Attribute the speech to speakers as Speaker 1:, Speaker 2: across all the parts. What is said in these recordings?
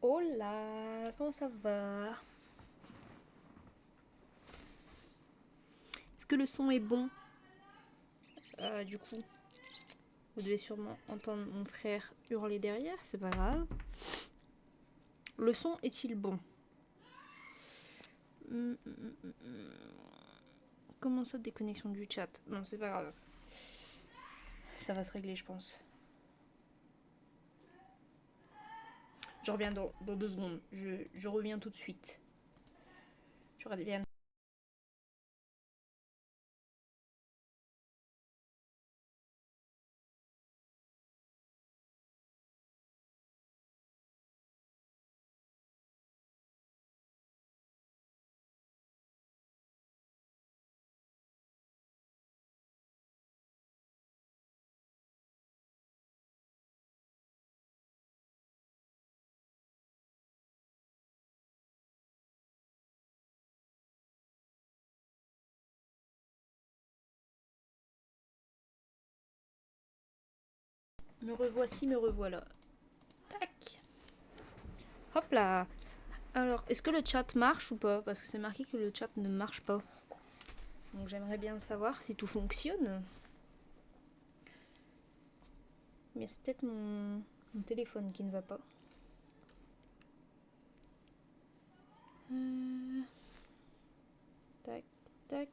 Speaker 1: Hola, comment ça va? Est-ce que le son est bon? Du coup, vous devez sûrement entendre mon frère hurler derrière, c'est pas grave. Le son est-il bon? Comment ça, déconnexion du chat? Non, c'est pas grave. Ça va se régler, je pense. Je reviens dans 2 secondes. Je reviens tout de suite. Je reviens. Me revoici, me revoilà. Tac. Hop là. Alors, est-ce que le chat marche ou pas? Parce que c'est marqué que le chat ne marche pas. Donc j'aimerais bien savoir si tout fonctionne. Mais c'est peut-être mon téléphone qui ne va pas. Euh, Tac, tac.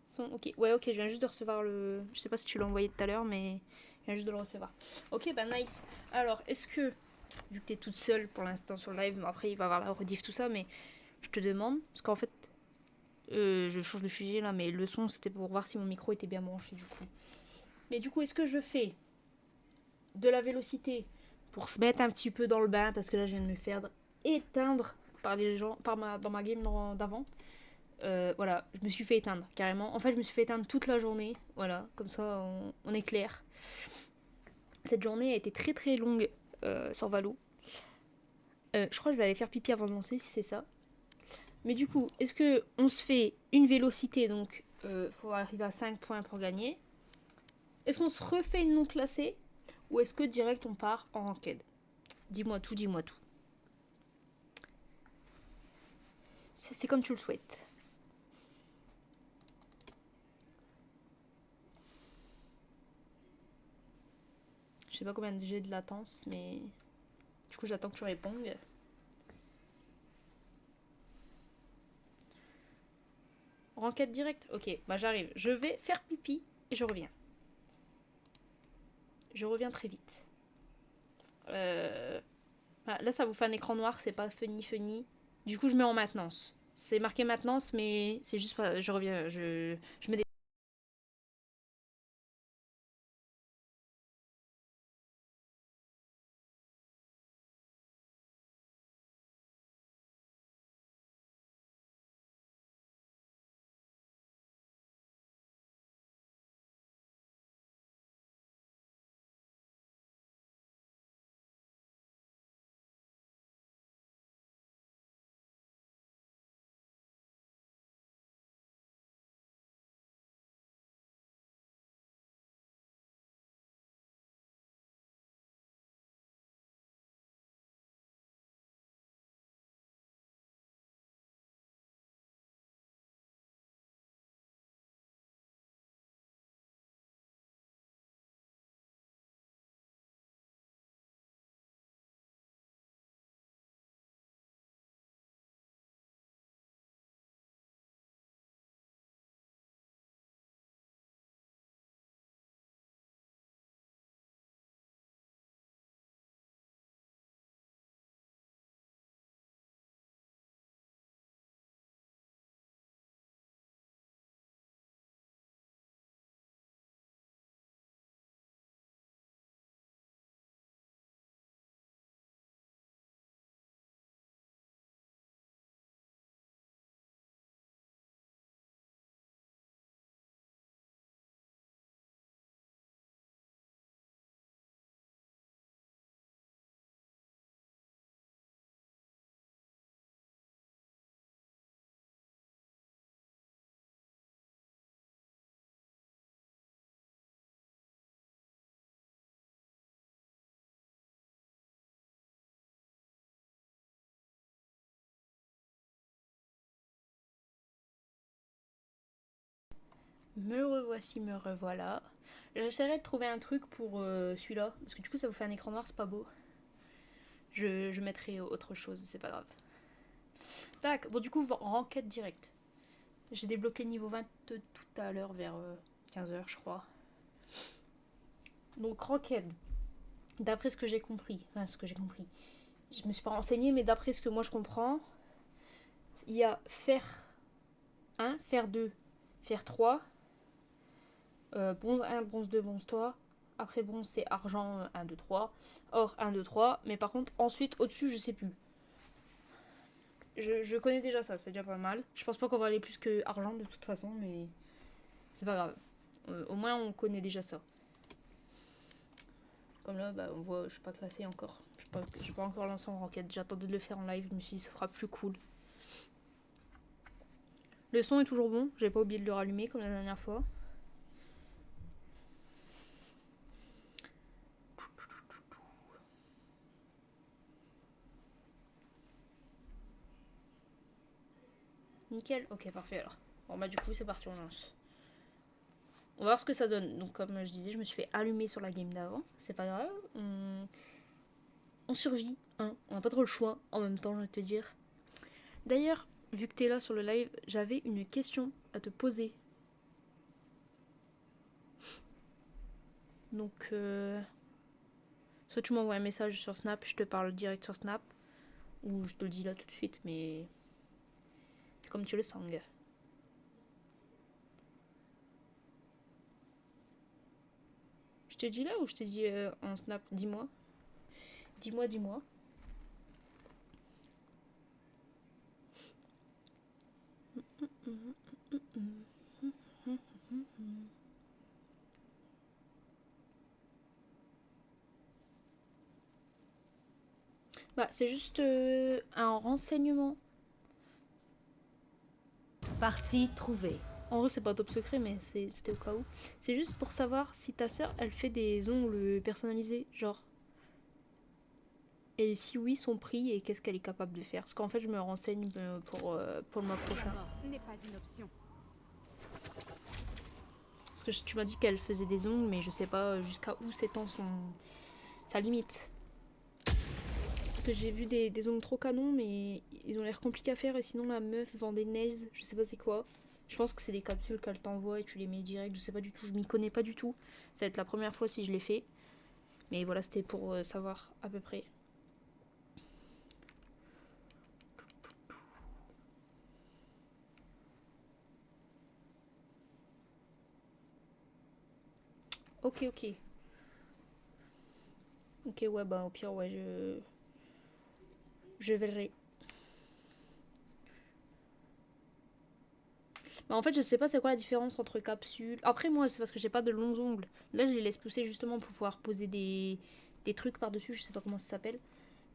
Speaker 1: Son, ok, ouais, ok, je viens juste de recevoir le. Je sais pas si tu l'as envoyé tout à l'heure, mais je viens juste de le recevoir. Ok, bah nice. Alors, est-ce que, vu que t'es toute seule pour l'instant sur le live, mais après il va y avoir la rediff, tout ça, mais je te demande, parce qu'en fait, je change de sujet là, mais le son c'était pour voir si mon micro était bien branché du coup. Mais du coup, est-ce que je fais de la vélocité pour se mettre un petit peu dans le bain, parce que là je viens de me faire éteindre par les gens, dans ma game d'avant. Voilà, je me suis fait éteindre carrément. En fait, je me suis fait éteindre toute la journée. Voilà, comme ça on est clair. Cette journée a été très très longue sur Valo. Je crois que je vais aller faire pipi avant de lancer si c'est ça. Mais du coup, est-ce que on se fait une vélocité, donc faut arriver à 5 points pour gagner? Est-ce qu'on se refait une non classée? Ou est-ce que direct on part en ranked? Dis-moi tout, dis-moi tout. C'est comme tu le souhaites. Je sais pas combien j'ai de latence, mais du coup j'attends que tu répondes. Renquête directe. Ok, bah j'arrive. Je vais faire pipi et je reviens. Je reviens très vite. Euh... Ah, là, ça vous fait un écran noir, c'est pas funny funny. Du coup, je mets en maintenance. C'est marqué maintenance, mais c'est juste pas. Je reviens. Je mets des Me revoici, me revoilà. J'essaierai de trouver un truc pour celui-là, parce que du coup ça vous fait un écran noir, c'est pas beau. Je mettrai autre chose, c'est pas grave. Tac, bon du coup, ranked direct. J'ai débloqué le niveau 20 tout à l'heure vers 15h je crois. Donc ranked, d'après ce que j'ai compris, je me suis pas renseignée, mais d'après ce que moi je comprends, il y a fer 1, fer 2, fer 3, bronze 1, bronze 2, bronze 3. Après bronze c'est argent 1, 2, 3, or 1, 2, 3. Mais par contre ensuite au-dessus je sais plus. Je connais déjà ça, c'est déjà pas mal. Je pense pas qu'on va aller plus que argent de toute façon, mais c'est pas grave. Au moins on connaît déjà ça. Comme là, bah, on voit, je suis pas classée encore. J'ai pas encore lancé en ranked. J'attendais de le faire en live, je me suis dit ça sera plus cool. Le son est toujours bon, j'ai pas oublié de le rallumer comme la dernière fois. Nickel, ok parfait alors. Bon bah du coup c'est parti, on lance. On va voir ce que ça donne. Donc comme je disais, je me suis fait allumer sur la game d'avant. C'est pas grave. On survit, hein. On n'a pas trop le choix en même temps, je vais te dire. D'ailleurs, vu que t'es là sur le live, j'avais une question à te poser. Donc, soit tu m'envoies un message sur Snap, je te parle direct sur Snap, ou je te le dis là tout de suite, mais c'est comme tu le sens. Je te dis là ou je te dis en Snap? Dis-moi. Dis-moi. Bah, c'est juste un renseignement.
Speaker 2: Partie trouvée.
Speaker 1: En vrai, c'est pas top secret, mais c'était au cas où. C'est juste pour savoir si ta sœur, elle fait des ongles personnalisés, genre. Et si oui, son prix et qu'est-ce qu'elle est capable de faire. Parce qu'en fait, je me renseigne pour le mois prochain.
Speaker 2: N'est pas une option.
Speaker 1: Parce que tu m'as dit qu'elle faisait des ongles, mais je sais pas jusqu'à où s'étend sa limite. Parce que j'ai vu des ongles trop canons, mais ils ont l'air compliqués à faire. Et sinon, la meuf vend des nails, je sais pas c'est quoi. Je pense que c'est des capsules qu'elle t'envoie et tu les mets direct. Je sais pas du tout, je m'y connais pas du tout. Ça va être la première fois si je l'ai fait. Mais voilà, c'était pour savoir à peu près. Ok. Ok, ouais, bah au pire, ouais, je verrai. Bah, en fait, je sais pas c'est quoi la différence entre capsules. Après, moi, c'est parce que j'ai pas de longs ongles. Là, je les laisse pousser justement pour pouvoir poser des trucs par-dessus. Je sais pas comment ça s'appelle.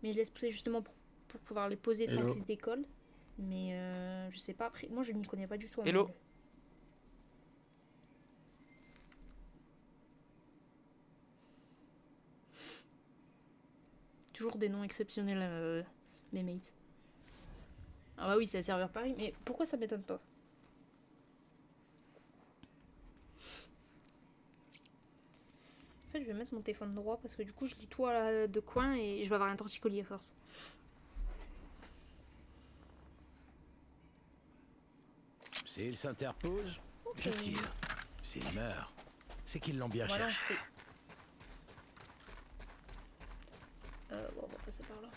Speaker 1: Mais je laisse pousser justement pour pouvoir les poser sans qu'ils se décollent. Mais je sais pas. Après, moi, je m'y connais pas du tout en
Speaker 3: Hello.
Speaker 1: ongles. Toujours des noms exceptionnels, les mates. Ah bah oui, c'est le serveur Paris. Mais pourquoi ça m'étonne pas? En fait, je vais mettre mon téléphone droit parce que du coup, je lis tout de coin et je vais avoir un torticolis à force.
Speaker 4: S'il s'interpose, je tire. S'il meurt, c'est qu'ils l'ont bien
Speaker 1: Voilà,
Speaker 4: cherché.
Speaker 1: Bon, on va passer par là.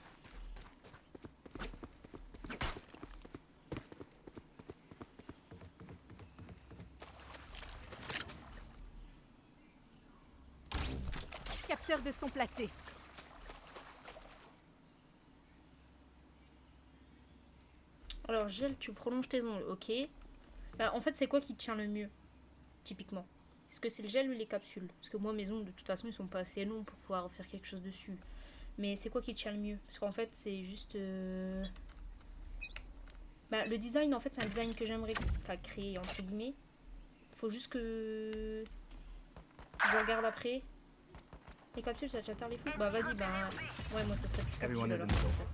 Speaker 2: Capteur de son placé.
Speaker 1: Alors, gel, tu prolonges tes ongles, ok. Bah, en fait, c'est quoi qui tient le mieux, typiquement? Est-ce que c'est le gel ou les capsules? Parce que moi, mes ongles, de toute façon, ils sont pas assez longs pour pouvoir faire quelque chose dessus. Mais c'est quoi qui tient le mieux? Parce qu'en fait, c'est juste... Bah, le design, en fait, c'est un design que j'aimerais créer, entre guillemets. Faut juste que... je regarde après. Les capsules, ça chatter les fous? Bah, vas-y, bah... Ouais, moi, ça serait plus capsule, alors, c'est ça.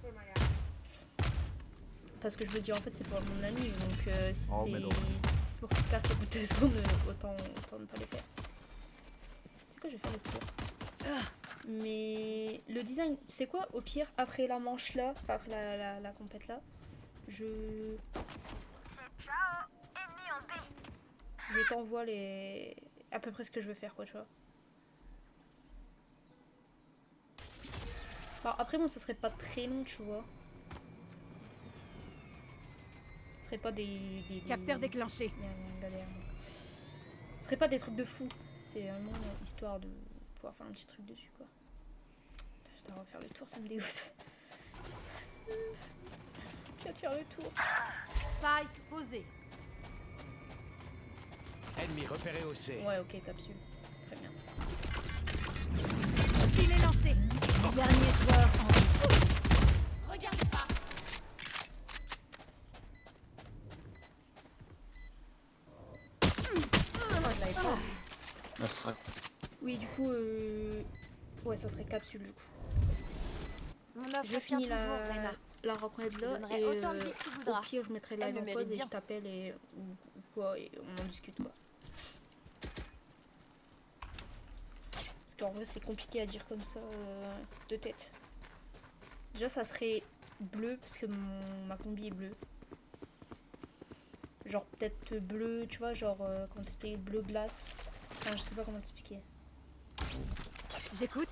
Speaker 1: Parce que je me dis, en fait, c'est pour mon anniv, donc si pour qu'ils cassent au bout de 2 secondes, autant ne pas les faire. C'est quoi, je vais faire le tour. Mais le design, c'est quoi, au pire, après la manche là, enfin après la compète là, je t'envoie les... à peu près ce que je veux faire, quoi, tu vois. Alors après, moi, ça serait pas très long, tu vois. Ce serait pas des...
Speaker 2: Capteur déclenché.
Speaker 1: Merde, galère. Ce serait pas des trucs de fou. C'est vraiment histoire de pouvoir faire un petit truc dessus, quoi. Putain, je dois refaire le tour, ça me dégoûte. Je viens de faire le tour.
Speaker 2: Spike posé.
Speaker 4: Ennemi repéré au C.
Speaker 1: Ouais, ok, capsule. Très bien.
Speaker 2: Il est lancé. Dernier joueur en vie.
Speaker 3: Regardez pas.
Speaker 1: Oh, je l'avais pas vu.
Speaker 5: Astra.
Speaker 1: Oui, du coup, ouais, ça serait capsule, du coup.
Speaker 3: Mon offre
Speaker 1: Je
Speaker 3: tient
Speaker 1: finis
Speaker 3: toujours, Reyna.
Speaker 1: la rencontre
Speaker 3: Je
Speaker 1: là
Speaker 3: donnerai
Speaker 1: et
Speaker 3: autant de vie que tu
Speaker 1: au
Speaker 3: voudras.
Speaker 1: pire je mettrai le
Speaker 3: Elle
Speaker 1: live
Speaker 3: le
Speaker 1: en pause
Speaker 3: mérite
Speaker 1: et
Speaker 3: bien.
Speaker 1: je t'appelle et ou quoi et on en discute, quoi. Parce qu'en vrai c'est compliqué à dire comme ça de tête. Déjà ça serait bleu parce que ma combi est bleue. Genre peut-être bleu, tu vois, genre comment t'expliquer, bleu glace. Enfin je sais pas comment t'expliquer.
Speaker 2: J'écoute.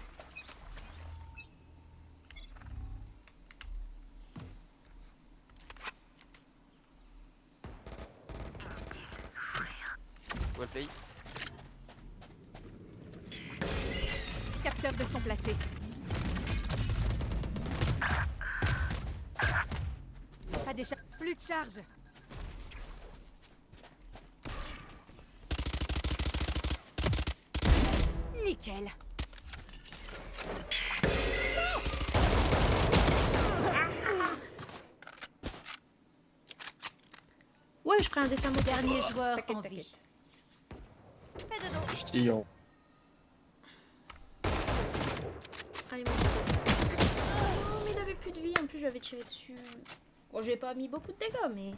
Speaker 5: Wallplay.
Speaker 2: Capteur de son placé. Pas des charges. Plus de charge. Nickel.
Speaker 1: Ouais je ferai un dessin mot.
Speaker 2: Dernier joueur
Speaker 1: T'inquiète,
Speaker 2: en
Speaker 1: t'inquiète.
Speaker 2: vie.
Speaker 3: Fais dodo.
Speaker 5: Ch'tillon.
Speaker 1: Allez, mon Dieu. Non, mais il avait plus de vie. En plus, j'avais tiré dessus. Bon, j'ai pas mis beaucoup de dégâts, mais.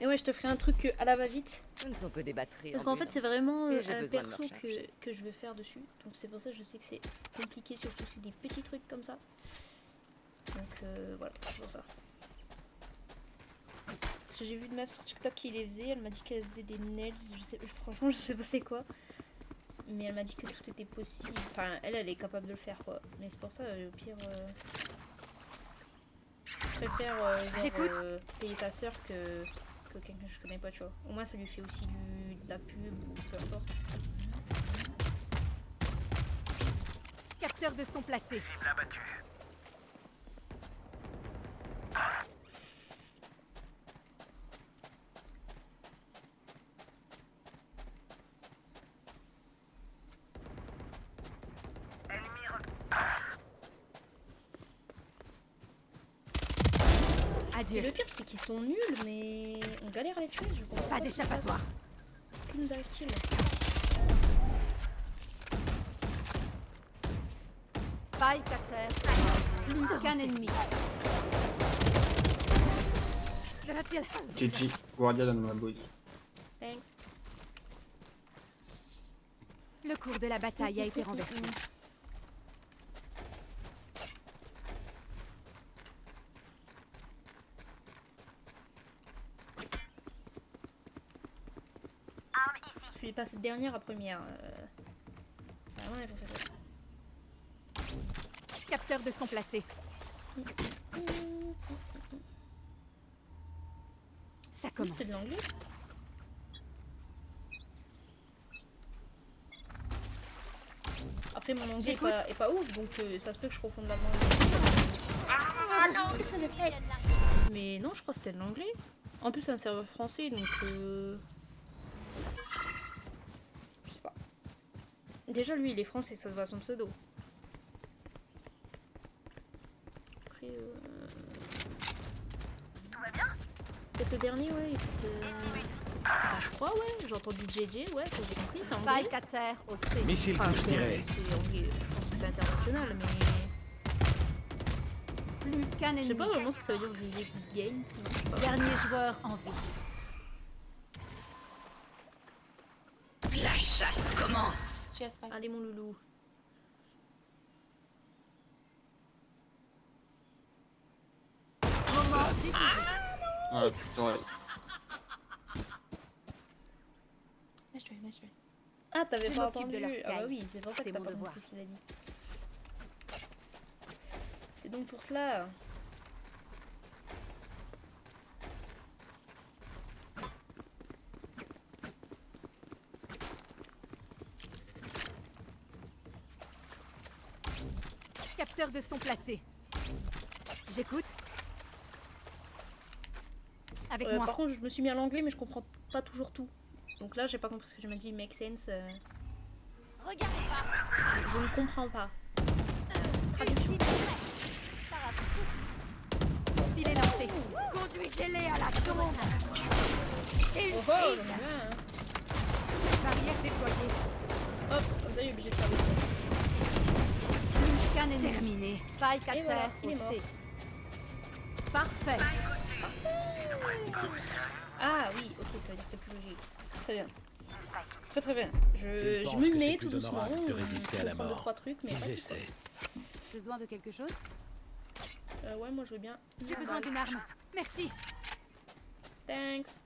Speaker 1: Et ouais, je te ferai un truc à la va-vite.
Speaker 6: Ce ne sont que des batteries.
Speaker 1: Parce qu'en fait, c'est vraiment
Speaker 6: Et j'ai
Speaker 1: un
Speaker 6: besoin de
Speaker 1: perso
Speaker 6: me recharger.
Speaker 1: que je veux faire dessus. Donc, c'est pour ça que je sais que c'est compliqué, surtout si c'est des petits trucs comme ça. Donc, voilà, c'est pour ça. Parce que j'ai vu une meuf sur TikTok qui les faisait. Elle m'a dit qu'elle faisait des nails. Franchement, je sais pas c'est quoi. Mais elle m'a dit que tout était possible. Enfin, elle est capable de le faire, quoi. Mais c'est pour ça, au pire, je préfère
Speaker 2: J'écoute.
Speaker 1: payer ta soeur que quelqu'un que je connais pas, tu vois. Au moins, ça lui fait aussi de la pub ou peu importe.
Speaker 2: Capteur de son placé.
Speaker 1: Et
Speaker 2: Adieu.
Speaker 1: le pire, c'est qu'ils sont nuls, mais on galère à les tuer. Je comprends
Speaker 2: Pas
Speaker 1: ce qui se
Speaker 2: d'échappatoire.
Speaker 1: passe. Que nous arrive-t-il?
Speaker 2: Spike à terre. Plus qu'un ennemi.
Speaker 5: GG. Guardian on my boys.
Speaker 1: Thanks.
Speaker 2: Le cours de la bataille a été renversé.
Speaker 1: Je suis passée de dernière à première. C'est vraiment n'importe quoi.
Speaker 2: Capteur de son placé. Ça commence.
Speaker 1: C'était de l'anglais. Après, mon anglais
Speaker 2: J'écoute.
Speaker 1: est pas ouf, donc ça se peut que je confonde l'allemand.
Speaker 3: Ah non, ça me fait.
Speaker 1: Mais non, je crois que c'était de l'anglais. En plus, c'est un serveur français, donc je sais pas. Déjà, lui, il est français, ça se voit à son pseudo. Après,
Speaker 3: Tout va bien?
Speaker 1: peut-être le dernier, ouais. Je crois, ouais. J'ai entendu JJ, ouais, ça j'ai compris, c'est anglais.
Speaker 2: Spike à terre au C.
Speaker 4: Missile
Speaker 1: Enfin,
Speaker 4: touche tiré.
Speaker 1: c'est anglais. Je pense que c'est international, mais
Speaker 2: Plus qu'un
Speaker 1: je sais
Speaker 2: ennemi.
Speaker 1: pas vraiment ce que ça veut dire JJ Good Game. Non, je sais pas.
Speaker 2: Dernier joueur en vie.
Speaker 6: Cheers, Spike.
Speaker 1: Allez, mon loulou.
Speaker 2: Moment décisif.
Speaker 5: Ah putain, ouais.
Speaker 6: Nice try, nice try.
Speaker 1: Ah, t'avais
Speaker 2: Je
Speaker 1: pas
Speaker 2: m'occupe
Speaker 1: entendu.
Speaker 2: de leur
Speaker 1: Ah bah
Speaker 2: caille.
Speaker 1: oui, c'est pour ça que
Speaker 2: C'est
Speaker 1: t'as
Speaker 2: mon
Speaker 1: pas
Speaker 2: devoir.
Speaker 1: compris ce qu'il a dit. C'est donc pour cela.
Speaker 2: Capteur de son placé. J'écoute. Avec moi.
Speaker 1: Par contre, je me suis mis à l'anglais, mais je comprends pas toujours tout. Donc là, j'ai pas compris ce que tu m'as dit. Make sense.
Speaker 3: Regardez pas.
Speaker 1: Je ne comprends pas.
Speaker 3: Traduction.
Speaker 1: Traduction.
Speaker 3: Ça va foutre.
Speaker 2: Il est lancé. Conduisez-les à la tombe. C'est une
Speaker 1: Oh oh, j'aime
Speaker 2: prise.
Speaker 1: bien, hein.
Speaker 2: Barrière déployée.
Speaker 1: Hop, comme ça, il est obligé de faire des
Speaker 2: Scan ennemi. Terminé.
Speaker 3: Spike à
Speaker 1: Et voilà,
Speaker 3: terre
Speaker 1: il
Speaker 3: au
Speaker 1: est mort.
Speaker 3: C.
Speaker 2: Parfait.
Speaker 1: Ah oui, ok, ça veut dire que c'est plus logique. Très bien. Très très bien.
Speaker 4: S'ils
Speaker 1: Je
Speaker 4: pensent
Speaker 1: me
Speaker 4: que
Speaker 1: mets
Speaker 4: c'est
Speaker 1: tout
Speaker 4: plus
Speaker 1: doucement.
Speaker 4: honorable de résister à la
Speaker 1: Je comprends deux,
Speaker 4: mort,
Speaker 1: trois trucs, mais pas
Speaker 4: Ils
Speaker 1: tout,
Speaker 4: essaient.
Speaker 2: Besoin de quelque chose?
Speaker 1: quoi. Ouais, moi je veux bien.
Speaker 2: J'ai besoin d'une arme. Merci.
Speaker 1: Thanks.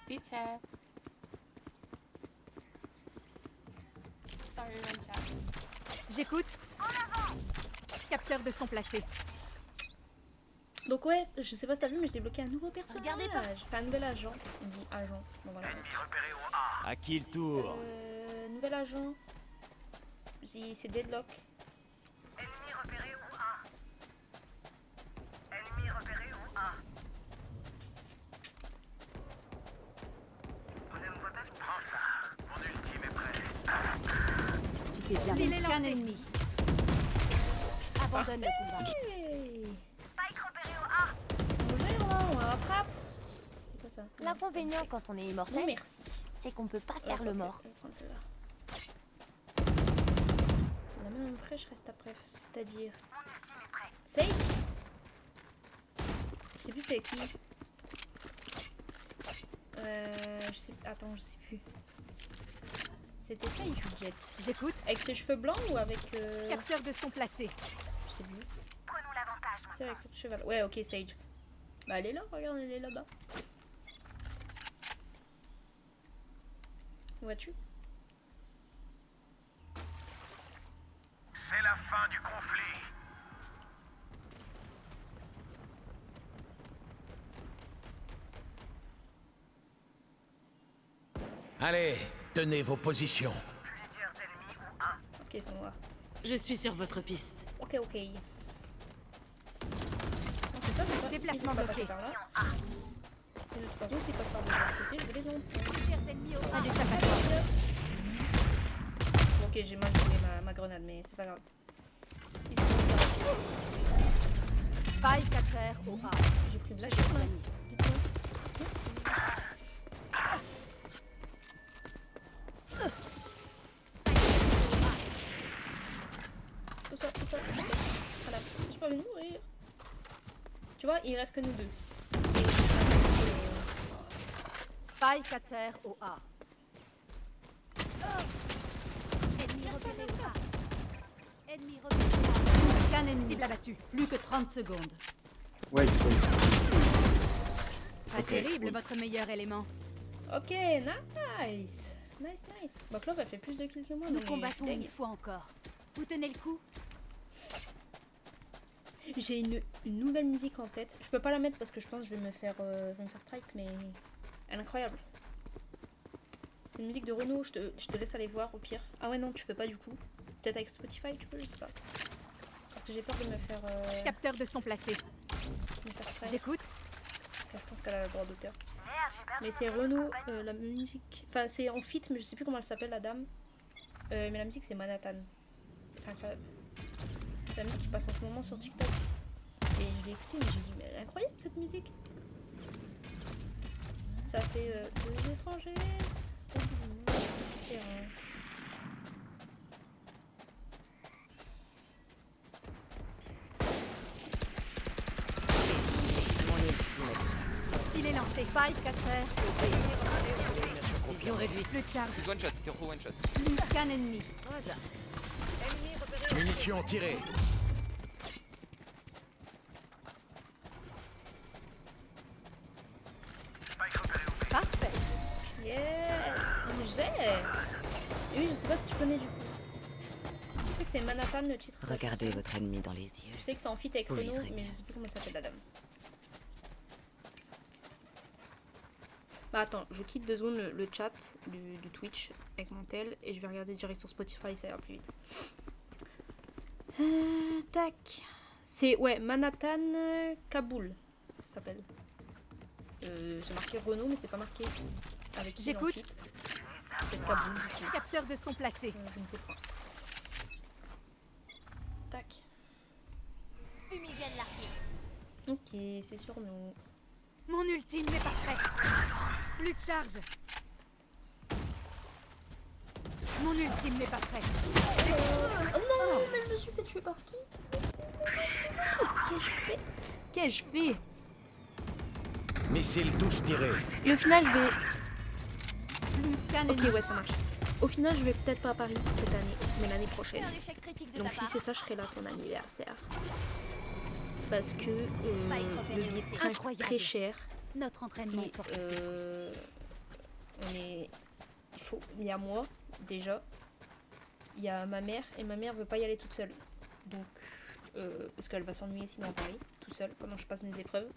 Speaker 6: Pizza. Sorry, run chat.
Speaker 2: J'écoute. Capteur de son placé.
Speaker 1: Donc ouais, je sais pas si t'as vu, mais j'ai débloqué un nouveau personnage.
Speaker 3: Regardez pas.
Speaker 1: Enfin, un nouvel agent. Il dit agent. Bon voilà.
Speaker 4: À qui le tour?
Speaker 1: Nouvel agent. C'est Deadlock.
Speaker 2: Tu t'es bien. Il est lancé. Ennemi.
Speaker 3: Abandonne le combat.
Speaker 1: Hey. On gère là, on la rattrape. C'est quoi ça?
Speaker 3: L'inconvénient quand on est
Speaker 1: Non
Speaker 3: immortel,
Speaker 1: merci.
Speaker 3: c'est qu'on peut pas faire le mort.
Speaker 1: Je vais prendre celle-là. La même fraîche reste après, c'est-à-dire. Sage? Je sais plus c'est qui. Je sais. Attends, je sais plus. C'était Sage ou Jet?
Speaker 2: J'écoute.
Speaker 1: Avec ses cheveux blancs ou avec.
Speaker 2: Capteur de son placé.
Speaker 1: Je sais plus. C'est avec le cheval. Ouais, ok, Sage. Bah, elle est là, regarde, elle est là-bas. Où vas-tu?
Speaker 7: C'est la fin du conflit.
Speaker 4: Allez, tenez vos positions.
Speaker 1: Ok, ils sont là.
Speaker 8: Je suis sur votre piste.
Speaker 1: Ok, ok. Non, c'est ça, c'est ça.
Speaker 2: Déplacement
Speaker 1: Ils vont pas passer
Speaker 2: bloqué.
Speaker 1: par là. Et de toute façon, s'ils passent par de l'autre côté, je vais les entendre.
Speaker 3: Plusieurs ennemis au
Speaker 2: Pas d'échappatoire.
Speaker 1: Bon, ok, j'ai mal joué ma grenade, mais c'est pas grave. Ils sont là.
Speaker 3: Spike à terre au A.
Speaker 1: J'ai pris de la
Speaker 2: J'ai
Speaker 1: chute,
Speaker 2: gagné.
Speaker 1: dites-moi. Merci. Pousse-toi, pousse-toi, s'il te plaît. Voilà, j'ai pas envie de mourir. Tu vois, il reste que nous deux.
Speaker 3: Spike à terre au A. Ennemi repéré au A. Ennemi repéré au A.
Speaker 2: Scan ennemi. Cible abattue. Plus que 30 secondes.
Speaker 5: Wait.
Speaker 2: Pas
Speaker 5: Ok,
Speaker 2: terrible,
Speaker 5: cool.
Speaker 2: votre meilleur élément.
Speaker 1: Ok, nice. Nice, nice. Bah, Clove a fait plus de kills que moi.
Speaker 2: Nous
Speaker 1: donc je suis
Speaker 2: combattons
Speaker 1: deg.
Speaker 2: une fois encore. Vous tenez le coup?
Speaker 1: J'ai une nouvelle musique en tête. Je peux pas la mettre parce que je pense que je vais me faire strike, mais elle est incroyable. C'est une musique de Renault, je te laisse aller voir au pire. Ah ouais non, tu peux pas du coup. Peut-être avec Spotify tu peux, je sais pas. C'est parce que j'ai peur de me faire,
Speaker 2: Capteur de son placé.
Speaker 1: strike.
Speaker 2: J'écoute.
Speaker 1: Car je pense qu'elle a le droit d'auteur. Mais c'est Renault, la musique. Enfin c'est en feat, mais je sais plus comment elle s'appelle la dame. Mais la musique c'est Manhattan. C'est incroyable. C'est la musique qui passe en ce moment sur TikTok. Et je l'ai écoutée, mais j'ai dit, mais elle est incroyable cette musique. Ça fait deux étrangers. C'est différent.
Speaker 8: Mon ultime.
Speaker 2: Il est lancé.
Speaker 3: Spike 4
Speaker 8: Vision réduite.
Speaker 3: Plus de charge.
Speaker 5: C'est one shot, Kero one shot.
Speaker 3: Plus qu'un ennemi.
Speaker 4: Munitions tirées.
Speaker 3: Parfait.
Speaker 1: Yes, on gère. Et oui, je sais pas si tu connais du coup. Tu sais que c'est Manhattan le titre. de la
Speaker 8: Regardez
Speaker 1: chanson.
Speaker 8: votre ennemi dans les yeux.
Speaker 1: Je sais que c'est en feat avec
Speaker 8: Vous
Speaker 1: Renault,
Speaker 8: viserez
Speaker 1: mais
Speaker 8: bien.
Speaker 1: je sais plus comment elle s'appelle la dame. Bah attends, je quitte 2 secondes le chat du Twitch avec mon tel et je vais regarder direct sur Spotify, ça ira plus vite. Tac. C'est, ouais, Manhattan Kaboul, ça s'appelle. C'est marqué Renault, mais c'est pas marqué avec qui il est en
Speaker 2: J'écoute.
Speaker 1: feat. Peut-être Kaboul, du coup.
Speaker 2: Capteur de son placé.
Speaker 1: Je ne sais pas. Tac.
Speaker 3: Fumigène largué.
Speaker 1: Ok, c'est sur nous.
Speaker 2: Mon ultime n'est pas prêt. Plus de charge. Mon ultime n'est pas prêt.
Speaker 1: Oh non, mais je me suis fait tuer par qui? Qu'est-ce que je fais? Qu'est-ce que je fais?
Speaker 4: Missiles tous tirés.
Speaker 1: Et au final, je vais...
Speaker 3: Plus qu'un
Speaker 1: Ok,
Speaker 3: ennemi.
Speaker 1: ouais, ça marche. Au final, je vais peut-être pas à Paris cette année, mais l'année prochaine.
Speaker 3: Un échec critique de
Speaker 1: Donc
Speaker 3: ta
Speaker 1: si
Speaker 3: part.
Speaker 1: c'est ça, je serai là pour ton anniversaire. Parce que
Speaker 3: repéré
Speaker 1: le billet
Speaker 3: aussi.
Speaker 1: de train coûte
Speaker 3: Incroyable.
Speaker 1: très cher.
Speaker 3: Notre entraînement
Speaker 1: Et
Speaker 3: porte ses fruits.
Speaker 1: on est... Il y a moi, déjà. Il y a ma mère, et ma mère veut pas y aller toute seule. Donc, parce qu'elle va s'ennuyer sinon à Paris, tout seule, pendant que je passe mes épreuves.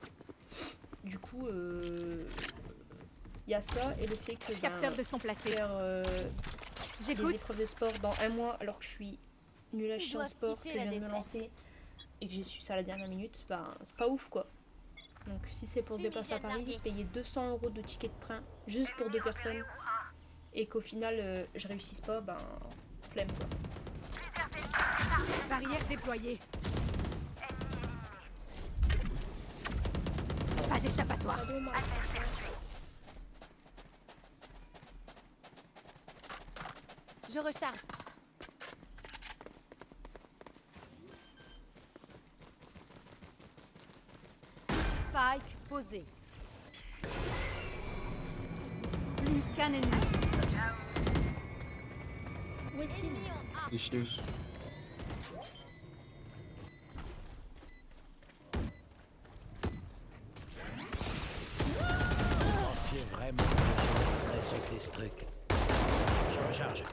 Speaker 1: Du coup, il y a ça, et le fait que
Speaker 2: Capteur de son placé.
Speaker 1: faire des
Speaker 2: J'écoute.
Speaker 1: épreuves de sport dans 1 mois, alors que je suis nulle à
Speaker 3: Ils
Speaker 1: chier en
Speaker 3: doivent
Speaker 1: sport, que
Speaker 3: kiffer
Speaker 1: je
Speaker 3: la
Speaker 1: viens de me
Speaker 3: défaite.
Speaker 1: lancer, et que j'ai su ça à la dernière minute, ben, c'est pas ouf, quoi. Donc si c'est pour se déplacer à Paris, payer 200 € de ticket de train, juste pour 2 personnes, et qu'au final, je réussisse pas, ben, flemme, quoi.
Speaker 2: Barrière déployée. Pas d'échappatoire.
Speaker 3: Je recharge. Spike posé. Plus qu'un ennemi.
Speaker 1: Où est-il?
Speaker 5: Des choses.
Speaker 4: Vous pensiez vraiment que je laisserais sauter ce truc? Je recharge.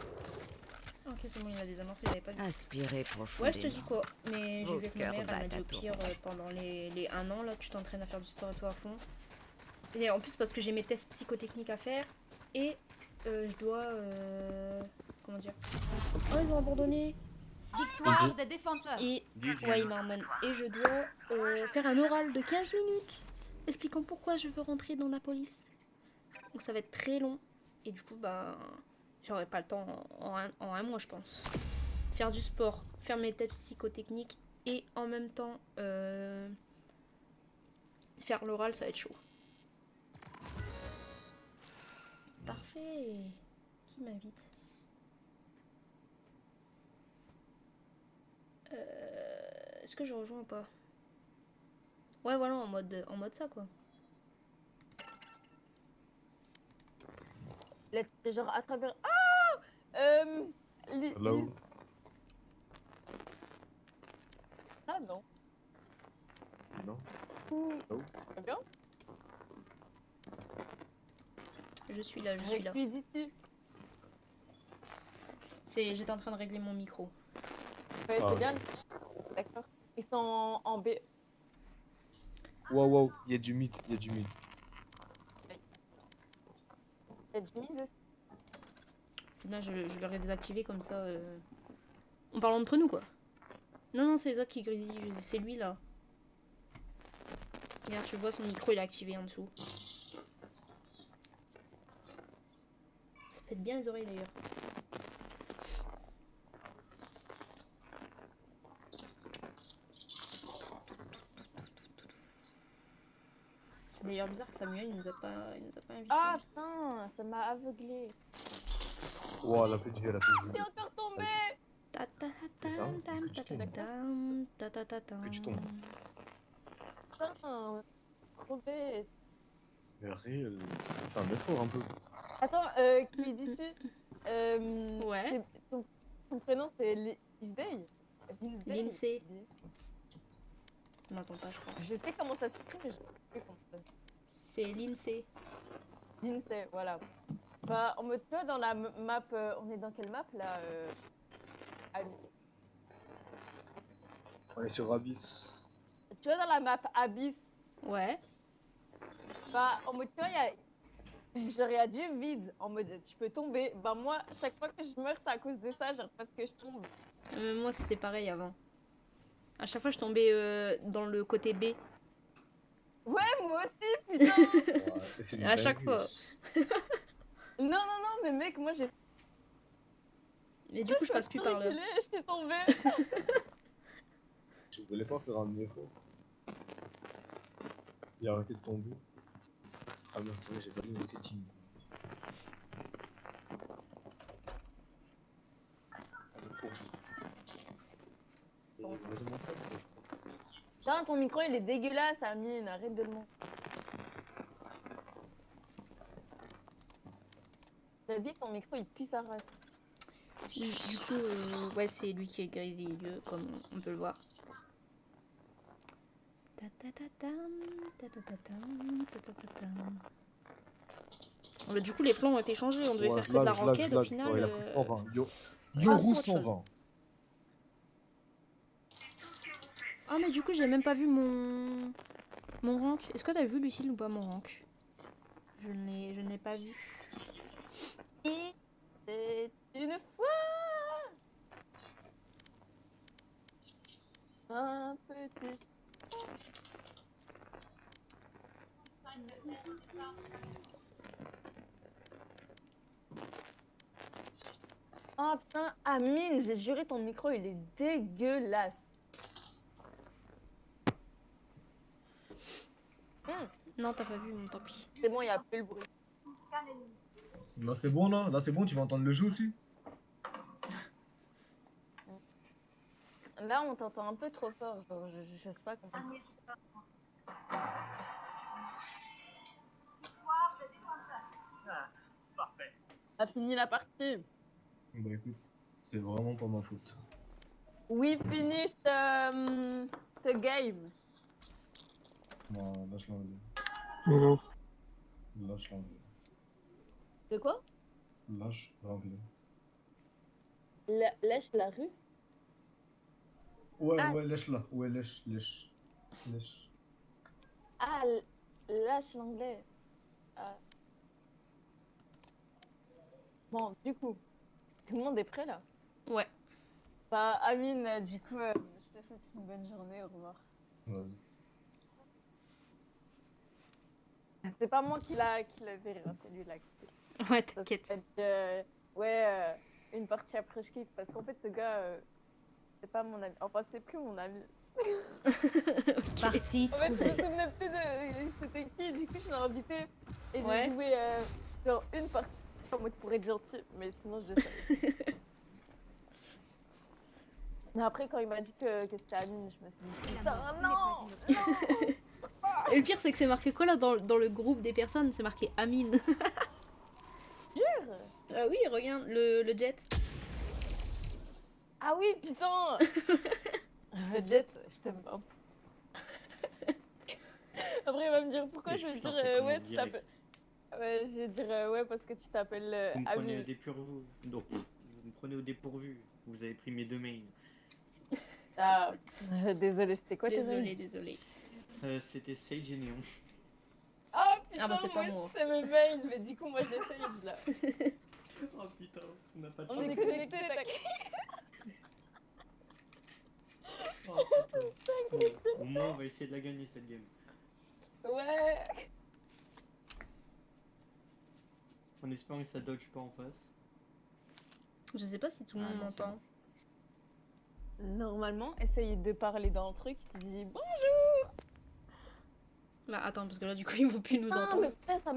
Speaker 1: Ok, c'est bon, il a des annonces, il avait pas vu.
Speaker 8: Inspirez
Speaker 1: Ouais,
Speaker 8: profondément.
Speaker 1: je te dis quoi, mais j'ai
Speaker 8: Vos
Speaker 1: vu que ma
Speaker 8: cœurs
Speaker 1: mère, elle m'a
Speaker 8: battent
Speaker 1: dit
Speaker 8: à
Speaker 1: au pire,
Speaker 8: tourmente.
Speaker 1: pendant les 1 an là que je t'entraîne à faire du sport et tout à fond. Et en plus parce que j'ai mes tests psychotechniques à faire et je dois... comment dire? Oh, ils ont abandonné.
Speaker 3: Victoire des défenseurs.
Speaker 1: Et...
Speaker 5: GG.
Speaker 1: Ouais, ils m'emmènent. Et je dois faire un oral de 15 minutes expliquant pourquoi je veux rentrer dans la police. Donc ça va être très long. Et du coup, bah... j'aurai pas le temps en un mois, je pense. Faire du sport, faire mes tests psychotechniques et en même temps faire l'oral, ça va être chaud. Parfait. Qui m'invite? Est-ce que je rejoins ou pas? Ouais, voilà, en mode ça, quoi.
Speaker 6: Genre à travers.
Speaker 5: Hello.
Speaker 6: Ah non.
Speaker 5: Non.
Speaker 6: Très bien.
Speaker 1: Je suis là, je suis là.
Speaker 6: Fluidité.
Speaker 1: J'étais en train de régler mon micro.
Speaker 6: Ouais,
Speaker 5: Ah.
Speaker 6: c'est bien. D'accord. Ils sont en B.
Speaker 5: Wow, wow, il y a du mythe, il y a du mythe.
Speaker 6: Il y a du mise aussi.
Speaker 1: Là, je l'aurais désactivé comme ça. En parlant entre nous, quoi. Non, non, c'est les autres qui grésillent. C'est lui, là. Regarde, tu vois, son micro, il est activé en dessous. Ça pète bien les oreilles, d'ailleurs. C'est d'ailleurs bizarre que Samuel, il nous a pas invités.
Speaker 6: Ah putain, ça m'a aveuglé.
Speaker 5: Wow, la petite vue, la petite vue.
Speaker 6: C'est encore tombé.
Speaker 5: C'est ça, que tu tombes. Que tu tombes.
Speaker 6: Putain, trop bête.
Speaker 5: Mais réel. Fais un effort un peu.
Speaker 6: Attends, qui dit-tu
Speaker 1: Ouais.
Speaker 6: ton prénom c'est Isday?
Speaker 1: Lindsay. On m'entend pas, je crois.
Speaker 6: Je sais comment ça s'écrit, mais je sais plus comment ça s'écrit.
Speaker 1: C'est Lindsay.
Speaker 6: Lindsay, voilà. Bah, en mode, tu vois, dans la map, on est dans quelle map là Abby.
Speaker 5: On est sur Abyss.
Speaker 6: Tu vois, dans la map Abyss,
Speaker 1: Ouais.
Speaker 6: bah, en mode, tu vois, j'aurais dû vide, en mode, tu peux tomber. Bah, moi, chaque fois que je meurs, c'est à cause de ça, genre, parce que je tombe.
Speaker 1: Moi, c'était pareil avant. À chaque fois, je tombais dans le côté B.
Speaker 6: Ouais, moi aussi, putain.
Speaker 5: Ouais, et c'est une
Speaker 1: À chaque
Speaker 5: dinguerie.
Speaker 1: fois.
Speaker 6: Non, mais mec, moi, j'ai
Speaker 1: Et du coup, je passe plus par là.
Speaker 6: reculé, je suis tombée.
Speaker 5: Je voulais pas faire un effort. Il a arrêté de tomber. Ah non, c'est vrai, j'ai pas mis les settings. Vas-y, mon pote.
Speaker 6: Tiens, ton micro, il est dégueulasse, Amine, arrête de le montrer. David, ton micro, il pue sa race.
Speaker 1: Oui, du coup, ouais, c'est lui qui est grisé les yeux, comme on peut le voir. Ta-ta-ta-tam, ta-ta-ta-tam, ta-ta-ta-tam. Bah, du coup, les plans ont été changés. On devait faire que de la ranked au final.
Speaker 5: Ouais, il a pris 120. Yo.
Speaker 1: c'est
Speaker 5: Yoru
Speaker 1: autre chose.
Speaker 5: 120.
Speaker 1: Ah, mais du coup, j'ai même pas vu mon rank. Est-ce que t'as vu, Lucille, ou pas mon rank? Je ne l'ai pas vu.
Speaker 6: Et c'est une fois un petit. Oh putain, Amine, j'ai juré ton micro, il est dégueulasse.
Speaker 1: Non, t'as pas vu, bon, tant pis.
Speaker 6: C'est bon, il n'y a plus le bruit.
Speaker 5: Là, c'est bon, là. Là, c'est bon, tu vas entendre le jeu aussi.
Speaker 6: Là, on t'entend un peu trop fort, genre, je sais pas comment. T'as fini la partie.
Speaker 5: Bah écoute, c'est vraiment pas ma faute.
Speaker 6: We finished the game.
Speaker 5: Non, lâche l'anglais. Lâche l'anglais.
Speaker 6: De quoi?
Speaker 5: Lâche l'anglais.
Speaker 6: Lèche la rue?
Speaker 5: Ouais,
Speaker 6: Ah.
Speaker 5: ouais, lâche-la. Ouais, lâche. Lâche.
Speaker 6: Ah, lâche l'anglais. Ah. Bon, du coup, tout le monde est prêt là?
Speaker 1: Ouais.
Speaker 6: Bah, Amine, du coup, je te souhaite une bonne journée, au revoir.
Speaker 5: Vas-y.
Speaker 6: C'est pas moi qui l'a fait rire, c'est lui là.
Speaker 1: Ouais,
Speaker 6: Ça
Speaker 1: t'inquiète.
Speaker 6: s'appelle, ouais, une partie après je kiffe parce qu'en fait ce gars, c'est pas mon ami. Enfin, c'est plus mon ami.
Speaker 8: Partie
Speaker 6: En fait, je me
Speaker 8: trouvée.
Speaker 6: souvenais plus de c'était qui, du coup je l'ai invité et j'ai
Speaker 1: Ouais.
Speaker 6: joué genre une partie en mode pour être gentil, mais sinon je savais. Mais après, quand il m'a dit que c'était Amine, je me suis dit
Speaker 3: La
Speaker 6: putain,
Speaker 3: mort n'est
Speaker 6: non,
Speaker 3: pas une option.
Speaker 6: non.
Speaker 1: Et le pire, c'est que c'est marqué quoi là dans le groupe des personnes? C'est marqué Amine.
Speaker 6: Jure.
Speaker 1: Ah oui, regarde, le jet.
Speaker 6: Ah oui, putain. Jet, je t'aime pas. Après, il va me dire pourquoi
Speaker 7: Et
Speaker 6: je vais
Speaker 7: putain,
Speaker 6: dire
Speaker 7: ça commence
Speaker 6: ouais, tu
Speaker 7: direct.
Speaker 6: t'appelles. Ouais, je vais dire ouais, parce que tu t'appelles
Speaker 7: Vous me prenez au
Speaker 6: Amine.
Speaker 7: dépourvu. Donc, vous me prenez au dépourvu. Vous avez pris mes deux mails.
Speaker 6: Ah, désolé, c'était quoi tes amis?
Speaker 1: Désolé.
Speaker 7: C'était Sage et Néon.
Speaker 6: Ah putain,
Speaker 1: Ah bah, c'est pas
Speaker 6: moi
Speaker 1: moi.
Speaker 6: aussi, c'est mes mails, mais du coup, moi j'essaye là.
Speaker 7: Oh putain, on n'a pas de
Speaker 6: On est
Speaker 7: chance.
Speaker 6: connectés, t'inquiète.
Speaker 7: Oh, putain. Bon, au moins, on va essayer de la gagner cette game.
Speaker 6: Ouais.
Speaker 7: En espérant que ça dodge pas en face.
Speaker 1: Je sais pas si tout le
Speaker 7: Ah
Speaker 1: monde
Speaker 7: non, c'est
Speaker 1: m'entend.
Speaker 6: Normalement, essaye de parler dans le truc, tu dis bon.
Speaker 1: Bah attends, parce que là du coup ils vont plus nous
Speaker 6: Ah,
Speaker 1: entendre.
Speaker 6: mais putain, ça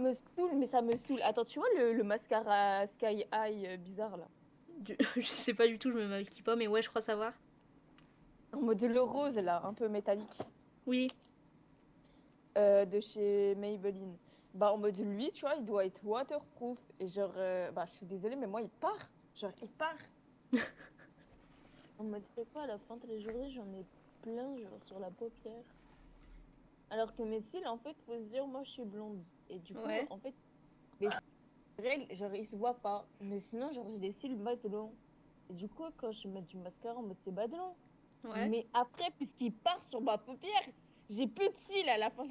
Speaker 6: me saoule. Attends, tu vois le mascara Sky Eye bizarre là?
Speaker 1: Je sais pas du tout, je me maquille pas, mais ouais, je crois savoir.
Speaker 6: En mode le rose là, un peu métallique.
Speaker 1: Oui.
Speaker 6: De chez Maybelline. Bah, en mode, lui, tu vois, il doit être waterproof. Et genre, bah, je suis désolée, mais moi, il part. Genre, il part. En mode, c'est quoi, à la fin de la journée, j'en ai plein, genre, sur la paupière. Alors que mes cils, en fait, faut se dire, moi, je suis blonde. Et du coup,
Speaker 1: Ouais.
Speaker 6: en fait, mes cils, genre, ils se voient pas. Mais sinon, genre, j'ai des cils badlons. Et du coup, quand je mets du mascara, en mode, c'est badlon.
Speaker 1: Ouais.
Speaker 6: Mais après, puisqu'il part sur ma paupière, j'ai plus de cils à la fin.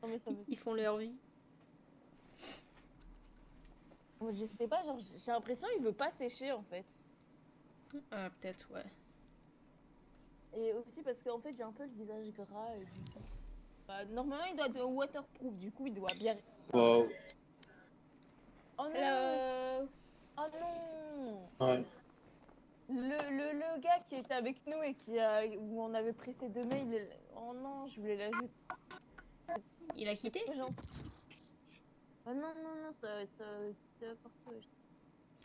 Speaker 6: Non, mais ça me...
Speaker 1: Ils font leur vie.
Speaker 6: Je sais pas, genre, j'ai l'impression qu'il veut pas sécher, en fait.
Speaker 1: Ah, peut-être, ouais.
Speaker 6: Et aussi parce qu'en fait, j'ai un peu le visage gras. Et du coup, bah, normalement, il doit être waterproof, du coup, il doit bien...
Speaker 5: Wow.
Speaker 6: Oh non!
Speaker 1: Hello.
Speaker 6: Oh non!
Speaker 5: Ouais.
Speaker 6: Le gars qui était avec nous et où on avait pris ses 2 mails, oh non, je voulais l'ajouter.
Speaker 1: Il a quitté?
Speaker 6: Oh non, c'est n'importe quoi.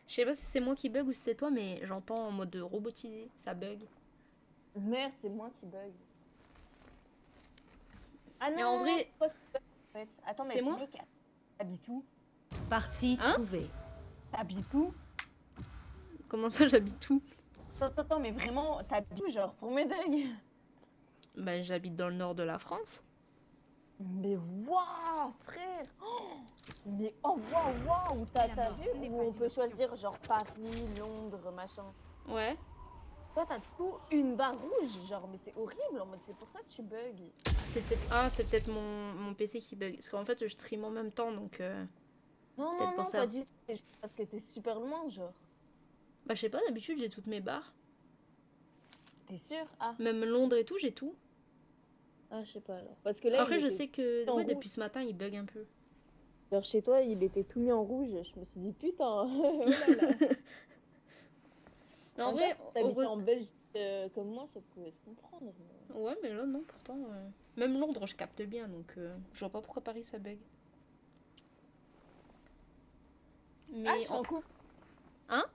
Speaker 1: Je sais pas si c'est moi qui bug ou si c'est toi, mais j'entends en mode robotisé, ça bug.
Speaker 6: Merde, c'est moi qui bug. Ah
Speaker 1: Mais
Speaker 6: non,
Speaker 1: en vrai-
Speaker 6: c'est toi qui bug, en fait. Attends, mais
Speaker 1: C'est moi
Speaker 6: mec, t'habites où?
Speaker 8: Partie
Speaker 1: Hein
Speaker 8: trouvée.
Speaker 6: T'habites où?
Speaker 1: Comment ça, j'habite où?
Speaker 6: Attends, mais vraiment, t'habites où, genre, pour m'aider?
Speaker 1: Bah, j'habite dans le nord de la France.
Speaker 6: Mais waouh, frère! Oh, mais oh waouh, t'as vu où on peut choisir genre Paris, Londres, machin.
Speaker 1: Ouais.
Speaker 6: Toi t'as tout une barre rouge, genre mais c'est horrible en mode c'est pour ça que tu bugs.
Speaker 1: C'est peut-être mon PC qui bug. Parce qu'en fait, je stream en même temps, donc...
Speaker 6: Non,
Speaker 1: Peut-être
Speaker 6: non,
Speaker 1: pour
Speaker 6: non,
Speaker 1: ça.
Speaker 6: pas du tout, c'est juste parce que t'es super loin, genre.
Speaker 1: Bah, je sais pas, d'habitude, j'ai toutes mes barres.
Speaker 6: T'es sûr? Ah,
Speaker 1: Même Londres et tout, j'ai tout.
Speaker 6: je sais pas alors. Parce que là,
Speaker 1: Après,
Speaker 6: il
Speaker 1: je
Speaker 6: était
Speaker 1: sais que
Speaker 6: en
Speaker 1: ouais,
Speaker 6: rouge.
Speaker 1: depuis ce matin, il bug un peu.
Speaker 6: Genre chez toi, il était tout mis en rouge, je me suis dit putain, oh là là.
Speaker 1: Mais en
Speaker 6: En
Speaker 1: vrai,
Speaker 6: fait, t'habitais en Belgique comme moi, ça pouvait se comprendre. Mais...
Speaker 1: ouais, mais là, non, pourtant... Même Londres, je capte bien, donc je vois pas pourquoi Paris, ça bug. Mais
Speaker 6: Ah, je suis en couple.
Speaker 1: Hein?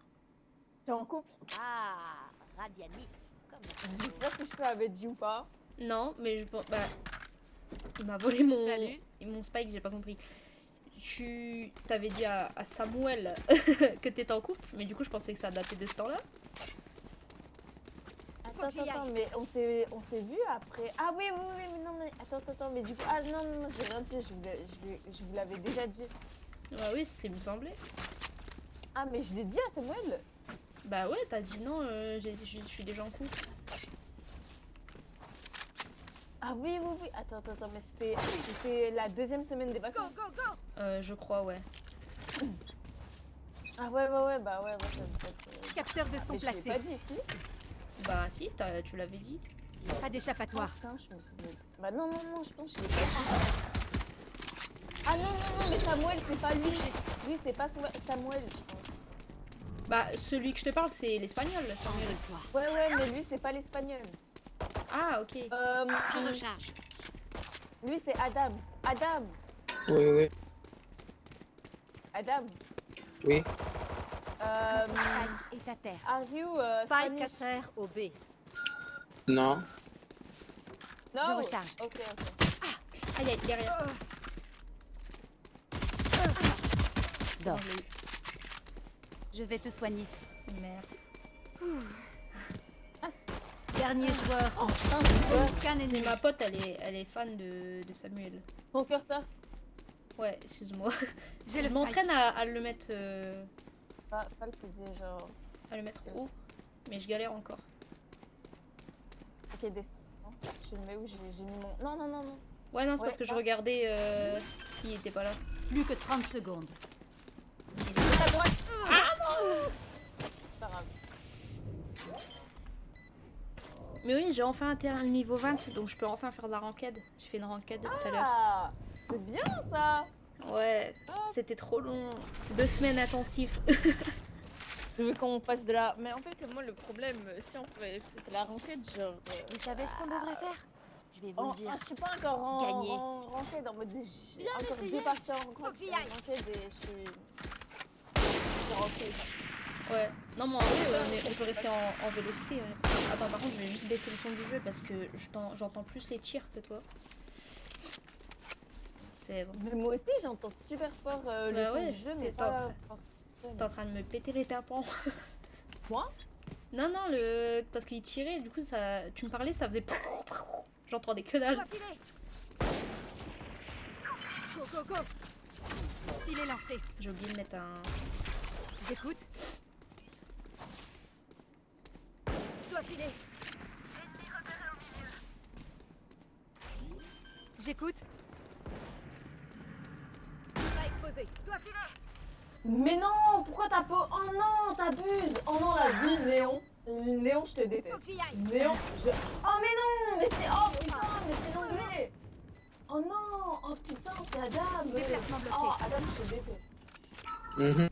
Speaker 6: Je suis en couple.
Speaker 3: Ah, Radianite.
Speaker 6: Je sais pas si je te l'avais dit ou pas.
Speaker 1: Non, mais je pense... Bah... Il m'a volé mon...
Speaker 8: Salut.
Speaker 1: Mon spike, j'ai pas compris. Tu t'avais dit à Samuel que t'étais en couple, mais du coup, je pensais que ça datait de ce temps-là.
Speaker 6: Attends, mais on s'est vu après. Ah oui, mais non, mais attends, mais du coup, ah non, j'ai rien dit, je vous l'avais déjà dit.
Speaker 1: Ah oui, c'est me semblait.
Speaker 6: Ah, mais je l'ai dit à Samuel.
Speaker 1: Bah ouais, t'as dit non, je suis déjà en couple.
Speaker 6: Ah oui, attends, mais c'était la 2e semaine des vacances.
Speaker 1: Je crois, ouais.
Speaker 6: Ah ouais, bah ouais, ça me fait...
Speaker 8: Capteur de son
Speaker 6: Mais je l'ai
Speaker 8: placé.
Speaker 6: pas dit, si.
Speaker 1: Bah si, tu l'avais dit.
Speaker 8: Pas d'échappatoire.
Speaker 6: Putain, je me souviens. Bah non, je pense que je l'ai pas dit. Ah non, mais Samuel, c'est pas lui. Lui, c'est pas Samuel, je pense.
Speaker 1: Bah celui que je te parle, c'est l'espagnol, Samuel.
Speaker 8: Toi.
Speaker 6: Ouais, mais lui, c'est pas l'espagnol.
Speaker 1: Ah, ok.
Speaker 8: Je recharge.
Speaker 6: Lui, c'est Adam. Adam.
Speaker 5: Oui.
Speaker 8: Spike est à terre.
Speaker 6: Are you
Speaker 8: Spike à
Speaker 6: Spanish?
Speaker 8: terre au B.
Speaker 5: Non.
Speaker 6: No.
Speaker 8: Je recharge.
Speaker 6: Ok.
Speaker 1: Aïe, aïe, derrière.
Speaker 8: Dors. Je vais te soigner.
Speaker 1: Merci.
Speaker 8: Dernier joueur.
Speaker 6: Enfin,
Speaker 8: Aucun
Speaker 1: Mais
Speaker 8: ennemi.
Speaker 1: ma pote, elle est fan de Samuel.
Speaker 6: ton curseur.
Speaker 1: Ouais, excuse-moi.
Speaker 8: J'ai
Speaker 1: Je
Speaker 8: le
Speaker 1: m'entraîne à le mettre
Speaker 6: Pas le poser, genre.
Speaker 1: haut, mais je galère encore.
Speaker 6: Ok, descends. Je le mets où j'ai mis mon. Non.
Speaker 1: Ouais, non, c'est
Speaker 6: Ouais,
Speaker 1: parce que je
Speaker 6: ah.
Speaker 1: regardais s'il était pas là.
Speaker 8: Plus que 30 secondes.
Speaker 6: À droite. Ah non. C'est pas grave.
Speaker 1: Mais oui, j'ai enfin atteint le niveau 20, donc je peux enfin faire de la ranked. J'ai fait une ranked tout à l'heure.
Speaker 6: Ah, c'est bien ça.
Speaker 1: Ouais, c'était trop long. 2 semaines intensifs.
Speaker 6: Je veux qu'on fasse de la. Mais en fait, moi, le problème, si on fait de la ranked, genre.
Speaker 3: Vous savez ce qu'on devrait faire? Je vais vous le dire.
Speaker 6: Je suis pas encore
Speaker 3: Gagner.
Speaker 6: en ranked en mode. J'ai
Speaker 3: Bien
Speaker 6: encore
Speaker 3: essayé.
Speaker 6: 2 parties en
Speaker 3: Faut que j'y aille.
Speaker 6: ranked et je suis ranked.
Speaker 1: Ouais, non, mais en vrai, on peut rester en vélocité. Ouais. Attends, par contre, je vais juste baisser le son du jeu parce que j'entends plus les tirs que toi. C'est bon.
Speaker 6: Mais moi aussi, j'entends super fort le
Speaker 1: Bah
Speaker 6: son
Speaker 1: ouais,
Speaker 6: du jeu,
Speaker 1: c'est
Speaker 6: mais pas
Speaker 1: top.
Speaker 6: fort.
Speaker 1: C'était en train de me péter les tapons.
Speaker 6: Moi?
Speaker 1: Non, non, parce qu'il tirait, du coup, ça... tu me parlais, ça faisait... J'entendais que
Speaker 8: Je
Speaker 1: dalle.
Speaker 8: dois filer. Go, go, go. Filet lancé.
Speaker 1: J'ai oublié de mettre un...
Speaker 8: J'écoute. Je dois filer. J'écoute. Spike posé. Je dois filer.
Speaker 6: Mais non, pourquoi t'as pas... Oh non, t'abuses. Oh non, la vie, Néon. Néon, je te
Speaker 8: Faut
Speaker 6: déteste.
Speaker 8: que j'y aille.
Speaker 6: Néon, je... Oh mais non, mais c'est... Oh putain, mais c'est l'anglais. Oh non, oh putain, c'est Adam.
Speaker 8: Déplacement bloqué.
Speaker 6: Oh, Adam, je te déteste.
Speaker 5: Mhm.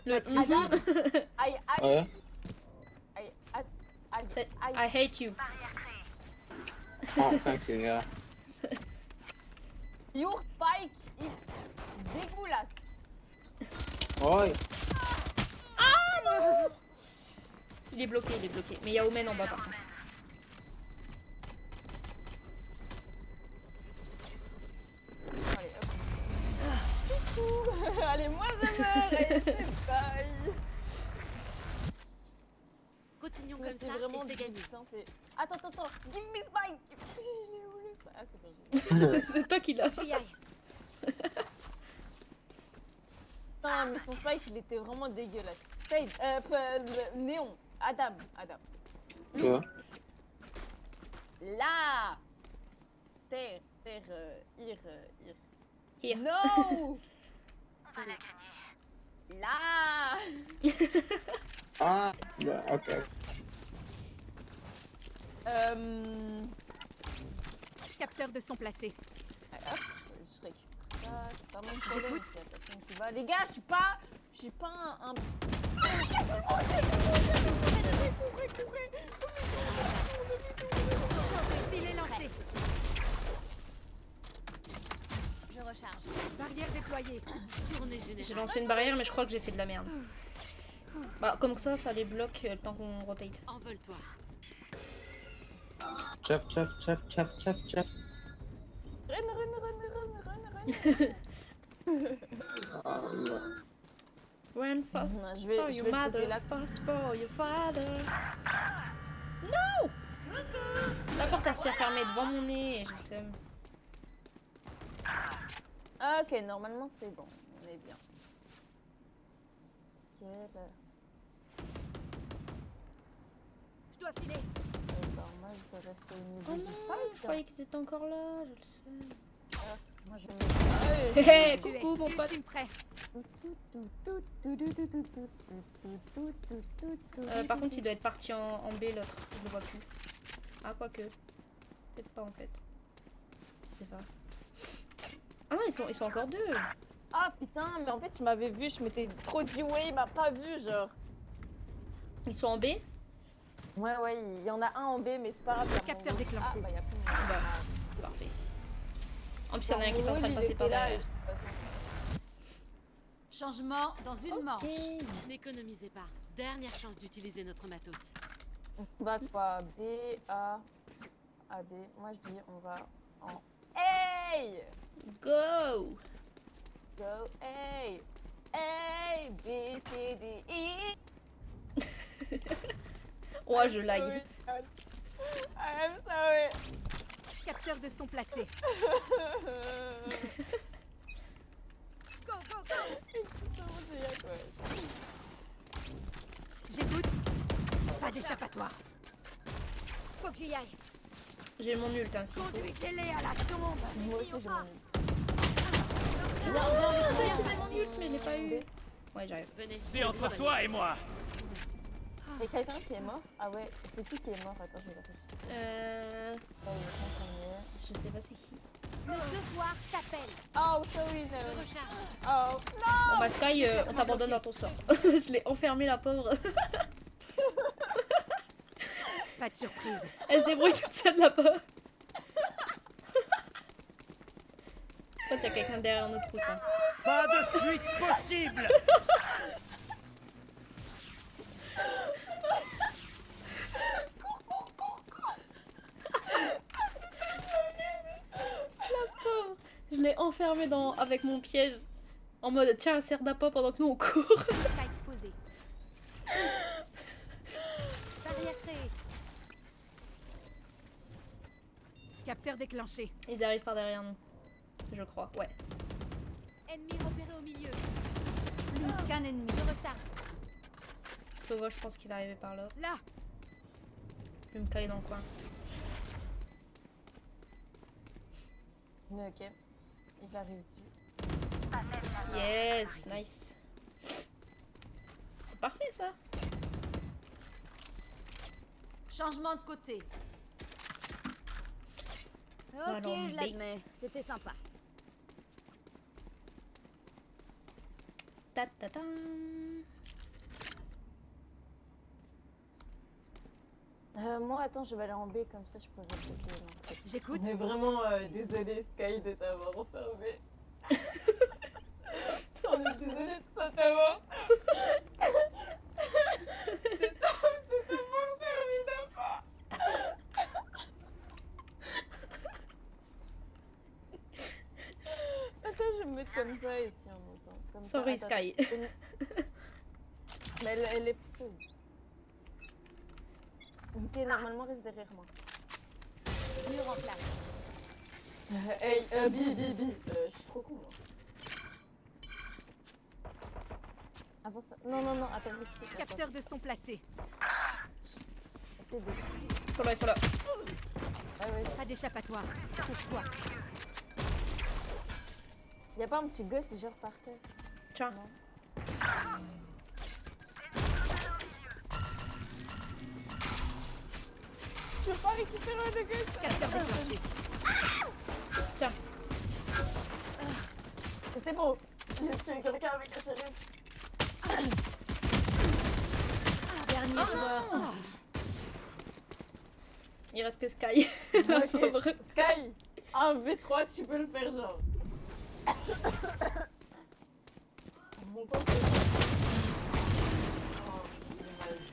Speaker 1: Le...
Speaker 6: Adam, I
Speaker 5: Ouais.
Speaker 1: I hate you.
Speaker 5: Oh, thanks, yeah.
Speaker 6: Your spike is dégueulasse.
Speaker 5: Ouais.
Speaker 1: Il est bloqué, il est bloqué. Mais il y a Omen en bas, par contre.
Speaker 6: Allez, hop. Coucou. Allez, moi je meurs et c'est bye.
Speaker 3: Continuons
Speaker 6: Mais
Speaker 3: comme
Speaker 6: c'est
Speaker 3: ça
Speaker 6: vraiment
Speaker 3: et c'est gagné.
Speaker 6: putain, c'est... Attends, give me spike. Il est où le spike? Ah, c'est pas vrai.
Speaker 1: C'est toi qui l'as.
Speaker 8: J'y aille.
Speaker 6: Putain, mais son spike, il était vraiment dégueulasse. Fade, Néon, Adam.
Speaker 5: Ouais.
Speaker 6: Là. Ir.
Speaker 1: Here.
Speaker 6: No. Là.
Speaker 5: Ah, bah, ok.
Speaker 8: Capteur de son placé.
Speaker 6: Hop, je récupère ça, c'est pas mon problème s'il y a personne qui va. Les gars, je suis pas un...
Speaker 8: Filet lancé.
Speaker 3: Je recharge.
Speaker 8: Barrière déployée.
Speaker 3: Tournée
Speaker 1: J'ai
Speaker 3: générale.
Speaker 1: lancé une barrière, mais je crois que j'ai fait de la merde. Bah, comme ça les bloque le temps qu'on rotate.
Speaker 3: Envole-toi.
Speaker 5: Chef.
Speaker 6: Run.
Speaker 5: Ah, ouais.
Speaker 1: Run fast
Speaker 6: Je vais-
Speaker 1: for
Speaker 6: je
Speaker 1: your
Speaker 6: vais
Speaker 1: mother,
Speaker 6: choper la-
Speaker 1: fast for your father. Non! La porte elle s'est fermée devant mon nez et je le seum.
Speaker 6: Ah, ok, normalement c'est bon, on est bien. Ok, là.
Speaker 8: Je dois filer.
Speaker 6: Attends, moi je peux rester au
Speaker 1: Oh
Speaker 6: niveau du
Speaker 1: non, je
Speaker 6: spike.
Speaker 1: croyais qu'ils étaient encore là, je le sais.
Speaker 6: Moi je mets...
Speaker 1: Hé hé,
Speaker 8: Tu es
Speaker 1: coucou mon pote.
Speaker 8: ultime prêt.
Speaker 1: Par contre, il doit être parti en B l'autre, je le vois plus. Ah, quoique. Peut-être pas en fait. Je sais pas. Ah non, ils sont encore deux.
Speaker 6: Ah putain, mais en fait il m'avait vu, je m'étais trop dit ouais, il m'a pas vu genre.
Speaker 1: Ils sont en B.
Speaker 6: Ouais, il y en a un en B, mais c'est pas grave. il y a mon
Speaker 8: Capteur
Speaker 6: rouge.
Speaker 8: déclenché.
Speaker 6: Ah, bah il y a plus de
Speaker 1: Bah, parfait. En plus, il y en a un qui est en train de
Speaker 6: il
Speaker 1: passer par
Speaker 6: était là,
Speaker 1: derrière.
Speaker 6: et de toute façon.
Speaker 8: Changement dans une manche.
Speaker 1: Ok.
Speaker 3: N'économisez pas. Dernière chance d'utiliser notre matos.
Speaker 6: On va quoi? B, A, A, B. Moi je dis on va en Hey!
Speaker 1: Go.
Speaker 6: Go A! A, B, C, D, E!
Speaker 1: Ouais, je lag.
Speaker 6: I'm sorry.
Speaker 8: Capteur de son placé. Go, go, go. J'écoute. Pas d'échappatoire. Faut que j'y aille.
Speaker 1: J'ai mon ult ainsi.
Speaker 8: Conduisez-les à la tombe.
Speaker 6: Moi aussi j'ai mon ult.
Speaker 1: Non, j'ai utilisé mon ult, mais je l'ai pas eu. Ouais, j'arrive.
Speaker 3: Venez.
Speaker 9: C'est entre toi et moi.
Speaker 6: Et quelqu'un qui est mort? Ah ouais, c'est qui est mort? Attends, je vais réfléchir. Là, il est
Speaker 1: Je sais pas c'est qui.
Speaker 8: Le devoir t'appelle.
Speaker 6: Oh, sorry,
Speaker 3: Je
Speaker 6: Neven.
Speaker 3: recharge.
Speaker 6: Oh,
Speaker 1: Bon bah Sky, on t'abandonne à ton sort. Je l'ai enfermée la pauvre.
Speaker 8: Pas de surprise.
Speaker 1: Elle se débrouille toute seule là-bas. Je crois qu'il y a quelqu'un derrière notre coussin.
Speaker 9: Pas de fuite possible.
Speaker 1: l'ai enfermé avec mon piège. En mode, tiens, sert d'appât pendant que nous on court.
Speaker 8: Pas exposé. Barrière créée. Capteur déclenché.
Speaker 1: Ils arrivent par derrière nous. Je crois, ouais.
Speaker 3: Ennemi repéré au milieu.
Speaker 8: Plus qu'un ennemi.
Speaker 3: Je recharge.
Speaker 1: Sova, je pense qu'il va arriver par là.
Speaker 8: Là.
Speaker 1: Je vais me caler dans le coin.
Speaker 6: Mais ok. Il arrive dessus.
Speaker 1: Yes, nice. C'est parfait ça.
Speaker 8: Changement de côté.
Speaker 3: Ok,
Speaker 1: Ballon
Speaker 3: je
Speaker 1: B.
Speaker 3: l'admets. C'était sympa.
Speaker 1: Ta ta ta.
Speaker 6: Moi, attends, je vais aller en B comme ça, je peux répéter.
Speaker 8: J'écoute.
Speaker 6: Mais vraiment, désolé Sky de t'avoir enfermé. On est désolé de ça t'avoir. C'est ta faute permis d'appât. Attends, je vais me mettre comme ça ici en même temps. Comme ça.
Speaker 1: Sorry
Speaker 6: Attends,
Speaker 1: Sky.
Speaker 6: Mais elle est prise. Ok, normalement reste derrière moi.
Speaker 3: Mur en place.
Speaker 6: Hey, Bi, je suis trop con moi. Avant ça. Non, attends, vite.
Speaker 8: Capteur de son placé.
Speaker 6: Essaye de.
Speaker 1: Ils sont là, ils sont là.
Speaker 6: Ouais.
Speaker 8: Pas d'échappatoire. Touche-toi.
Speaker 6: Y'a pas un petit gosse genre par terre?
Speaker 1: Tiens.
Speaker 6: Non. Je peux pas récupérer un gosse.
Speaker 8: Capteur déclenché.
Speaker 1: Tiens.
Speaker 6: C'est bon. J'ai tué quelqu'un avec la shérif.
Speaker 8: Dernier joueur.
Speaker 1: Il reste que Sky. La
Speaker 6: Ok.
Speaker 1: pauvre.
Speaker 6: Sky, un V3, tu peux le faire genre. Mon pote. Oh, dommage.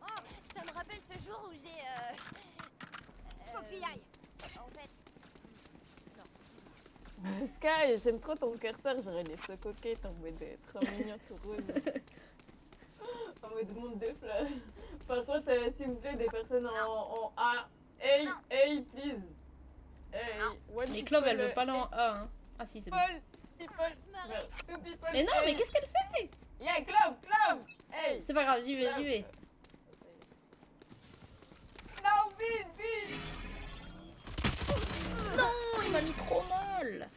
Speaker 3: Oh, ça me rappelle ce jour où j'ai.
Speaker 8: Faut que j'y aille.
Speaker 3: En fait,
Speaker 6: Sky, j'aime trop ton curseur, j'aurais les so coquettes en mode trop mignon, tout rose. En mode monde de fleurs. Par contre, s'il vous plaît, des personnes en A. Hey, please. Hey, one
Speaker 1: Mais Clove, elle
Speaker 6: people,
Speaker 1: veut pas aller en A. Hein. Ah si, c'est bon.
Speaker 6: people, two people.
Speaker 1: Mais non, mais
Speaker 6: hey.
Speaker 1: qu'est-ce qu'elle fait?
Speaker 6: Yeah, Clove, Hey.
Speaker 1: C'est pas grave, j'y vais.
Speaker 6: Non, vite.
Speaker 1: Non, il m'a mis trop mal.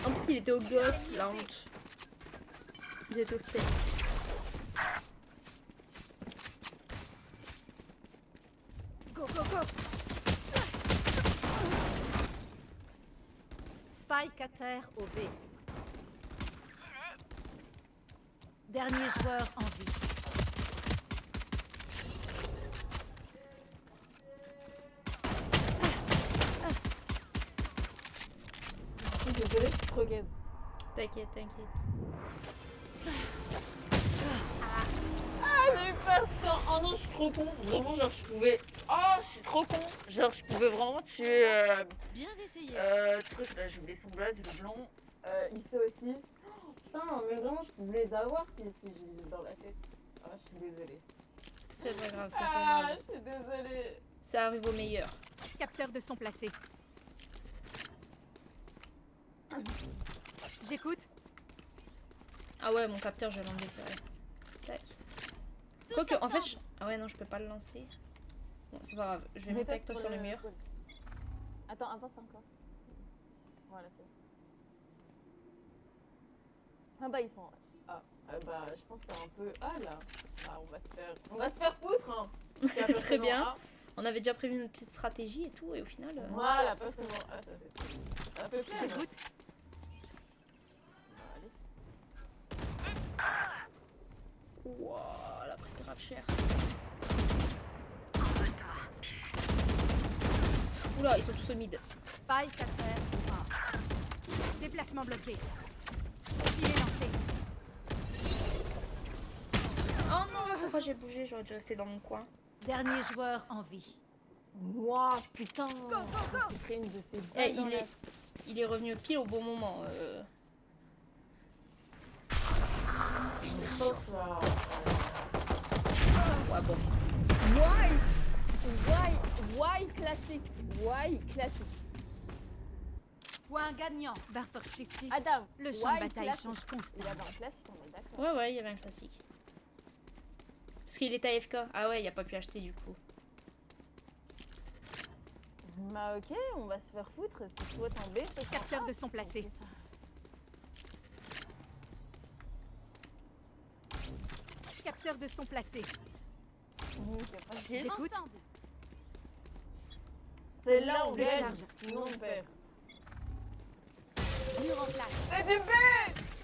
Speaker 1: En plus, il était au ghost, la honte. Vous êtes au spec.
Speaker 8: Go. Spike à terre au B. Dernier joueur en vie.
Speaker 6: Désolée, je suis trop gaze.
Speaker 1: T'inquiète.
Speaker 6: Ah, j'ai eu peur. Oh non, je suis trop con. Vraiment, genre, je pouvais. Oh, je suis trop con. Genre, je pouvais vraiment tuer.
Speaker 8: Bien essayé.
Speaker 6: Truc là, j'ai oublié son blaze, le blanc. Issa aussi. Oh, putain, mais vraiment, je pouvais les avoir si je les ai dans la tête. Ah, je suis désolée.
Speaker 1: C'est pas grave,
Speaker 6: Ah, je suis désolée.
Speaker 1: Ça arrive au meilleur.
Speaker 8: Capteur de son placé. J'écoute.
Speaker 1: Ah ouais, mon capteur, je vais l'enlever, c'est vrai. Tac. Quoique, en fait, ah ouais, non, je peux pas le lancer. Bon, c'est pas grave, je vais mettre avec toi sur le mur.
Speaker 6: Attends, avance encore. Voilà, c'est bon. Ah bah, ils sont. Ah, bah, je pense que c'est un peu. Ah là. Ah, on va se faire foutre, hein.
Speaker 1: Très bien. On avait déjà prévu une petite stratégie et tout, et au final.
Speaker 6: Voilà, pas seulement. Ah, ça fait plaisir.
Speaker 8: J'écoute.
Speaker 1: Wouah, elle a pris grave cher. Oula, ils sont tous au mid.
Speaker 8: Spike à terre au A. Déplacement bloqué. Il est lancé.
Speaker 1: Oh non, pourquoi j'ai bougé? J'aurais dû rester dans mon coin.
Speaker 8: Dernier joueur en vie.
Speaker 6: Moi, putain.
Speaker 8: go, go.
Speaker 6: J'ai pris une de ces
Speaker 1: Eh,
Speaker 6: balles dans la-
Speaker 1: il est revenu pile au bon moment. Ouais, bon.
Speaker 6: Why classique. Why classique.
Speaker 8: Point gagnant. Barber Shifty.
Speaker 6: Adam,
Speaker 8: Le champ de
Speaker 6: why
Speaker 8: bataille
Speaker 6: classique.
Speaker 8: change
Speaker 6: Il y
Speaker 8: constamment.
Speaker 6: avait un classique, on est d'accord.
Speaker 1: Ouais, ouais, il y avait un classique. Parce qu'il est AFK. Ah ouais, il a pas pu acheter du coup.
Speaker 6: Bah ok, on va se faire foutre. C'est soit en B, soit en
Speaker 8: Capteurs
Speaker 6: A.
Speaker 8: de son placés.
Speaker 6: Ok, ça.
Speaker 8: Capteur de son placé.
Speaker 6: C'est facile.
Speaker 8: J'écoute.
Speaker 3: Ensemble.
Speaker 6: C'est là on
Speaker 8: Le
Speaker 6: gagne,
Speaker 8: charge.
Speaker 6: sinon on perd.
Speaker 8: Je nous remplace.
Speaker 6: C'est du B.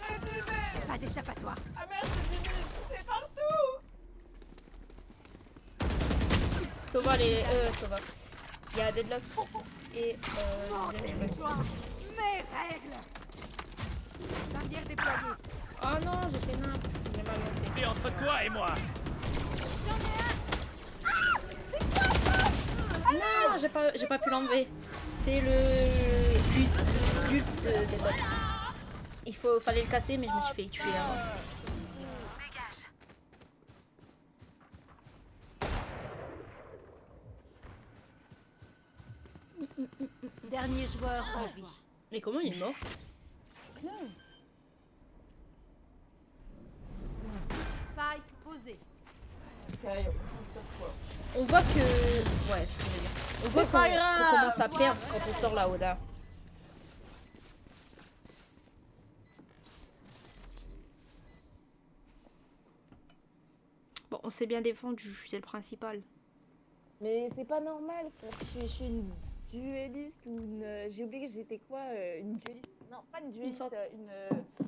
Speaker 6: C'est du B.
Speaker 8: Pas d'échappatoire.
Speaker 6: Ah merde, c'est du B. C'est partout.
Speaker 1: Sova, Sova. Il y a Deadlock et deuxième, j'ai pas vu ça.
Speaker 8: Mes règles. Barrière déployée.
Speaker 1: Oh non, j'ai fait nimp. J'ai mal lancé.
Speaker 9: C'est entre toi et moi.
Speaker 1: Non, j'ai pas pu l'enlever. C'est le but de Deadlock. Fallait le casser, mais je me suis fait tuer avant.
Speaker 8: Dernier joueur en vie.
Speaker 1: Mais comment il est mort?
Speaker 8: Spike posé.
Speaker 6: Ok, sur quoi.
Speaker 1: On voit que... Ouais, ce que je veux dire. On voit
Speaker 6: C'est pas
Speaker 1: qu'on
Speaker 6: grave.
Speaker 1: commence à perdre quand on sort la Oda. Bon, on s'est bien défendu, c'est le principal.
Speaker 6: Mais c'est pas normal, je suis une dueliste ou une... J'ai oublié que j'étais quoi une dueliste... Non, pas une dueliste, une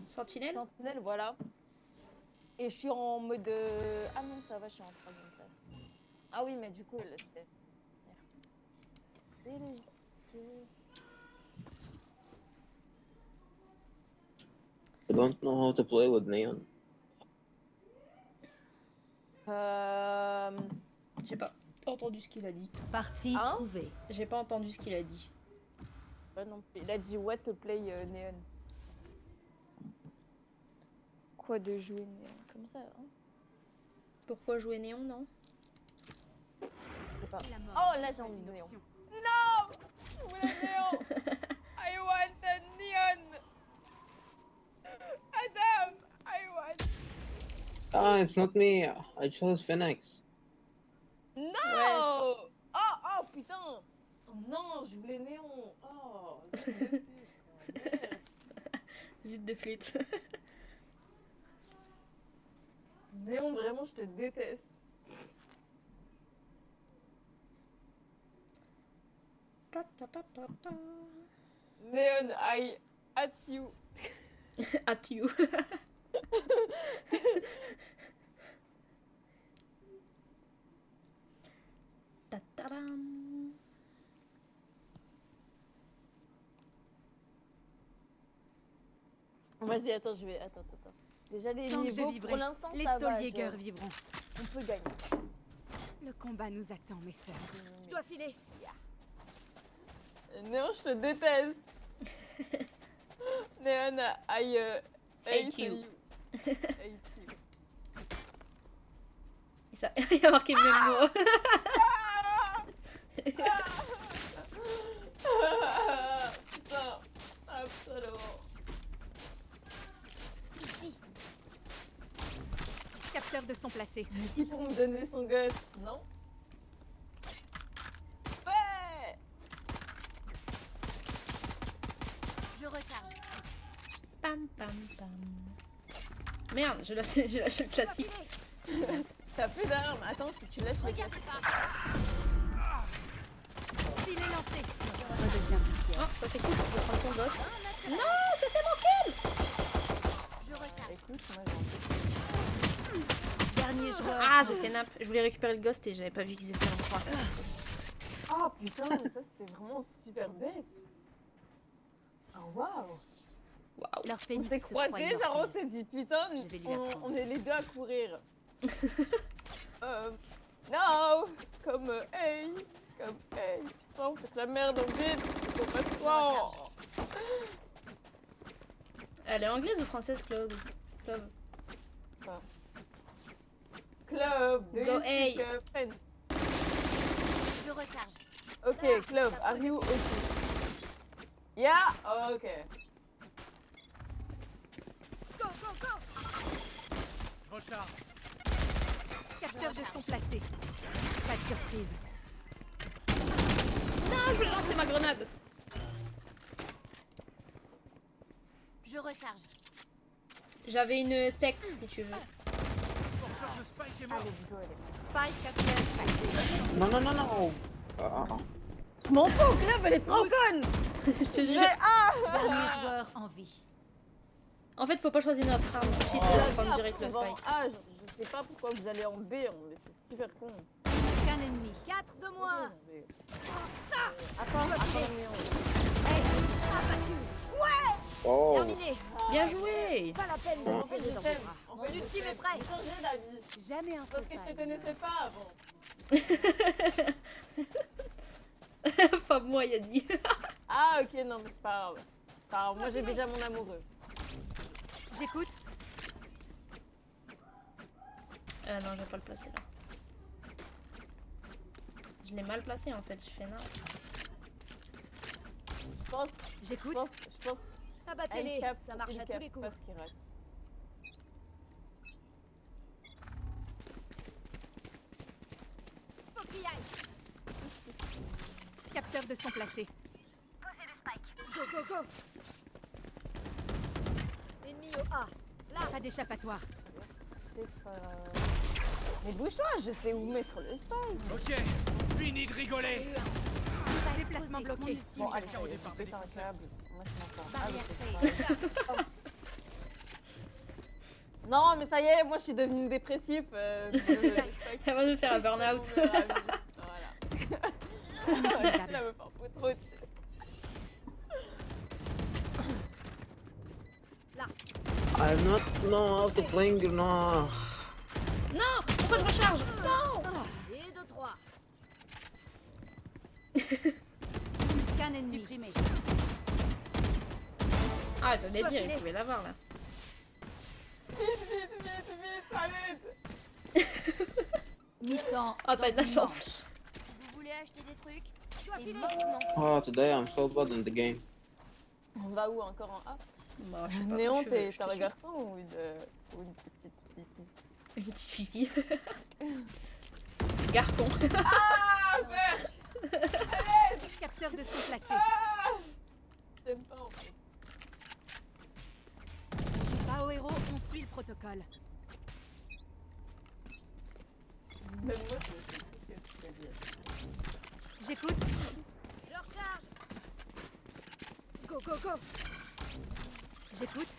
Speaker 1: Sentinelle?
Speaker 6: sentinelle, voilà. Et je suis en mode... Ah non, ça va, je suis en troisième place. Ah oui, mais du coup, elle c'était...
Speaker 10: I don't know how to play with Neon.
Speaker 1: J'ai pas entendu ce qu'il a dit.
Speaker 8: Partie
Speaker 6: Hein
Speaker 8: trouvée.
Speaker 1: J'ai pas entendu ce qu'il a dit.
Speaker 6: Pas non plus. Il a dit what to play Neon. Quoi de jouer Neon comme ça, hein?
Speaker 1: Pourquoi jouer Néon, non?
Speaker 6: Je sais pas.
Speaker 8: La mort
Speaker 6: Oh, là,
Speaker 8: n'est
Speaker 6: j'ai
Speaker 8: pas
Speaker 6: envie
Speaker 8: une
Speaker 6: de Néon.
Speaker 8: option.
Speaker 6: Non! Je voulais Néon! I want a Neon! Adam! I want...
Speaker 10: Ah, it's not me. I chose Phoenix.
Speaker 6: Non!
Speaker 1: Ouais,
Speaker 6: Oh putain! Oh non, je voulais Néon! Oh, c'est de pute. Merde.
Speaker 1: Zut de flûte.
Speaker 6: Néon, vraiment, je te déteste. Néon, I at you.
Speaker 1: At you. Ta-ta-dam.
Speaker 6: Vas-y, attends, je vais... Attends. Déjà, les
Speaker 8: Tant que je
Speaker 6: niveaux,
Speaker 8: vivrai,
Speaker 6: pour l'instant,
Speaker 8: les
Speaker 6: ça va,
Speaker 8: Stolliger
Speaker 6: genre,
Speaker 8: vivront.
Speaker 6: on peut gagner.
Speaker 8: Le combat nous attend, mes sœurs. Je dois filer.
Speaker 6: Néon, je te déteste. Néon, I hate
Speaker 1: you.
Speaker 6: Hate you.
Speaker 1: Et ça, il a marqué le même mot.
Speaker 6: Putain, absolument.
Speaker 8: Capteur de son placé.
Speaker 6: Qui pour me donner son gosse, non? Ouais.
Speaker 3: Je recharge.
Speaker 1: Pam pam pam. Merde, je lâche le classique.
Speaker 6: T'as plus d'armes. Attends, si tu lâches les gars.
Speaker 8: Filet lancé.
Speaker 1: Oh, ça c'est cool, je vais prendre son gosse. Non, c'était mon kill.
Speaker 3: Je recharge.
Speaker 6: Écoute, moi j'ai envie.
Speaker 8: Dernier joueur.
Speaker 1: Ah, j'ai fait nappe. Je voulais récupérer le ghost et j'avais pas vu qu'ils étaient en 3.
Speaker 6: Oh putain, mais ça c'était vraiment super bête. Oh waouh.
Speaker 1: Waouh.
Speaker 8: Leur
Speaker 6: On
Speaker 8: phénix
Speaker 6: s'est
Speaker 8: se croit
Speaker 6: croisés, genre on
Speaker 8: immortel.
Speaker 6: s'est dit putain,
Speaker 8: Je vais lui apprendre.
Speaker 6: on est les deux à courir. No! Comme hey! Comme hey! Putain, on fait la merde en vide! Faut pas se croire!
Speaker 1: Elle est anglaise ou française, Clove? Clove.
Speaker 6: Clove, do
Speaker 1: Go
Speaker 6: you
Speaker 1: hey.
Speaker 6: speak French?
Speaker 3: Je recharge.
Speaker 6: Ok, Clove, are you okay? Yeah? Ok.
Speaker 8: Go, go, go!
Speaker 9: Je recharge.
Speaker 8: Capteur de son placé. Pas de surprise.
Speaker 1: Non, je vais lancer ma grenade.
Speaker 3: Je recharge.
Speaker 1: J'avais une spectre, si tu veux.
Speaker 9: Porteur de Spike est mort.
Speaker 6: Let's go, allez.
Speaker 8: Spike capteur placé.
Speaker 10: No, no, no, no.
Speaker 6: Je m'en fous, Clove, elle est trop conne!
Speaker 1: Je te jure.
Speaker 8: Dernier joueur en vie.
Speaker 1: En fait, faut pas choisir notre arme tout de suite, faut prendre direct le spike.
Speaker 6: Ah, je sais pas pourquoi vous allez en B, mais c'est super con.
Speaker 8: Qu'un ennemi. 4 de moins.
Speaker 6: Attends, mais
Speaker 8: Hey, abattu.
Speaker 10: Oh.
Speaker 8: Terminé.
Speaker 1: Bien joué.
Speaker 3: Pas la peine de
Speaker 10: Ah.
Speaker 3: me serrer dans vos bras.
Speaker 6: Mon ultime est prêt! J'ai changé d'avis.
Speaker 3: Jamais un
Speaker 6: Parce que je te connaissais pas avant.
Speaker 1: Pas moi, il a dit.
Speaker 6: Ah, ok, non, mais c'est pas grave. C'est pas grave, moi j'ai déjà mon amoureux.
Speaker 8: J'écoute.
Speaker 1: Non, je vais pas le placer là. Je l'ai mal placé en fait, je fais n'importe.
Speaker 6: Je pense,
Speaker 8: J'écoute.
Speaker 6: je pense.
Speaker 3: Abattez-les,
Speaker 6: Handicap,
Speaker 3: ça marche à
Speaker 6: handicap,
Speaker 3: tous les coups.
Speaker 6: pas ce qui reste.
Speaker 3: Faut qu'il y aille.
Speaker 8: Capteur de son placé.
Speaker 3: Posez le spike.
Speaker 8: Go, go, go.
Speaker 3: Ennemi au A.
Speaker 8: Là, pas d'échappatoire.
Speaker 6: C'est pas... Mais bouge-toi, je sais où mettre le spike.
Speaker 9: Ok, fini de rigoler.
Speaker 8: Déplacement bloqué.
Speaker 6: Bon, allez,
Speaker 9: Tiens, au départ,
Speaker 6: péter un câble. Moi, je m'en sors.
Speaker 3: Barrière
Speaker 6: Ah, non, mais ça y est, moi je suis devenue dépressif.
Speaker 1: Elle va nous faire un burn-out.
Speaker 6: Voilà.
Speaker 8: Inutilisable.
Speaker 6: La meuf en fout trop de shit.
Speaker 10: I'm not know how to playing, no.
Speaker 1: Non, pourquoi je recharge? Non.
Speaker 3: Et 2, 3.
Speaker 8: Qu'un ennemi.
Speaker 3: Supprimé.
Speaker 1: Ah, j'allais dire, il pouvait l'avoir là.
Speaker 6: Vite, allez.
Speaker 8: Mi-temps.
Speaker 1: Oh, t'as de la chance.
Speaker 3: Vous voulez acheter des trucs?
Speaker 8: Dois
Speaker 3: Et
Speaker 8: filer.
Speaker 3: maintenant.
Speaker 10: Oh, today I'm so bad in the game.
Speaker 6: On va où encore en A?
Speaker 1: Bah, je sais pas.
Speaker 6: Néon,
Speaker 1: comme tu veux,
Speaker 6: t'es
Speaker 1: je te
Speaker 6: un
Speaker 1: suis.
Speaker 6: garçon ou une petite fille?
Speaker 1: Une petite fifi. Garcon.
Speaker 6: Ah, merde!
Speaker 8: Capteur de son placé.
Speaker 6: Ah, j'aime pas en fait.
Speaker 8: Pas au héros, on suit le protocole.
Speaker 6: Même moi, je sais ce que tu veux dire.
Speaker 8: J'écoute.
Speaker 3: Je recharge.
Speaker 8: Go, go, go. J'écoute.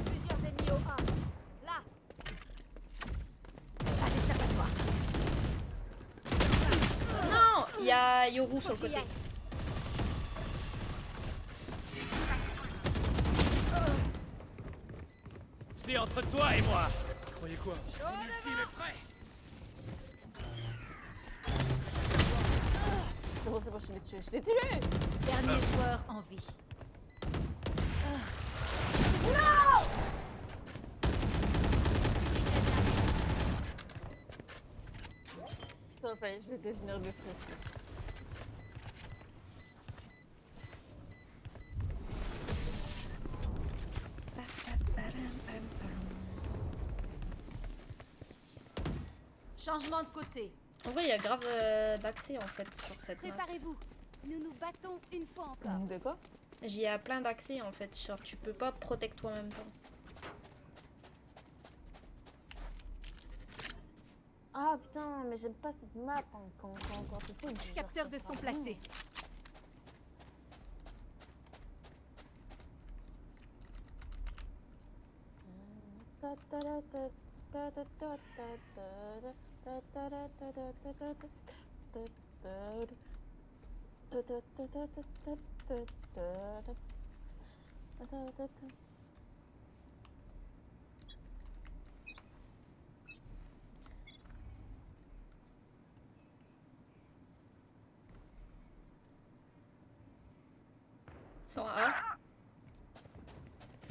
Speaker 3: Plusieurs ennemis au A. Là.
Speaker 8: Pas d'échappatoire.
Speaker 1: Non, il y a Yoru sur le
Speaker 3: Faut qu'il y
Speaker 1: côté.
Speaker 3: aille.
Speaker 9: C'est entre toi et moi. Croyez quoi? Mon ultime est prêt.
Speaker 6: C'est bon, je l'ai tué, je l'ai tué!
Speaker 8: Dernier joueur en vie.
Speaker 6: Putain, ça y est, je vais devenir dépressif.
Speaker 8: Changement de côté.
Speaker 1: En vrai, il y a grave d'accès en fait sur cette map.
Speaker 3: Préparez-vous. Nous nous battons une fois encore.
Speaker 6: De quoi?
Speaker 1: J'y ai plein d'accès en fait. Genre, tu peux pas protect toi en même temps.
Speaker 6: Ah putain, mais j'aime pas cette map quand tu sais.
Speaker 8: Capteur de son placé.
Speaker 1: Sur un A.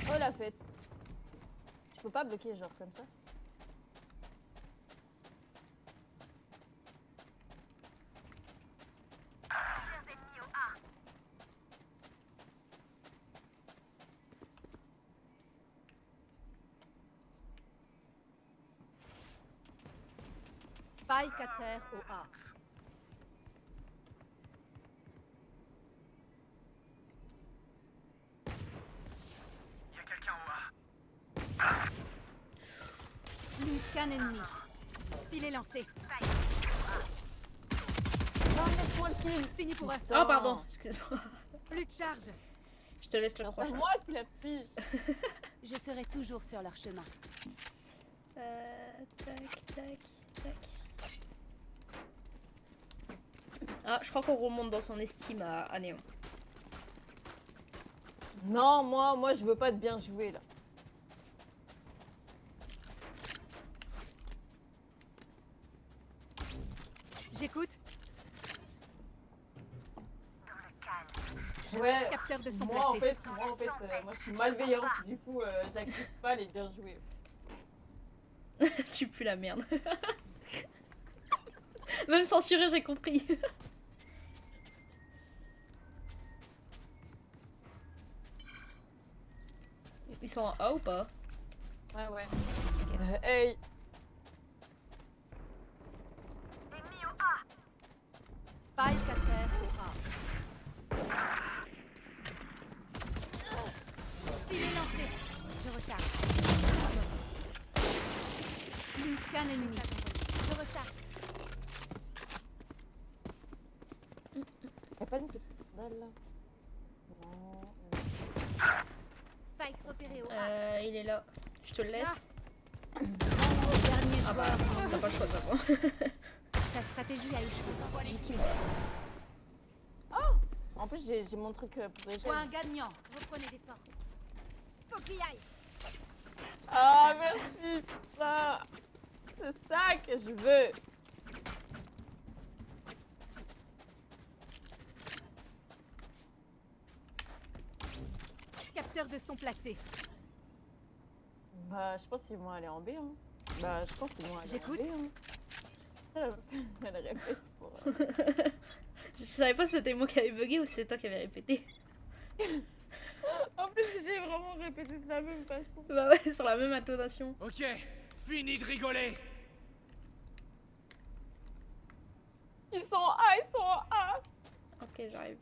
Speaker 6: Oh la fête. Je peux pas bloquer genre comme ça.
Speaker 8: Spike à terre au A.
Speaker 9: Y'a quelqu'un en A.
Speaker 8: Plus qu'un ennemi. Filet lancé.
Speaker 6: Non, laisse-moi le kill.
Speaker 8: Fini pour eux.
Speaker 1: Oh pardon, excuse-moi.
Speaker 8: Plus de charge.
Speaker 1: Je te laisse le
Speaker 6: C'est
Speaker 1: prochain.
Speaker 6: moi qui l'ai pris.
Speaker 8: Je serai toujours sur leur chemin.
Speaker 1: Tac, tac, tac. Ah, je crois qu'on remonte dans son estime à Néon.
Speaker 6: Non, moi je veux pas de bien jouer là.
Speaker 8: J'écoute.
Speaker 6: Ouais.
Speaker 8: Capteur de son
Speaker 6: Moi
Speaker 8: placé.
Speaker 6: moi je suis malveillante, du coup j'accepte pas les bien jouer.
Speaker 1: Tu pues la merde. Même censuré, j'ai compris. Ils sont en A ou pas?
Speaker 6: Ouais. Hey.
Speaker 8: Spike à terre au A. Filet lancé. Je recharge. Plus qu'un ennemi. Je recharge.
Speaker 6: Y'a pas une petite balle là? Non.
Speaker 3: Spike repéré au A.
Speaker 1: Il est là. Je te le laisse.
Speaker 8: Dernier
Speaker 1: Ah bah,
Speaker 8: joueur.
Speaker 1: t'as pas le choix de toute façon.
Speaker 8: Ta stratégie a échoué.
Speaker 6: En plus j'ai mon truc pour les
Speaker 8: Point
Speaker 6: jeunes.
Speaker 8: gagnant.
Speaker 3: Reprenez des forces. Faut qu'il y aille.
Speaker 6: Ah merci putain. C'est ça que je veux.
Speaker 8: Capteur de son placé.
Speaker 6: Bah je pense qu'ils vont aller en B hein. Bah je pense qu'ils vont aller en
Speaker 8: J'écoute.
Speaker 6: B hein. Elle répète pour...
Speaker 1: Je savais pas si c'était moi qui avais bugué ou si c'est toi qui avais répété.
Speaker 6: En plus j'ai vraiment répété de la même façon.
Speaker 1: Bah ouais, sur la même intonation.
Speaker 9: Ok, fini de rigoler.
Speaker 6: Ils sont en A, ils sont en A.
Speaker 1: Ok, j'arrive.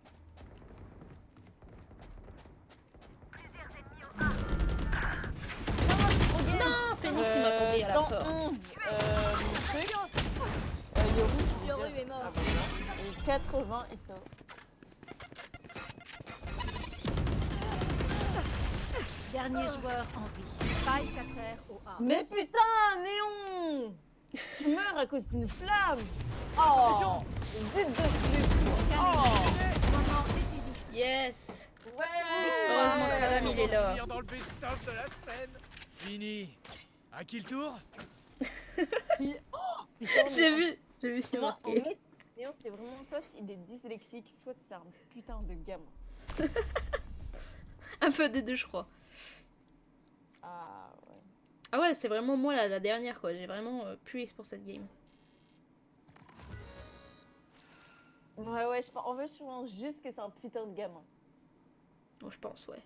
Speaker 1: Non, Phoenix il m'attendait à la porte.
Speaker 6: 111, truc. Yoru
Speaker 3: est mort.
Speaker 6: Ah, bah, non. Et 80 ils sont.
Speaker 8: Dernier joueur en vie. Spike à terre au A.
Speaker 6: Mais putain, Néon, tu meurs à cause d'une flamme. Oh, vite dessus. Oh,
Speaker 8: Moment décisif.
Speaker 1: Yes.
Speaker 6: ouais.
Speaker 1: Heureusement que Adam il est là.
Speaker 9: Finir dans le best-of de la semaine. Fini. À qui le tour?
Speaker 6: Putain,
Speaker 1: J'ai vu c'est
Speaker 6: Non, en
Speaker 1: marqué.
Speaker 6: fait, Néon, c'est vraiment soit il est dyslexique, soit c'est un putain de gamin.
Speaker 1: Un peu des deux, je crois.
Speaker 6: Ah ouais.
Speaker 1: Ah ouais, c'est vraiment moi la dernière quoi. J'ai vraiment pué pour cette game.
Speaker 6: Ouais, en fait, je pense juste que c'est un putain de gamin.
Speaker 1: Oh, je pense, ouais.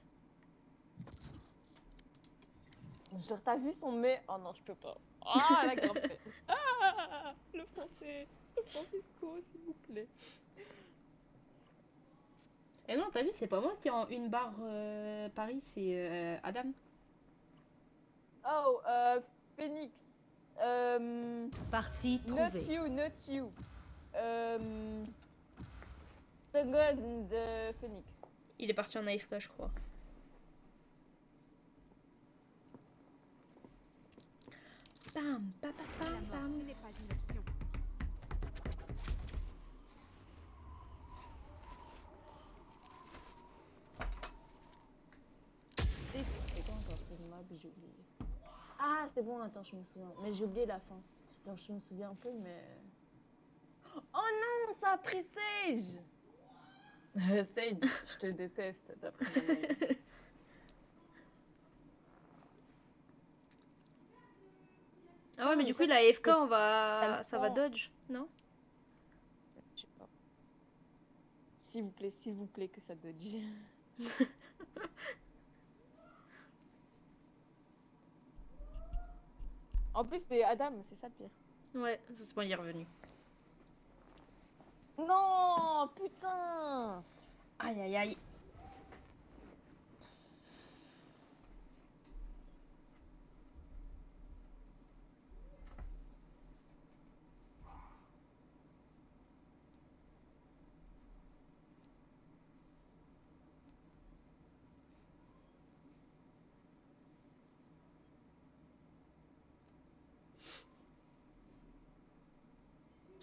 Speaker 6: Genre, t'as vu son mais? Oh non, je peux pas. Ah, la grande fête. Ah, le français. Le Francisco, s'il vous plaît.
Speaker 1: Et non, t'as vu, c'est pas moi qui est en une barre Paris, c'est Adam.
Speaker 6: Oh, Phoenix.
Speaker 8: Partie
Speaker 6: Not
Speaker 8: trouvée.
Speaker 6: you, not you. Second de Phoenix.
Speaker 1: Il est parti en AFK, je crois. Bam, bam,
Speaker 8: La
Speaker 1: bam,
Speaker 8: mort
Speaker 1: bam.
Speaker 8: n'est pas une option.
Speaker 6: C'est quoi encore cette map? J'ai oublié. Ah, c'est bon, attends, je me souviens. Mais j'ai oublié la fin. Genre, je me souviens un peu, mais. Oh non, ça a pris Sage! Sage, je te déteste d'après mon avis.
Speaker 1: Ah ouais, mais
Speaker 6: mais
Speaker 1: du coup,
Speaker 6: ça,
Speaker 1: il a AFK,
Speaker 6: c'est-
Speaker 1: on va... ça va
Speaker 6: prend.
Speaker 1: dodge, non?
Speaker 6: Je sais pas. S'il vous plaît, que ça dodge. En plus, c'est Adam, c'est ça le pire.
Speaker 1: Ouais, ça c'est bon, il est revenu.
Speaker 6: Non, putain.
Speaker 1: Aïe aïe aïe.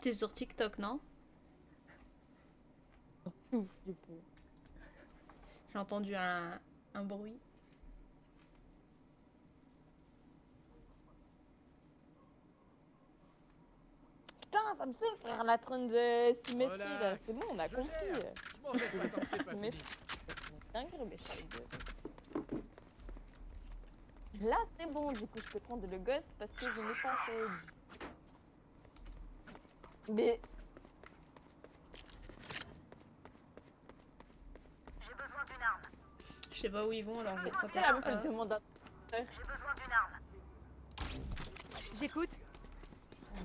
Speaker 1: T'es sur TikTok, non?
Speaker 6: Ouf, du coup.
Speaker 1: J'ai entendu un bruit.
Speaker 6: Putain, ça me saoule, frère, la trône de symétrie là.
Speaker 9: Relax,
Speaker 6: C'est bon, on a
Speaker 9: je
Speaker 6: compris.
Speaker 9: gère. Je m'en vais pas tant que c'est pas
Speaker 6: Mais
Speaker 9: fini.
Speaker 6: dingue, mais je suis Là, c'est bon, du coup, je peux prendre le ghost parce que je n'ai pas Sage. Mais
Speaker 1: Je sais pas où ils vont, alors je vais te
Speaker 6: après, la meuf, elle
Speaker 1: contacter.
Speaker 6: demande un.
Speaker 8: J'écoute.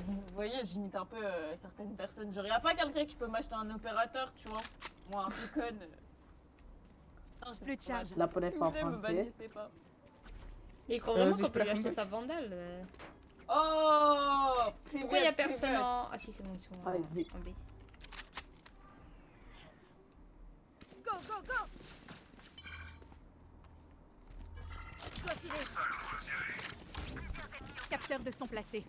Speaker 6: Vous voyez, j'imite un peu certaines personnes. Genre, y'a pas quelqu'un qui peut m'acheter un opérateur, tu vois. Moi, un peu conne. Putain, je
Speaker 8: Plus de
Speaker 6: sais pas,
Speaker 8: charge.
Speaker 10: La connais pas en
Speaker 6: me
Speaker 10: français.
Speaker 6: bannissez pas.
Speaker 1: Mais il croit vraiment
Speaker 5: Vas-y,
Speaker 1: qu'on peut lui
Speaker 5: je
Speaker 1: acheter
Speaker 5: préfère
Speaker 1: sa vandale.
Speaker 6: Oh,
Speaker 1: Pourquoi il y a personne en... Ah si, c'est bon, ils sont
Speaker 10: Ah, oui.
Speaker 1: en B.
Speaker 8: Go, go, go. Dois filer. Capteur de son placé.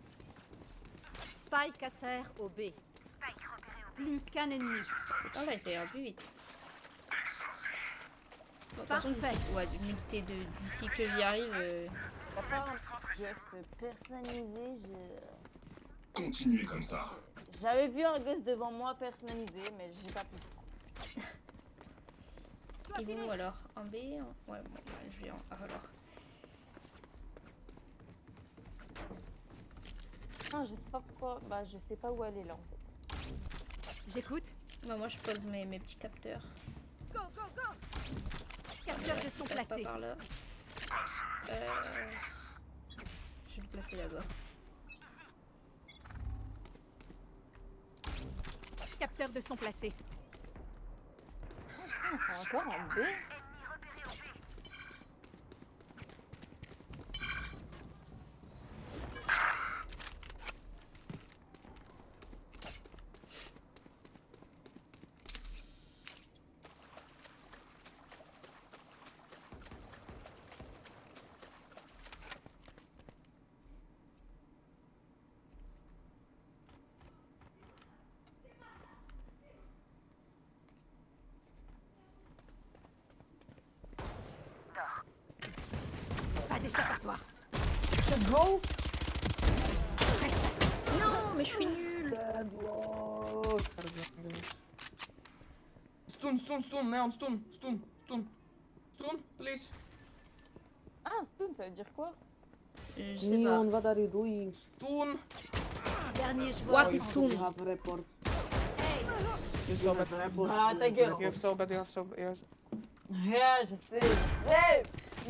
Speaker 8: Spike à terre au B. Plus qu'un ennemi.
Speaker 1: C'est pas vrai, ça ira plus vite. Bon, de toute façon,
Speaker 8: Parfait.
Speaker 1: d'ici que j'y arrive...
Speaker 6: T'as pas un ghost personnalisé,
Speaker 11: Continuez comme ça.
Speaker 6: J'avais vu un ghost devant moi personnalisé, mais j'ai pas pu.
Speaker 8: Dois
Speaker 1: Ils vont
Speaker 8: filer.
Speaker 1: où alors? En B? Ouais, bon, je vais en A alors.
Speaker 6: Non, je sais pas pourquoi. Bah, je sais pas où aller là en fait.
Speaker 8: J'écoute.
Speaker 1: Bah, moi, je pose mes petits capteurs.
Speaker 8: Go, go, go. Capteur de son
Speaker 1: Passe pas
Speaker 8: placé.
Speaker 1: par là. Je vais le placer là-bas.
Speaker 8: Capteur de son placé.
Speaker 6: Ah, c'est encore en B.
Speaker 8: Pas d'échappatoire.
Speaker 6: Let's go.
Speaker 1: Non, mais je suis nulle.
Speaker 5: Stun, neon, stun, please.
Speaker 6: Ah, stun, ça veut dire quoi?
Speaker 1: Je sais pas.
Speaker 10: Neon, what are you doing?
Speaker 5: Stun.
Speaker 8: Dernier joueur.
Speaker 1: What is
Speaker 10: You
Speaker 1: Toon?
Speaker 10: have a report.
Speaker 8: Hey.
Speaker 5: You're so bad.
Speaker 6: Ah, ta gueule.
Speaker 5: You have so bad, you have so bad.
Speaker 6: Yeah, je sais. Hey,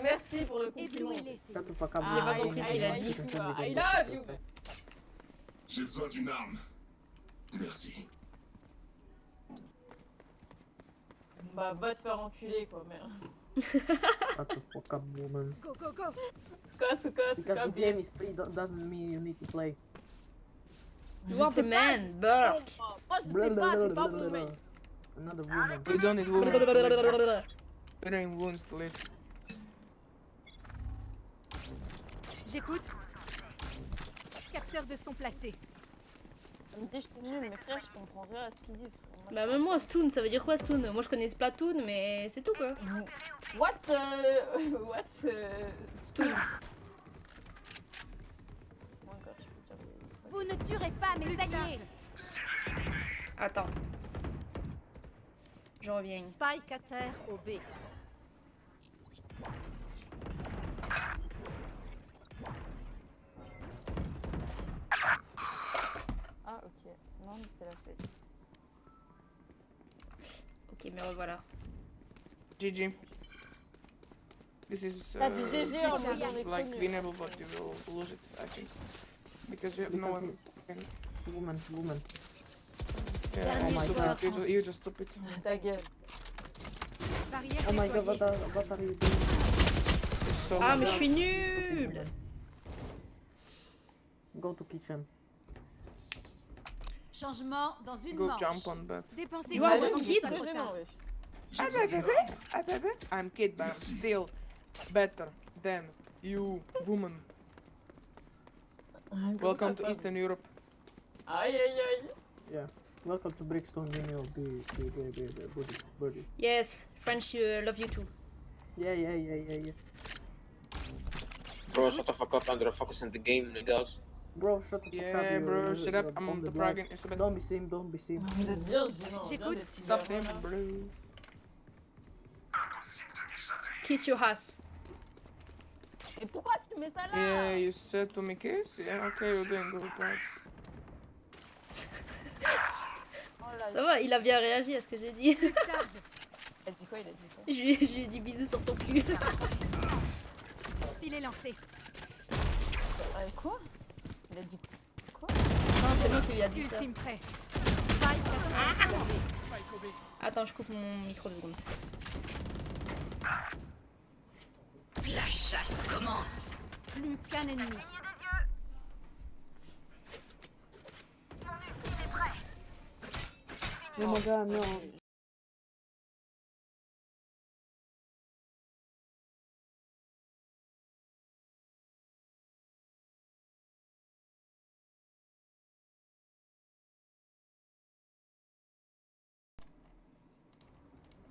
Speaker 6: merci pour le compliment.
Speaker 8: Éblouis-les.
Speaker 10: Shut the fuck up.
Speaker 1: J'ai pas compris ce qu'il a
Speaker 6: I
Speaker 1: dit.
Speaker 6: like you, I love you.
Speaker 11: J'ai besoin d'une arme. Merci.
Speaker 6: Bah, va te faire enculer quoi, merde.
Speaker 10: Shut the fuck up, woman.
Speaker 8: Go, go, go.
Speaker 6: Suka,
Speaker 10: Because the game is free doesn't mean you need to play.
Speaker 1: You are the man, Burke.
Speaker 6: Moi, je sais pas, c'est pas bon, mec.
Speaker 10: Another woman.
Speaker 5: We don't need women. We don't need wounds to live.
Speaker 8: J'écoute. Capteur de son placé.
Speaker 6: Elle me dit, je suis nulle, mais frère, je comprends rien à ce qu'ils disent.
Speaker 1: Bah, même moi, Stoon, ça veut dire quoi Stoon? Moi, je connais Splatoon, mais c'est tout quoi.
Speaker 6: What
Speaker 1: Stoon.
Speaker 3: Vous ne tuerez pas mes
Speaker 8: Plus de
Speaker 3: alliés.
Speaker 8: charge.
Speaker 1: Attends. Je reviens.
Speaker 8: Spike à terre au B.
Speaker 6: Ah, ok. Non, mais c'est la fête.
Speaker 1: Ok, me revoilà.
Speaker 12: GG. This is
Speaker 6: T'as dit GG en mode on est
Speaker 12: like
Speaker 6: connu.
Speaker 12: winnable, but you will lose it, I think. Because you have no one.
Speaker 10: Woman.
Speaker 12: Yeah,
Speaker 8: Dernier
Speaker 12: you
Speaker 8: joueur
Speaker 12: stupid.
Speaker 8: en
Speaker 12: You just stupid.
Speaker 6: Ta gueule.
Speaker 8: Barrière
Speaker 10: Oh my god,
Speaker 8: déployée.
Speaker 10: what are you doing?
Speaker 12: So
Speaker 1: Ah, mais je
Speaker 12: bad.
Speaker 1: suis nulle.
Speaker 10: Go to kitchen.
Speaker 8: Changement dans une
Speaker 12: Go
Speaker 8: manche.
Speaker 12: jump on bed.
Speaker 8: Dépensez
Speaker 1: You are
Speaker 8: deux
Speaker 1: the
Speaker 8: avant qu'il
Speaker 1: kid.
Speaker 8: soit trop tard.
Speaker 11: J'ai besoin d'une arme.
Speaker 12: I'm kid, but I'm still better than you, woman. Welcome to Eastern Europe.
Speaker 6: Aïe aïe aïe.
Speaker 10: Yeah. Welcome to Brickstone, you know, buddy.
Speaker 1: Yes, French, love you too.
Speaker 10: Yeah. Bro, shut the fuck up, Andrew. Focus on the game, niggas. Bro, shut the fuck up.
Speaker 12: Yeah, bro, shut up. I'm on the dragon. It's a bit.
Speaker 10: Don't be sim.
Speaker 6: Vous êtes bien gênant.
Speaker 8: J'écoute.
Speaker 12: Stop him, bro.
Speaker 1: Kiss your ass.
Speaker 6: Et pourquoi tu mets ça là?
Speaker 12: Yeah, you said to me kiss? Yeah, okay, you're doing good, right?
Speaker 6: Oh là,
Speaker 1: Ça va, il a bien réagi à ce que j'ai dit.
Speaker 8: Charge.
Speaker 6: il a dit quoi? Il a dit quoi?
Speaker 1: Je lui ai dit bisous sur ton cul.
Speaker 8: Filet lancé.
Speaker 6: Quoi? Il a dit quoi?
Speaker 1: Non, c'est moi qui lui a dit ça.
Speaker 8: Ultime prêt. Spike à terre au B.
Speaker 9: Spike au B.
Speaker 1: Attends, je coupe mon micro 2 secondes.
Speaker 8: La chasse commence. Plus qu'un ennemi.
Speaker 10: Oh my god, no.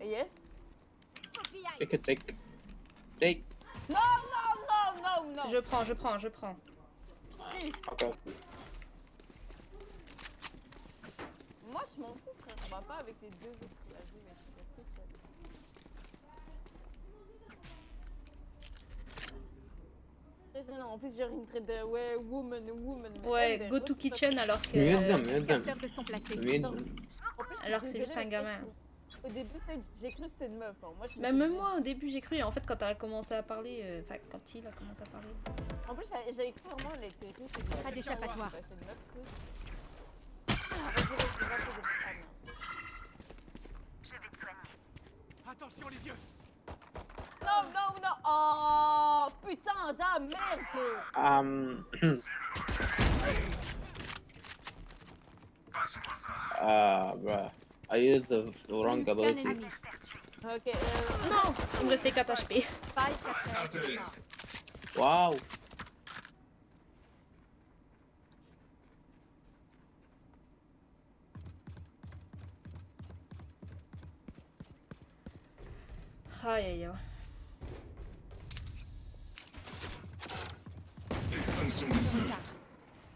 Speaker 6: Yes?
Speaker 10: Take.
Speaker 6: Non.
Speaker 1: Je prends.
Speaker 10: Okay.
Speaker 6: Moi je m'en fous frère, on va pas avec les deux autres. Vas-y, mais c'est pas tout ça. Très gênant. En plus j'ai une trait de ouais, woman.
Speaker 1: Ouais, go to kitchen alors que...
Speaker 10: Mute them.
Speaker 8: Capteurs de son placé.
Speaker 6: En plus,
Speaker 1: Alors que c'est juste un gamin.
Speaker 6: Au début j'ai cru que c'était une meuf. Hein. Moi, je me
Speaker 1: Même
Speaker 6: suis dit-
Speaker 1: moi au début j'ai cru, et en fait quand elle a commencé à parler, enfin quand il a commencé à parler...
Speaker 6: En plus j'avais cru vraiment elle était russe. et j'ai
Speaker 8: Pas
Speaker 6: dit,
Speaker 8: d'échappatoire.
Speaker 6: ouais, c'est une meuf russe. Vas-y, va poser. Ah non.
Speaker 9: Attention les yeux.
Speaker 6: Non. Oh putain da merde.
Speaker 10: Bruh. I used the wrong
Speaker 8: Plus qu'un
Speaker 10: ability.
Speaker 8: ennemi.
Speaker 6: Ok,
Speaker 1: Non, il me restait 4 HP.
Speaker 8: Spike à terre.
Speaker 10: Wow.
Speaker 1: Aïe.
Speaker 11: Extinction du feu.
Speaker 8: Recharge.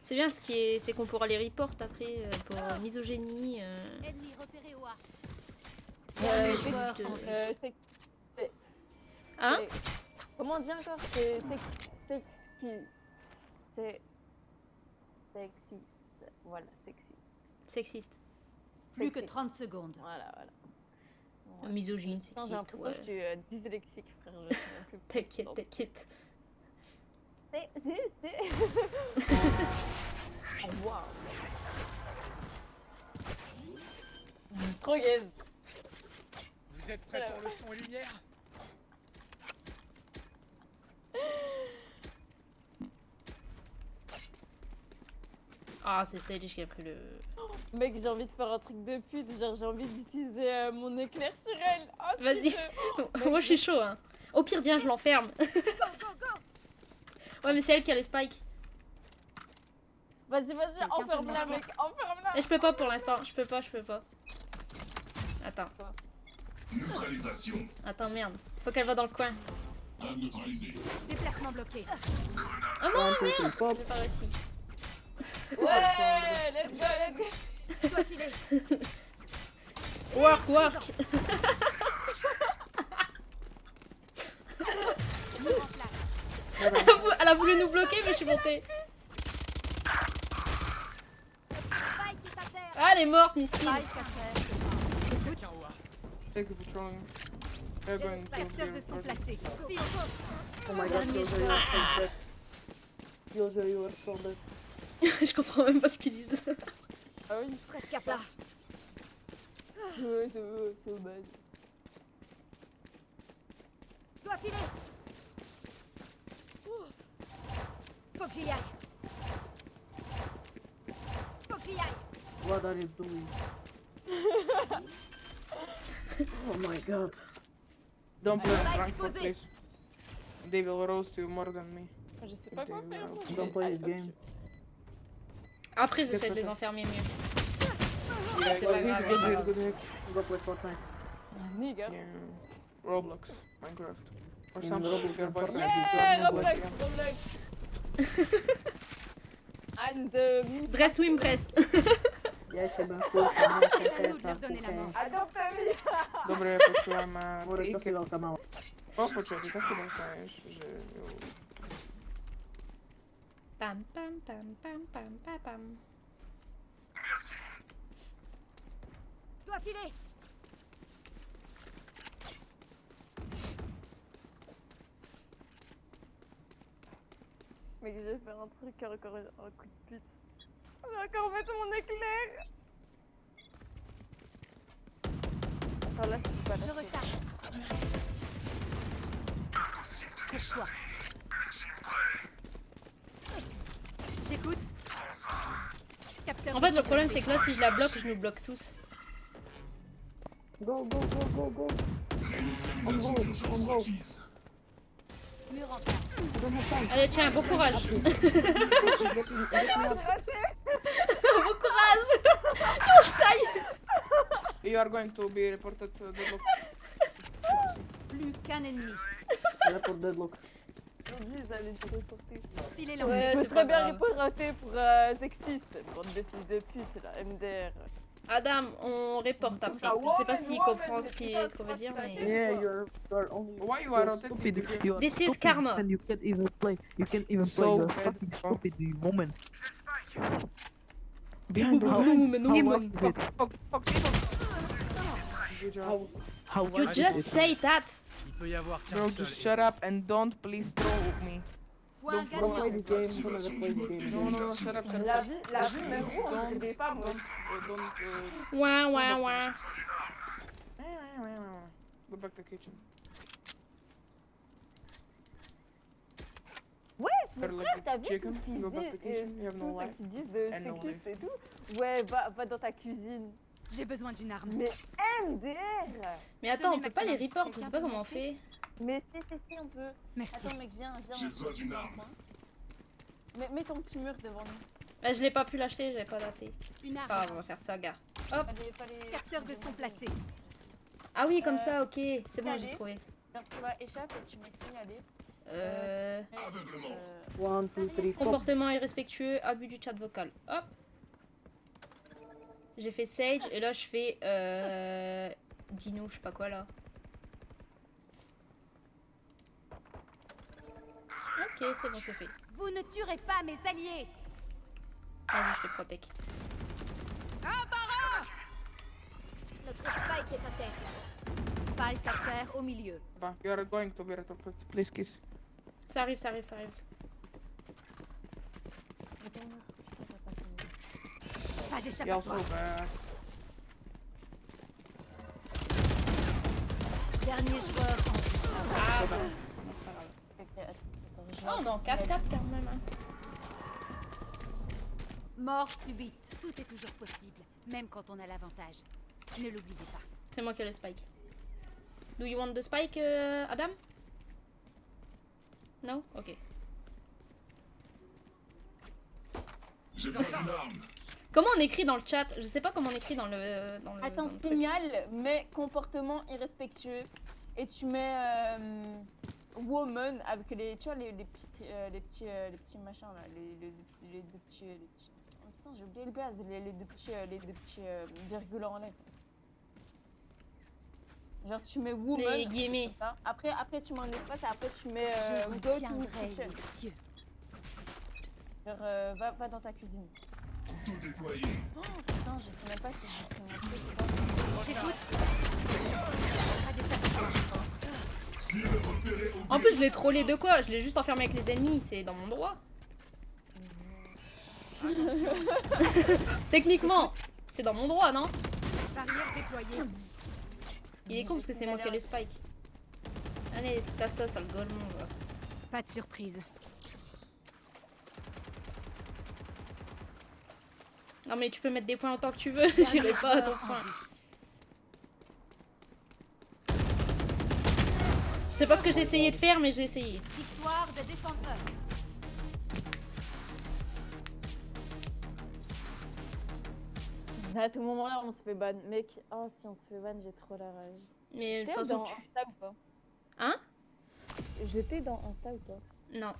Speaker 1: C'est bien, c'est qu'on pourra les report après pour misogynie.
Speaker 3: Ennemi repéré au A.
Speaker 8: Dernier
Speaker 1: écoute,
Speaker 8: joueur en
Speaker 6: c'est...
Speaker 1: Hein?
Speaker 6: Comment on dit encore? C'est qui? C'est... Sexy. Voilà, sexy.
Speaker 1: Sexiste.
Speaker 8: Plus que 30 secondes.
Speaker 6: Voilà.
Speaker 1: Misogyne,
Speaker 6: Putain, j'ai
Speaker 1: sexiste,
Speaker 6: l'impression que je suis dyslexique, frère. Je sais même plus pourquoi.
Speaker 1: T'inquiète.
Speaker 6: C'est... Oh, waouh. Trop gaze.
Speaker 9: Vous êtes prêts pour le son et lumière?
Speaker 1: Ah, c'est Sage qui a pris le...
Speaker 6: Mec, j'ai envie de faire un truc de pute, genre j'ai envie d'utiliser mon éclair sur elle. Oh,
Speaker 1: Vas-y. Moi je suis chaud, hein. Au pire, viens, je l'enferme. Ouais, mais c'est elle qui a le spike.
Speaker 6: Vas-y, enferme-la, mec, enferme-la.
Speaker 1: Et je peux pas pour l'instant, je peux pas. Attends,
Speaker 11: Neutralisation.
Speaker 1: merde. Faut qu'elle va dans le coin.
Speaker 11: À neutraliser.
Speaker 8: Déplacement bloqué.
Speaker 1: Oh non, merde. J'ai pas réussi.
Speaker 6: Ouais, let's go.
Speaker 8: Toi filer.
Speaker 1: Work, work. Elle a voulu nous bloquer, mais je suis montée. Ah, elle est morte, Miskin.
Speaker 8: Spike à terre.
Speaker 9: Quelqu'un au A.
Speaker 12: Take the patrolling. They're going to
Speaker 8: Capteur de son placé.
Speaker 10: Oh my god, Killjoy, you are so dead. Killjoy, you are so dead.
Speaker 1: Je comprends même pas ce qu'ils disent.
Speaker 6: Ah oui,
Speaker 8: Presque à plat.
Speaker 6: ouais, c'est bad.
Speaker 8: Dois filer. Faut que j'y aille. Faut que j'y aille.
Speaker 10: What are you doing? Oh my god.
Speaker 12: Don't play
Speaker 8: Spike
Speaker 12: Frankfurt,
Speaker 8: posé.
Speaker 12: please. They will roast you more than me.
Speaker 6: Je sais pas quoi faire. moi,
Speaker 10: Don't
Speaker 6: j'ai-
Speaker 10: play
Speaker 6: Ah,
Speaker 10: this game.
Speaker 1: Après, j'essaie de les enfermer mieux.
Speaker 12: Yeah,
Speaker 1: C'est pas
Speaker 12: good
Speaker 1: grave,
Speaker 12: hit,
Speaker 1: c'est
Speaker 12: good
Speaker 1: pas
Speaker 12: hit,
Speaker 1: grave.
Speaker 12: good hit.
Speaker 10: Go play Fortnite.
Speaker 6: Nigga.
Speaker 12: Yeah. Roblox, Minecraft. Or
Speaker 10: In
Speaker 12: something.
Speaker 10: Roblox
Speaker 12: Your
Speaker 10: and
Speaker 12: boyfriend
Speaker 10: Fortnite.
Speaker 12: is
Speaker 6: Yeah,
Speaker 12: Roblox,
Speaker 6: Roblox,
Speaker 12: yeah.
Speaker 6: Roblox. And
Speaker 1: Dress to impress.
Speaker 10: Ja się bym wkurzył,
Speaker 8: C'est à nous de leur donner la mort.
Speaker 6: Attends, famille.
Speaker 12: Добре, почуваме
Speaker 10: Говори, що
Speaker 12: трійки.
Speaker 10: сидел канал.
Speaker 12: О, почекай, так ти не знаєш, що...
Speaker 1: Pam, pam, pam, pam, pam, pam, pam.
Speaker 8: Dois filer.
Speaker 6: Mec, j'ai fait un truc, encore un coup de pute. J'ai encore fait mon éclair. Attends, là, je peux pas
Speaker 3: Je
Speaker 6: lâcher.
Speaker 3: recharge. C'est quoi?
Speaker 8: J'écoute. Capteur
Speaker 1: En
Speaker 8: de
Speaker 1: fait,
Speaker 8: son
Speaker 1: le problème,
Speaker 8: placé.
Speaker 1: c'est que là, si je la bloque, je nous bloque tous.
Speaker 10: Go, go, go, go, go.
Speaker 11: Réinitialisation d'urgence requise.
Speaker 3: Mur en place.
Speaker 1: Allez, tiens, bon courage. Bon courage. On se taille.
Speaker 12: You are going to be reported to the local.
Speaker 8: Plus qu'un ennemi.
Speaker 10: Report deadlock.
Speaker 6: Ils disent, allez, je vais reporter.
Speaker 8: Filez
Speaker 1: Ouais,
Speaker 8: l'envie.
Speaker 6: Je
Speaker 1: c'est
Speaker 6: peux
Speaker 1: pas
Speaker 6: très bien
Speaker 1: grave.
Speaker 6: reporter pour sexiste, bande de fils de pute, là, MDR.
Speaker 1: Adam, on reporte après. Je sais pas s'il comprend ce qu'on veut dire, mais...
Speaker 10: Yeah, you're only.
Speaker 12: Why you are rotating the game?
Speaker 10: You are
Speaker 1: This is
Speaker 10: stupid,
Speaker 1: karma.
Speaker 10: And you can't even play. You can't even play.
Speaker 12: So
Speaker 10: You're
Speaker 12: bad.
Speaker 10: fucking stupid, you woman.
Speaker 12: Behind
Speaker 1: How
Speaker 12: behind.
Speaker 1: long
Speaker 10: is it?
Speaker 12: Fuck, Good job.
Speaker 10: How
Speaker 1: You
Speaker 10: long is
Speaker 1: just
Speaker 10: it?
Speaker 1: say that.
Speaker 9: Il peut y avoir qu'un
Speaker 12: Bro,
Speaker 9: seul.
Speaker 12: just shut up and don't please throw me.
Speaker 8: Point
Speaker 10: Don't play
Speaker 8: gagnant.
Speaker 10: this game. Don't ever play this game.
Speaker 12: No, no, no, shut up, shut
Speaker 6: La
Speaker 12: up.
Speaker 6: vie, même vous, on dirait des femmes.
Speaker 12: Don't,
Speaker 1: Ouin, ouin, ouin.
Speaker 12: Go back to kitchen.
Speaker 6: Ouais,
Speaker 12: Better
Speaker 6: mon
Speaker 12: like
Speaker 6: frère,
Speaker 12: the
Speaker 6: t'as vu
Speaker 12: chicken,
Speaker 6: tout ce qu'ils
Speaker 12: go back to
Speaker 6: disent,
Speaker 12: kitchen, you have no
Speaker 6: tout ce
Speaker 12: life.
Speaker 6: qu'ils disent de
Speaker 12: and no
Speaker 6: sexiste
Speaker 12: life.
Speaker 6: et tout. Ouais, va dans ta cuisine.
Speaker 8: J'ai besoin d'une arme.
Speaker 6: Mais MDR.
Speaker 1: Mais attends, on
Speaker 8: Donnez
Speaker 1: peut pas les
Speaker 8: maximum.
Speaker 1: report, je sais pas comment on fait.
Speaker 6: Mais si, on peut.
Speaker 8: Merci.
Speaker 6: Attends, mec, viens.
Speaker 11: J'ai besoin d'une arme.
Speaker 6: Mets ton petit mur devant nous.
Speaker 1: Bah, je l'ai pas pu l'acheter, j'avais pas d'assez.
Speaker 8: Une
Speaker 1: Ah,
Speaker 8: arme.
Speaker 1: on va faire ça, gars.
Speaker 6: Fallait...
Speaker 8: Capteur de son placé.
Speaker 1: Ah oui, comme ça, ok. C'est bon,
Speaker 6: allez.
Speaker 1: j'ai trouvé.
Speaker 6: Tu vas échappe et tu mets signalé.
Speaker 11: Aveuglement.
Speaker 10: 1, 2, 3, 4.
Speaker 1: Comportement irrespectueux, abus du chat vocal. Hop. J'ai fait Sage et là je fais Dino, je sais pas quoi là. Ok, c'est bon, c'est fait.
Speaker 3: Vous ne tuerez pas mes alliés.
Speaker 1: Vas-y, je te protège.
Speaker 3: Notre spike est à terre.
Speaker 8: Spike à terre au milieu.
Speaker 12: Bah, you are going to be reported. Please kiss.
Speaker 1: Ça arrive, ça arrive, ça arrive.
Speaker 8: Pas
Speaker 12: You're
Speaker 8: d'échappatoire.
Speaker 12: so bad.
Speaker 8: Dernier joueur en vie.
Speaker 1: Ah, mince. Non, c'est pas grave. Oh non, 4-4 quand même. Hein.
Speaker 8: Mort subite.
Speaker 3: Tout est toujours possible, même quand on a l'avantage. Ne l'oubliez pas.
Speaker 1: C'est moi qui ai le spike. Do you want the spike, Adam? No? Ok.
Speaker 11: J'ai besoin d'une arme.
Speaker 1: Comment on écrit dans le chat? Je sais pas comment on écrit dans le.
Speaker 6: Attends,
Speaker 1: dans le truc.
Speaker 6: signal, mais comportement irrespectueux. Et tu mets woman avec les, tu vois, les petits machins là, les deux petits. Oh putain, j'ai oublié le base, les deux petits virgules en lettres. Genre tu mets woman.
Speaker 1: Les guillemets.
Speaker 6: Après tu mets un espace et après tu mets
Speaker 8: Je vous
Speaker 6: go to
Speaker 8: tiendrai
Speaker 6: kitchen.
Speaker 8: les yeux.
Speaker 6: Genre va dans ta cuisine.
Speaker 11: Couteau déployé.
Speaker 6: Oh putain, je sais même pas si je sais mon truc ou pas.
Speaker 8: J'écoute. Pas d'échappement.
Speaker 11: Cible repérée au
Speaker 1: En plus, je l'ai trollé de quoi? Je l'ai juste enfermé avec les ennemis, c'est dans mon droit. Techniquement, c'est dans mon droit, non?
Speaker 8: Barrière déployée.
Speaker 1: Il est con parce que c'est moi qui ai le spike. Allez, casse-toi, sale golemon, va.
Speaker 8: Pas de surprise.
Speaker 1: Non mais tu peux mettre des points autant que tu veux, j'irai pas à ton point. Je sais pas ce que j'ai essayé de faire, mais j'ai essayé.
Speaker 8: Victoire des défenseurs.
Speaker 6: À tout moment là on se fait ban. Mec, oh si on se fait ban, j'ai trop la rage.
Speaker 1: Mais de
Speaker 6: J'étais
Speaker 1: toute façon,
Speaker 6: dans Insta ou pas?
Speaker 1: Hein?
Speaker 6: J'étais dans Insta ou pas?
Speaker 1: Non,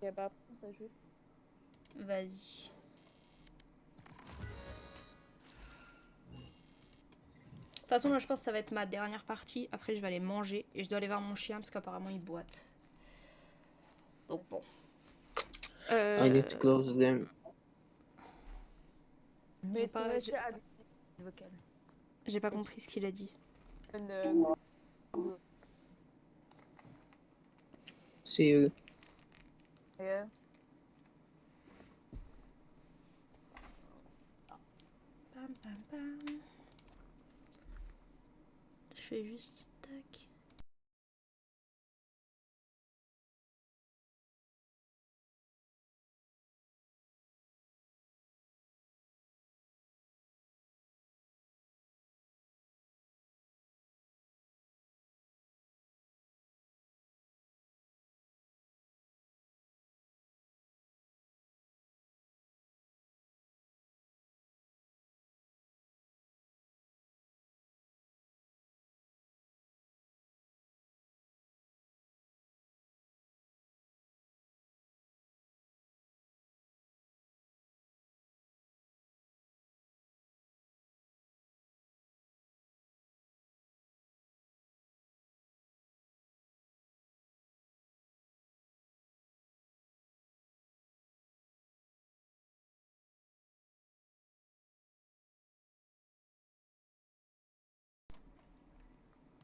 Speaker 6: Y'a pas après on s'ajoute.
Speaker 1: vas-y. De toute façon, là, je pense que ça va être ma dernière partie. Après, je vais aller manger et je dois aller voir mon chien parce qu'apparemment, il boite. Donc bon.
Speaker 10: I need to close them.
Speaker 1: J'ai pas, j'ai-
Speaker 6: vocal.
Speaker 1: j'ai pas compris ce qu'il a dit.
Speaker 10: See you.
Speaker 1: Pam, pam, pam. Je fais juste tac.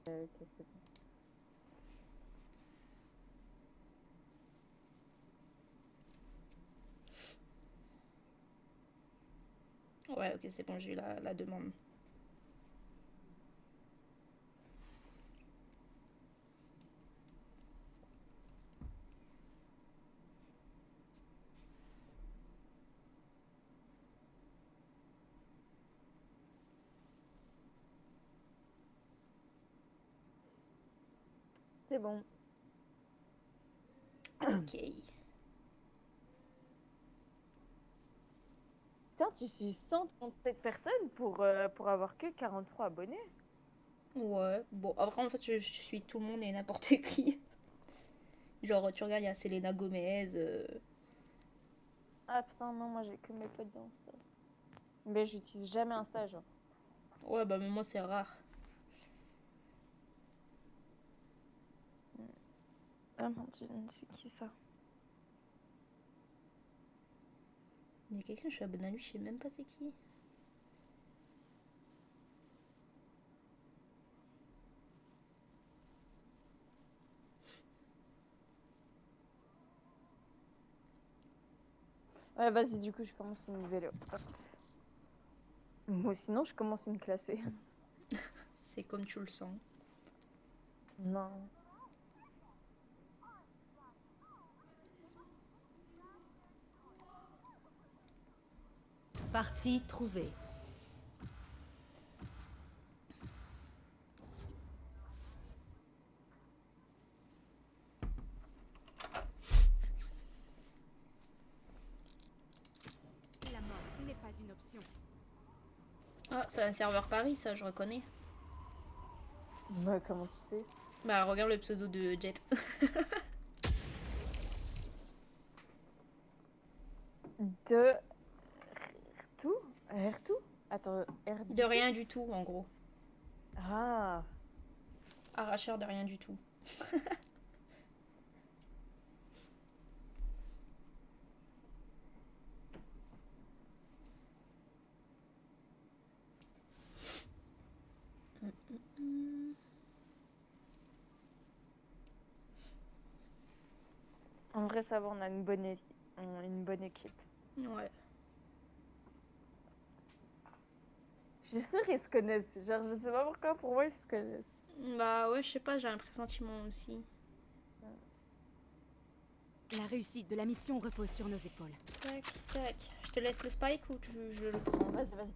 Speaker 6: Ok, c'est bon.
Speaker 1: Ouais, ok, c'est bon, j'ai eu la demande.
Speaker 6: C'est bon.
Speaker 1: Ok.
Speaker 6: Putain, tu suis 137 personnes pour avoir que 43 abonnés.
Speaker 1: Ouais, bon, après, en fait, je suis tout le monde et n'importe qui. Genre, tu regardes, il y a Selena Gomez.
Speaker 6: Ah putain, non, moi j'ai que mes potes dans Insta. Mais j'utilise jamais Insta, genre.
Speaker 1: Ouais, bah, mais moi, c'est rare.
Speaker 6: Ah mon dieu, c'est qui ça?
Speaker 1: Il y a quelqu'un, je suis abonné à lui, je sais même pas c'est qui.
Speaker 6: Ouais, vas-y, du coup, je commence une nouvelle. Moi, sinon, je commence une classée.
Speaker 1: C'est comme tu le sens.
Speaker 6: Non.
Speaker 8: Partie trouvée. La mort n'est pas une option.
Speaker 1: Ah, c'est un serveur Paris, ça, je reconnais.
Speaker 6: Bah, comment tu sais?
Speaker 1: Bah, regarde le pseudo de Jet.
Speaker 6: De... Rtou? Rtou? Attends, R
Speaker 1: De rien du tout, en gros.
Speaker 6: Ah,
Speaker 1: Arracheur de rien du tout.
Speaker 6: En vrai, ça va, on a une bonne équipe.
Speaker 1: Ouais.
Speaker 6: Je suis sûre qu'ils se connaissent. Genre, je sais pas pourquoi, pour moi, ils se connaissent.
Speaker 1: Bah ouais, je sais pas, j'ai un pressentiment aussi.
Speaker 8: La réussite de la mission repose sur nos épaules.
Speaker 1: Tac, tac. Je te laisse le spike ou je le prends?
Speaker 6: Vas-y, vas-y.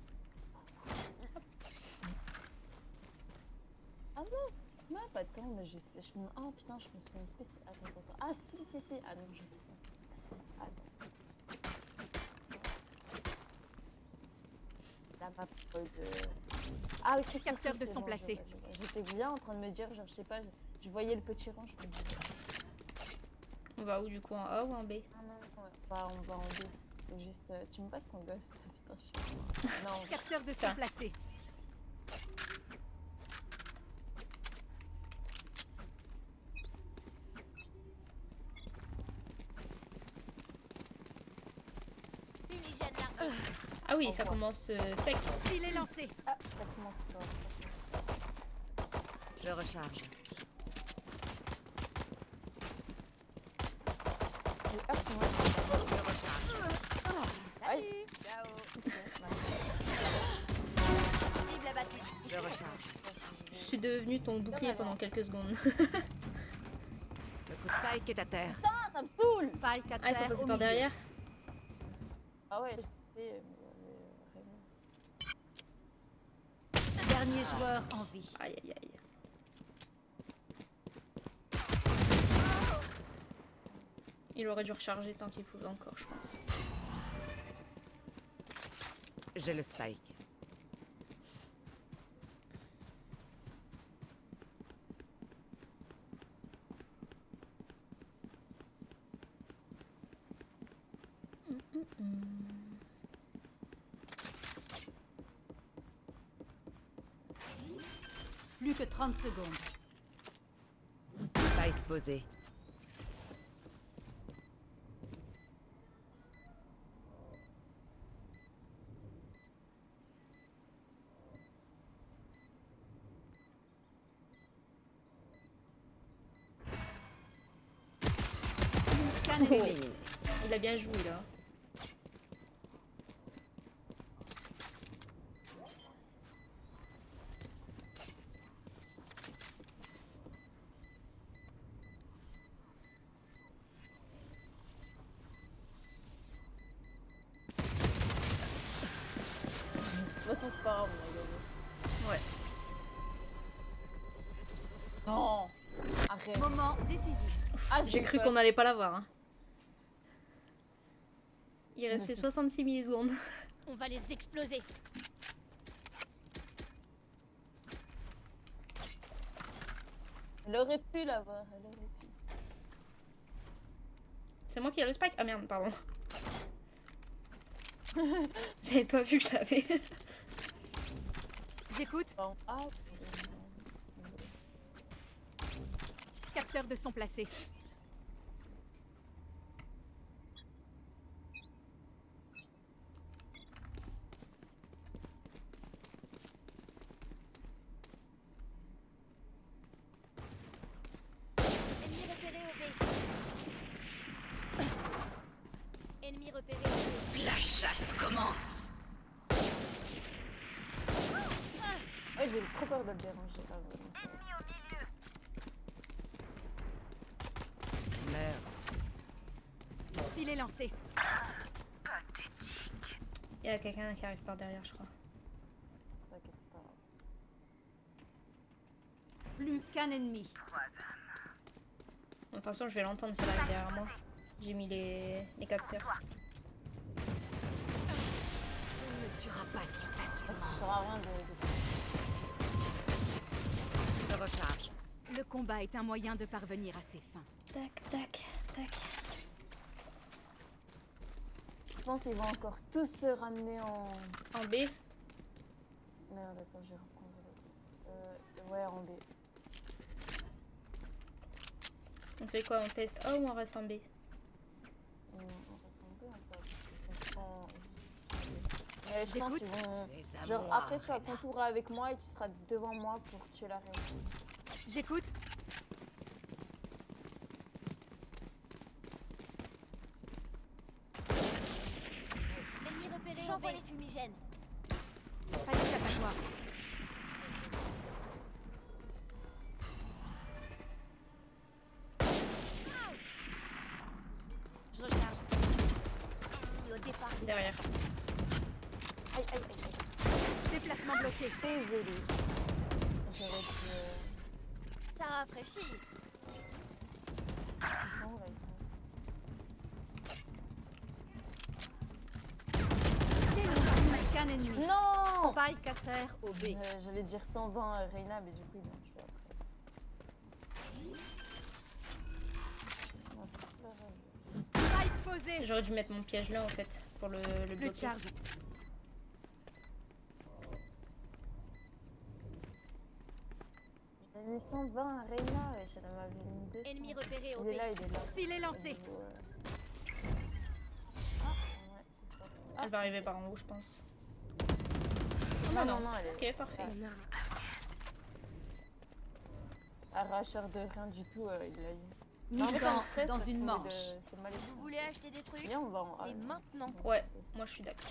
Speaker 6: Ah non, non, pas de temps, mais je sais. Oh putain, je me suis fait une PC. Attends, attends. Ah si, si, si. Ah non, je sais pas. Attends. La map de... Ah oui, c'est
Speaker 8: Capteur de son placé.
Speaker 6: J'étais bien en train de me dire, genre, je sais pas, je voyais le petit rang, je me disais.
Speaker 1: On va où du coup, en A ou en B?
Speaker 6: Ah non, ouais. Bah, on va en B. C'est juste... Tu me passes ton gosse. Putain, je suis... Non.
Speaker 8: Capteur de son placé.
Speaker 3: Fumigène largué.
Speaker 1: Ah oui, ça commence sec.
Speaker 8: Il est lancé.
Speaker 6: Ah, ça commence pas.
Speaker 8: Je recharge.
Speaker 6: Et hop, moi,
Speaker 8: Je recharge.
Speaker 3: Salut. Ciao. Cible abattue.
Speaker 8: Je recharge.
Speaker 1: Je suis devenue ton bouclier pendant quelques secondes.
Speaker 8: Notre spike est à terre.
Speaker 6: Putain, ça me saoule.
Speaker 8: Spike à
Speaker 1: Ah, ils sont
Speaker 8: terre
Speaker 1: passés
Speaker 8: au
Speaker 1: par
Speaker 8: milieu.
Speaker 1: derrière?
Speaker 6: Ah ouais, je sais, mais
Speaker 8: Dernier joueur en vie.
Speaker 1: Aïe aïe aïe. Il aurait dû recharger tant qu'il pouvait encore, je pense.
Speaker 8: J'ai le spike. Plus que 30 secondes. Spike posé.
Speaker 1: Il a bien joué là.
Speaker 6: moi, c'est pas grave, on a gagné.
Speaker 1: Ouais.
Speaker 6: Non. Arrête.
Speaker 8: Moment décisif.
Speaker 6: Ah,
Speaker 1: J'ai cru qu'on allait pas l'avoir. Hein. Il restait 66 millisecondes.
Speaker 3: On va les exploser.
Speaker 6: Elle aurait pu l'avoir, elle aurait pu.
Speaker 1: C'est moi qui ai le spike? Ah merde, pardon. J'avais pas vu que je l'avais.
Speaker 8: J'écoute.
Speaker 6: Bon, ah,
Speaker 8: Capteur de son placé.
Speaker 3: Ennemi repéré au B. Ennemi repéré au B.
Speaker 8: La chasse commence.
Speaker 6: ouais, j'ai trop peur de le déranger là, vraiment.
Speaker 8: Merde. Il est lancé.
Speaker 1: Il y a quelqu'un qui arrive par derrière, je crois.
Speaker 6: T'inquiète, c'est pas grave.
Speaker 8: Plus qu'un ennemi.
Speaker 1: De toute façon, je vais l'entendre, c'est là derrière moi. J'ai mis les capteurs.
Speaker 8: On ne tuera pas si
Speaker 6: Ça
Speaker 8: facilement.
Speaker 6: sert à rien de...
Speaker 8: Je recharge. Le combat est un moyen de parvenir à ses fins.
Speaker 1: Tac, tac, tac.
Speaker 6: Je pense qu'ils vont encore tous se ramener en...
Speaker 1: En B.
Speaker 6: Merde, attends, je vais reprendre l'autre. Ouais, en B.
Speaker 1: On fait quoi? On teste A ou on reste en B?
Speaker 6: On reste en B, mais je pense qu'ils vont... Genre, après, tu vas contourer avec moi et tu seras devant moi pour tuer la reine.
Speaker 8: J'écoute.
Speaker 3: Ennemi repéré. J'envoie les fumigènes.
Speaker 8: Pas d'échappatoire.
Speaker 3: Je recharge. Ennemi au départ.
Speaker 1: Derrière.
Speaker 6: Aïe, aïe, aïe, aïe.
Speaker 8: Déplacement bloqué.
Speaker 6: Désolé. J'aurais pu...
Speaker 3: Ça rafraîchit.
Speaker 6: Ils sont là, ils sont.
Speaker 8: J'ai plus qu'un ennemi.
Speaker 6: Non!
Speaker 8: Spike à terre au B.
Speaker 6: J'allais dire 120 Reina, mais du coup, non, je suis après. Non, c'est pas grave.
Speaker 8: Spike posé.
Speaker 1: J'aurais dû mettre mon piège là en fait pour le
Speaker 8: Plus de
Speaker 1: bloquer.
Speaker 8: charge.
Speaker 6: Il a mis 120 Reina, elle m'avait mis 200.
Speaker 3: Ennemi repéré au
Speaker 6: Il est
Speaker 3: B.
Speaker 6: là, il est là.
Speaker 8: Filet lancé.
Speaker 6: Ah, ouais, c'est ça.
Speaker 1: Elle va arriver par en haut, je pense.
Speaker 6: Non, non, non, elle est...
Speaker 1: Ok, parfait.
Speaker 6: Arracheur de rien du tout, il l'a eu.
Speaker 8: Nous dans une manche.
Speaker 6: C'est mal.
Speaker 3: Vous voulez acheter des trucs?
Speaker 6: Viens, on va en...
Speaker 3: C'est maintenant.
Speaker 1: Ouais, moi je suis d'accord.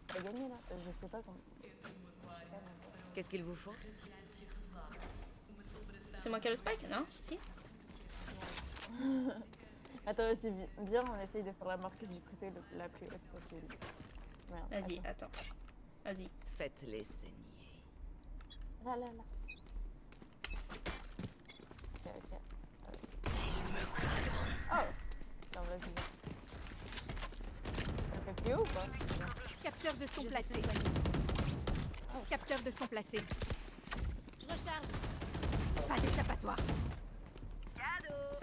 Speaker 6: T'as gagné là? Je sais pas comment.
Speaker 13: Qu'est-ce qu'il vous faut?
Speaker 1: C'est moi qui ai le spike, non? Si?
Speaker 6: Attends, aussi bien, on essaye de faire la marque du côté la plus haute possible. Merde,
Speaker 1: Vas-y, attends. Vas-y.
Speaker 13: Faites-les saigner.
Speaker 6: Là, là, là. Ok, ok.
Speaker 13: Ils me craderont.
Speaker 6: Oh! Attends, vas-y. Ça fait plus haut ou pas?
Speaker 8: Capteur de son placé. Capteur de son placé.
Speaker 3: Je recharge.
Speaker 8: Pas d'échappatoire.
Speaker 3: Cadeau.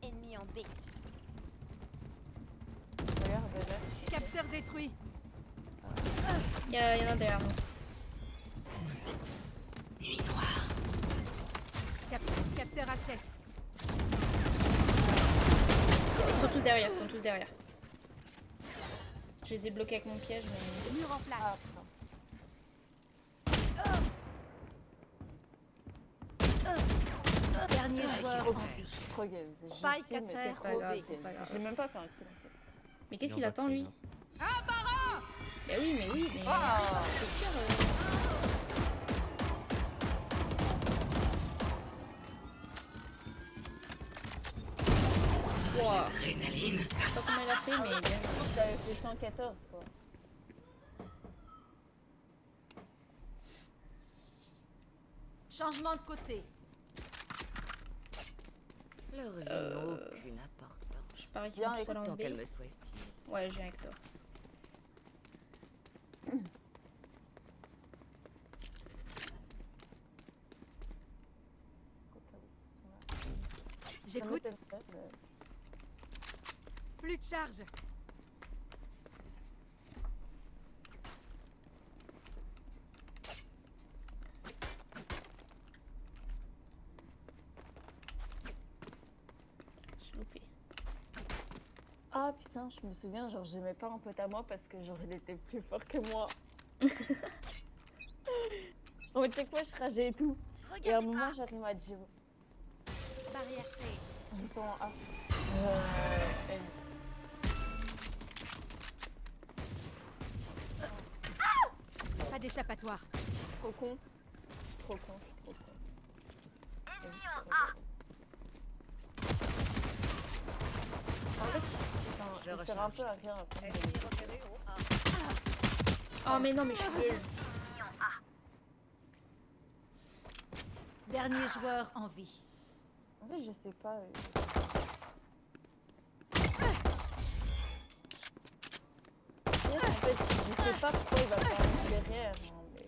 Speaker 3: Ennemi en B.
Speaker 6: Regarde, là.
Speaker 8: Capteur détruit.
Speaker 1: Il y en a derrière nous.
Speaker 13: Nuit noire.
Speaker 8: Capteur HS.
Speaker 1: Ils sont tous derrière, ils sont tous derrière. Je les ai bloqués avec mon piège, mais...
Speaker 8: Mur en place.
Speaker 6: Ah,
Speaker 8: Dernier joueur en vie.
Speaker 6: trop gay.
Speaker 8: Spike à terre
Speaker 1: pas
Speaker 8: au
Speaker 1: grave,
Speaker 8: B.
Speaker 1: c'est pas grave.
Speaker 6: J'ai même pas fait un kill en fait.
Speaker 1: Mais qu'est-ce qu'il attend lui?
Speaker 8: Ah, Baron!
Speaker 1: Bah oui, mais...
Speaker 6: Ah.
Speaker 1: C'est sûr. Wow.
Speaker 13: Adrénaline.
Speaker 1: Je sais pas comment il a fait, mais bien.
Speaker 6: T'avais fait 114 quoi.
Speaker 8: Changement de côté.
Speaker 13: Leur vie n'a aucune importance.
Speaker 1: Je parie qu'ils
Speaker 6: Viens,
Speaker 1: vont tous aller en
Speaker 13: Tant
Speaker 1: B.
Speaker 13: qu'elle me soit utile.
Speaker 1: Ouais, je viens avec toi.
Speaker 8: J'écoute. Plus de charge.
Speaker 1: J'ai loupé.
Speaker 6: Ah putain, je me souviens, genre j'aimais pas un pote à moi parce que genre il était plus fort que moi. En fait, chaque fois je rageais et tout. Et à un moment j'arrive à dire.
Speaker 3: Barrière C.
Speaker 6: Ils sont en A.
Speaker 8: Pas d'échappatoire.
Speaker 6: Trop con. Je suis trop con, je suis trop con.
Speaker 3: Ennemi en A.
Speaker 6: En fait, il sert un peu à rien.
Speaker 8: Ennemi repéré au A.
Speaker 1: Oh mais non, mais je suis gaze.
Speaker 8: Dernier joueur en vie.
Speaker 6: En fait, je sais pas. En fait, je sais pas pourquoi il va faire derrière. Hein, mais...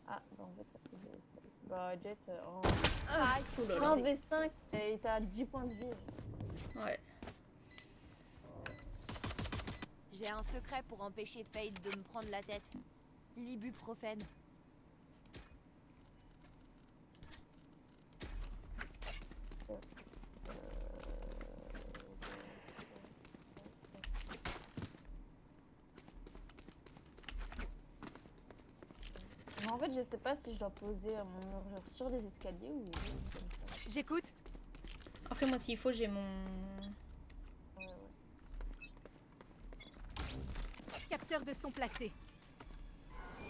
Speaker 6: Ah, bah en fait, ça faisait. Bah, Jet, en V5, il était à 10 points de vie.
Speaker 1: Ouais.
Speaker 3: J'ai un secret pour empêcher Fade de me prendre la tête. L'ibuprofène.
Speaker 6: En fait, je sais pas si je dois poser mon mur genre sur les escaliers ou comme ça.
Speaker 8: J'écoute.
Speaker 1: Après, moi, s'il faut, j'ai mon.
Speaker 6: Ouais.
Speaker 8: Capteur de son placé.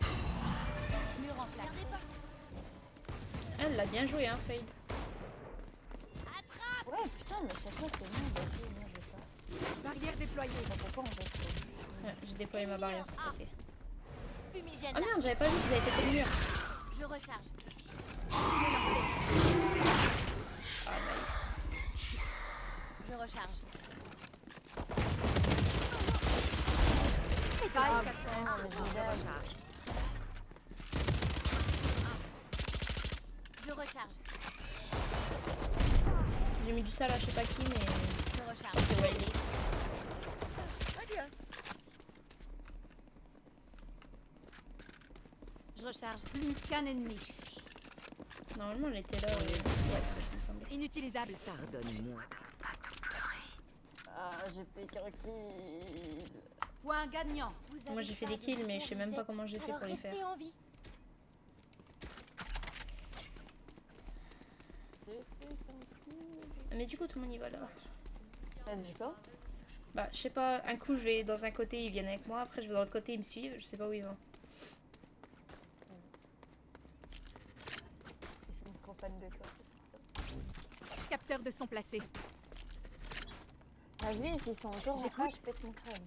Speaker 3: Mur en place.
Speaker 1: Elle l'a bien joué, hein, Fade.
Speaker 6: Ouais, putain, mais chaque fois c'est bon, vas-y, moi je vais pas.
Speaker 8: Barrière déployée.
Speaker 6: Pourquoi on fait
Speaker 1: Ouais, j'ai déployé ma barrière sur le côté.
Speaker 3: Fumigène
Speaker 1: Ah
Speaker 3: là.
Speaker 1: merde, j'avais pas vu qu'ils avaient pété le mur.
Speaker 3: Je recharge.
Speaker 1: Ah bah.
Speaker 3: Je recharge.
Speaker 8: Spike
Speaker 6: Ah,
Speaker 8: 4
Speaker 6: putain, mais
Speaker 8: je
Speaker 6: j'ai
Speaker 8: recharge.
Speaker 3: Je recharge.
Speaker 1: J'ai mis du sale à je sais pas qui, mais.
Speaker 3: Je recharge.
Speaker 1: C'est Wiley.
Speaker 8: Adios.
Speaker 3: Je recharge.
Speaker 8: Plus qu'un ennemi.
Speaker 1: Normalement, elle était là. Yes, ça me semblait.
Speaker 8: Inutilisable.
Speaker 13: Pardonne-moi.
Speaker 6: Ah, j'ai fait qu'un kill.
Speaker 8: Point gagnant.
Speaker 1: Moi, j'ai fait des kills, mais je sais même pas comment j'ai fait pour les faire.
Speaker 3: En vie.
Speaker 6: J'ai fait qu'un kill.
Speaker 1: Mais du coup, tout le monde y va là.
Speaker 6: T'as dit quoi?
Speaker 1: Bah, je sais pas, un coup je vais dans un côté, ils viennent avec moi, après je vais dans l'autre côté, ils me suivent, je sais pas où ils vont.
Speaker 6: Ils sont trop fans de toi.
Speaker 8: Capteur de son placé.
Speaker 6: La vie, s'ils sont encore en
Speaker 8: J'écoute.
Speaker 6: face, je pète mon crâne.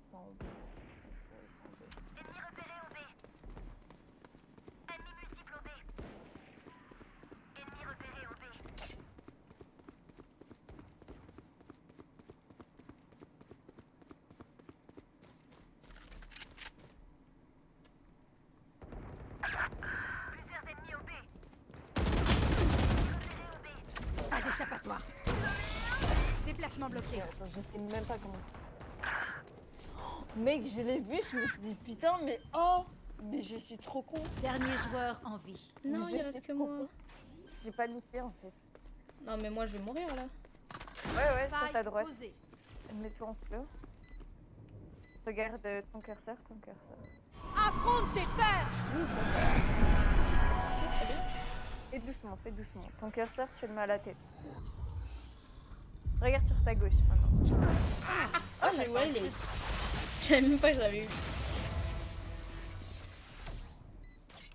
Speaker 6: Ils sont en B.
Speaker 3: Ennemi repéré au B. Ennemi multiple au B. Ennemi repéré au B. Plusieurs ennemis au B. Repéré au B.
Speaker 8: Pas d'échappatoire. Déplacement bloqué.
Speaker 6: Attends, je sais même pas comment. Mec, je l'ai vu, je me suis dit putain, mais oh! Mais je suis trop con.
Speaker 8: Dernier joueur en vie.
Speaker 1: Non,
Speaker 6: Mais
Speaker 1: il
Speaker 6: je
Speaker 1: reste
Speaker 6: suis
Speaker 1: que
Speaker 6: trop
Speaker 1: moi.
Speaker 6: con. J'ai paniqué en fait.
Speaker 1: Non, mais moi je vais mourir là.
Speaker 6: Ouais, sur ta
Speaker 8: Spike
Speaker 6: droite.
Speaker 8: posé.
Speaker 6: Mets-toi en slow. Regarde ton curseur,
Speaker 8: Affronte tes pères.
Speaker 1: Très bien.
Speaker 6: Fais doucement. Ton curseur, tu le mets à la tête. Regarde sur ta gauche maintenant.
Speaker 1: Ah, j'ai Wiley. Je savais même pas que je l'avais eu.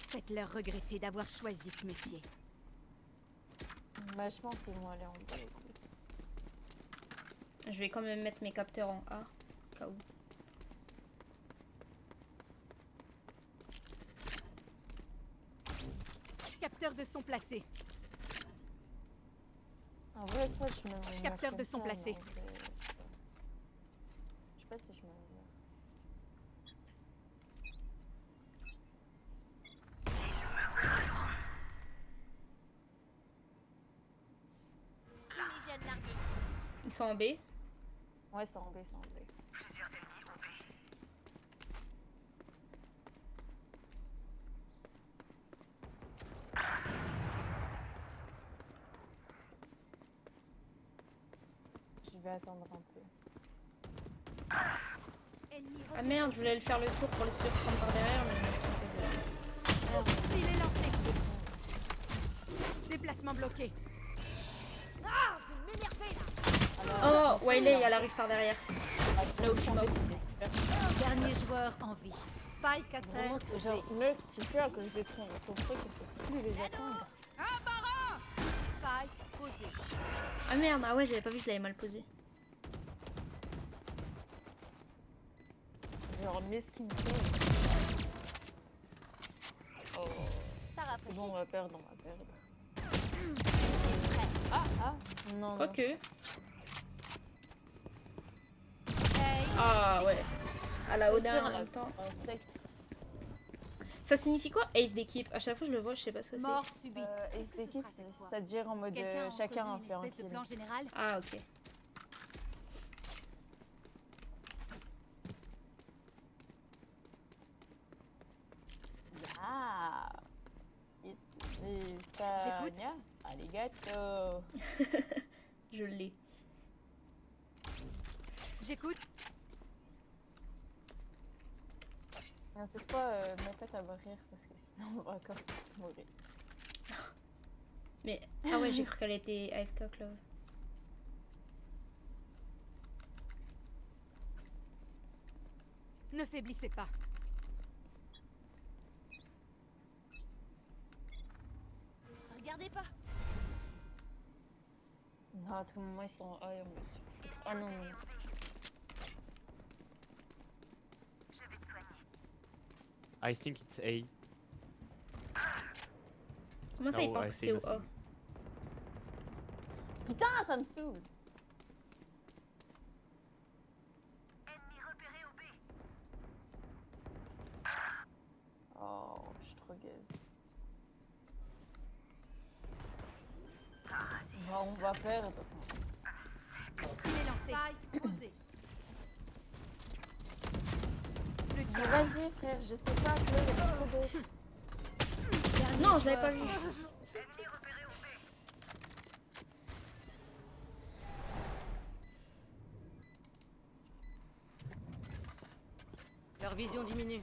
Speaker 8: Faites-leur regretter d'avoir choisi ce métier.
Speaker 6: Bah, je pense qu'ils vont aller en bas. Écoute.
Speaker 1: Je vais quand même mettre mes capteurs en A, au cas où.
Speaker 8: Capteur de son placé.
Speaker 6: En vrai, soit je me mets
Speaker 8: Capteur
Speaker 6: comme
Speaker 8: de son
Speaker 6: ça,
Speaker 8: placé.
Speaker 6: mais en vrai, je sais pas si je me mets.
Speaker 3: Fumigène largué.
Speaker 1: Ils sont en B.
Speaker 6: Ouais, c'est en B.
Speaker 3: Plusieurs ennemis au B.
Speaker 6: Je vais attendre un peu.
Speaker 3: Ennemi
Speaker 1: Ah merde, je voulais le faire le tour pour les surprendre par derrière, mais je me suis trompée de...
Speaker 8: Il est lancé. Déplacement bloqué.
Speaker 3: Ah, vous m'énervez là.
Speaker 1: Oh, Wiley, elle arrive par derrière. Là où je suis morte.
Speaker 8: Dernier joueur en vie. Spike à terre.
Speaker 6: Vraiment, genre, mec, tu sais, à cause de ton truc, il faut plus les attendre.
Speaker 8: Spike posé.
Speaker 1: Ah merde, ah ouais, j'avais pas vu que je l'avais mal posé.
Speaker 6: Genre, mesquine. Oh.
Speaker 3: Ça
Speaker 6: C'est
Speaker 3: rafraîchit.
Speaker 6: bon, on va perdre. Ah, non.
Speaker 1: Quoique.
Speaker 8: Hey.
Speaker 1: Ah ouais. À la Odin
Speaker 6: Sûr,
Speaker 1: en
Speaker 6: là,
Speaker 1: même temps.
Speaker 6: un spectre.
Speaker 1: Ça signifie quoi, ace d'équipe? À chaque fois je le vois, je sais pas ce que c'est.
Speaker 8: Mort subite.
Speaker 6: Et cette équipe, c'est-à-dire en mode
Speaker 3: Quelqu'un a
Speaker 6: chacun a
Speaker 3: entrevu
Speaker 6: fait
Speaker 3: une
Speaker 6: un
Speaker 3: espèce de
Speaker 6: kill.
Speaker 3: plan général.
Speaker 1: Ah ok.
Speaker 8: J'écoute.
Speaker 6: Arigato.
Speaker 1: Je l'ai.
Speaker 8: J'écoute.
Speaker 6: Non, cette fois, mets pas ta barrière parce que sinon on va encore tous mourir.
Speaker 1: Mais. Ah ouais, j'ai cru qu'elle était AFK Clove.
Speaker 8: Ne faiblissez pas.
Speaker 2: Regardez pas.
Speaker 6: Non, à tout moment ils sont A et on me suit. Ah non, non.
Speaker 5: I think it's A.
Speaker 1: Comment ça, il
Speaker 5: No,
Speaker 1: pense
Speaker 5: I
Speaker 1: que
Speaker 5: say
Speaker 1: c'est au
Speaker 5: nothing.
Speaker 1: A?
Speaker 6: Putain, ça me saoule.
Speaker 3: Ennemi repéré au B.
Speaker 6: Oh, je suis trop gaze. Bah, on va perdre.
Speaker 8: Il est lancé. Spike posé. Le
Speaker 6: Mais
Speaker 8: tir.
Speaker 6: vas-y frère, je sais pas, que là, il y a trop de...
Speaker 1: Non, je l'avais pas vu.
Speaker 3: Ennemi repéré au B.
Speaker 13: Leur vision diminue.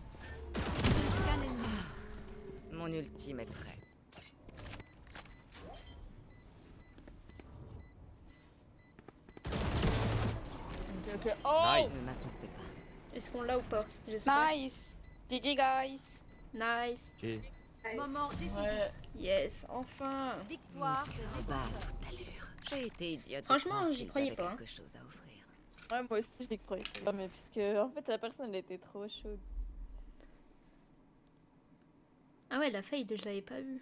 Speaker 8: Plus qu'un ennemi.
Speaker 13: Mon ultime est prêt.
Speaker 6: Ok, oh
Speaker 13: Ne m'insultez pas.
Speaker 1: Est-ce qu'on l'a ou pas? J'espère.
Speaker 12: Nice. GG guys.
Speaker 1: Nice.
Speaker 5: Cheers.
Speaker 8: Moment décisif.
Speaker 6: Ouais,
Speaker 1: Yes, enfin.
Speaker 8: Victoire des
Speaker 13: Bah,
Speaker 8: défenseurs.
Speaker 13: toute allure. J'ai été idiote. de
Speaker 1: Franchement,
Speaker 13: croire
Speaker 1: j'y
Speaker 13: qu'ils
Speaker 1: croyais
Speaker 13: avaient
Speaker 1: pas, hein.
Speaker 13: quelque chose à offrir.
Speaker 6: ouais, moi aussi j'y croyais pas, mais puisque en fait la personne elle était trop chaude.
Speaker 1: Ah ouais, la fade, je l'avais pas vue.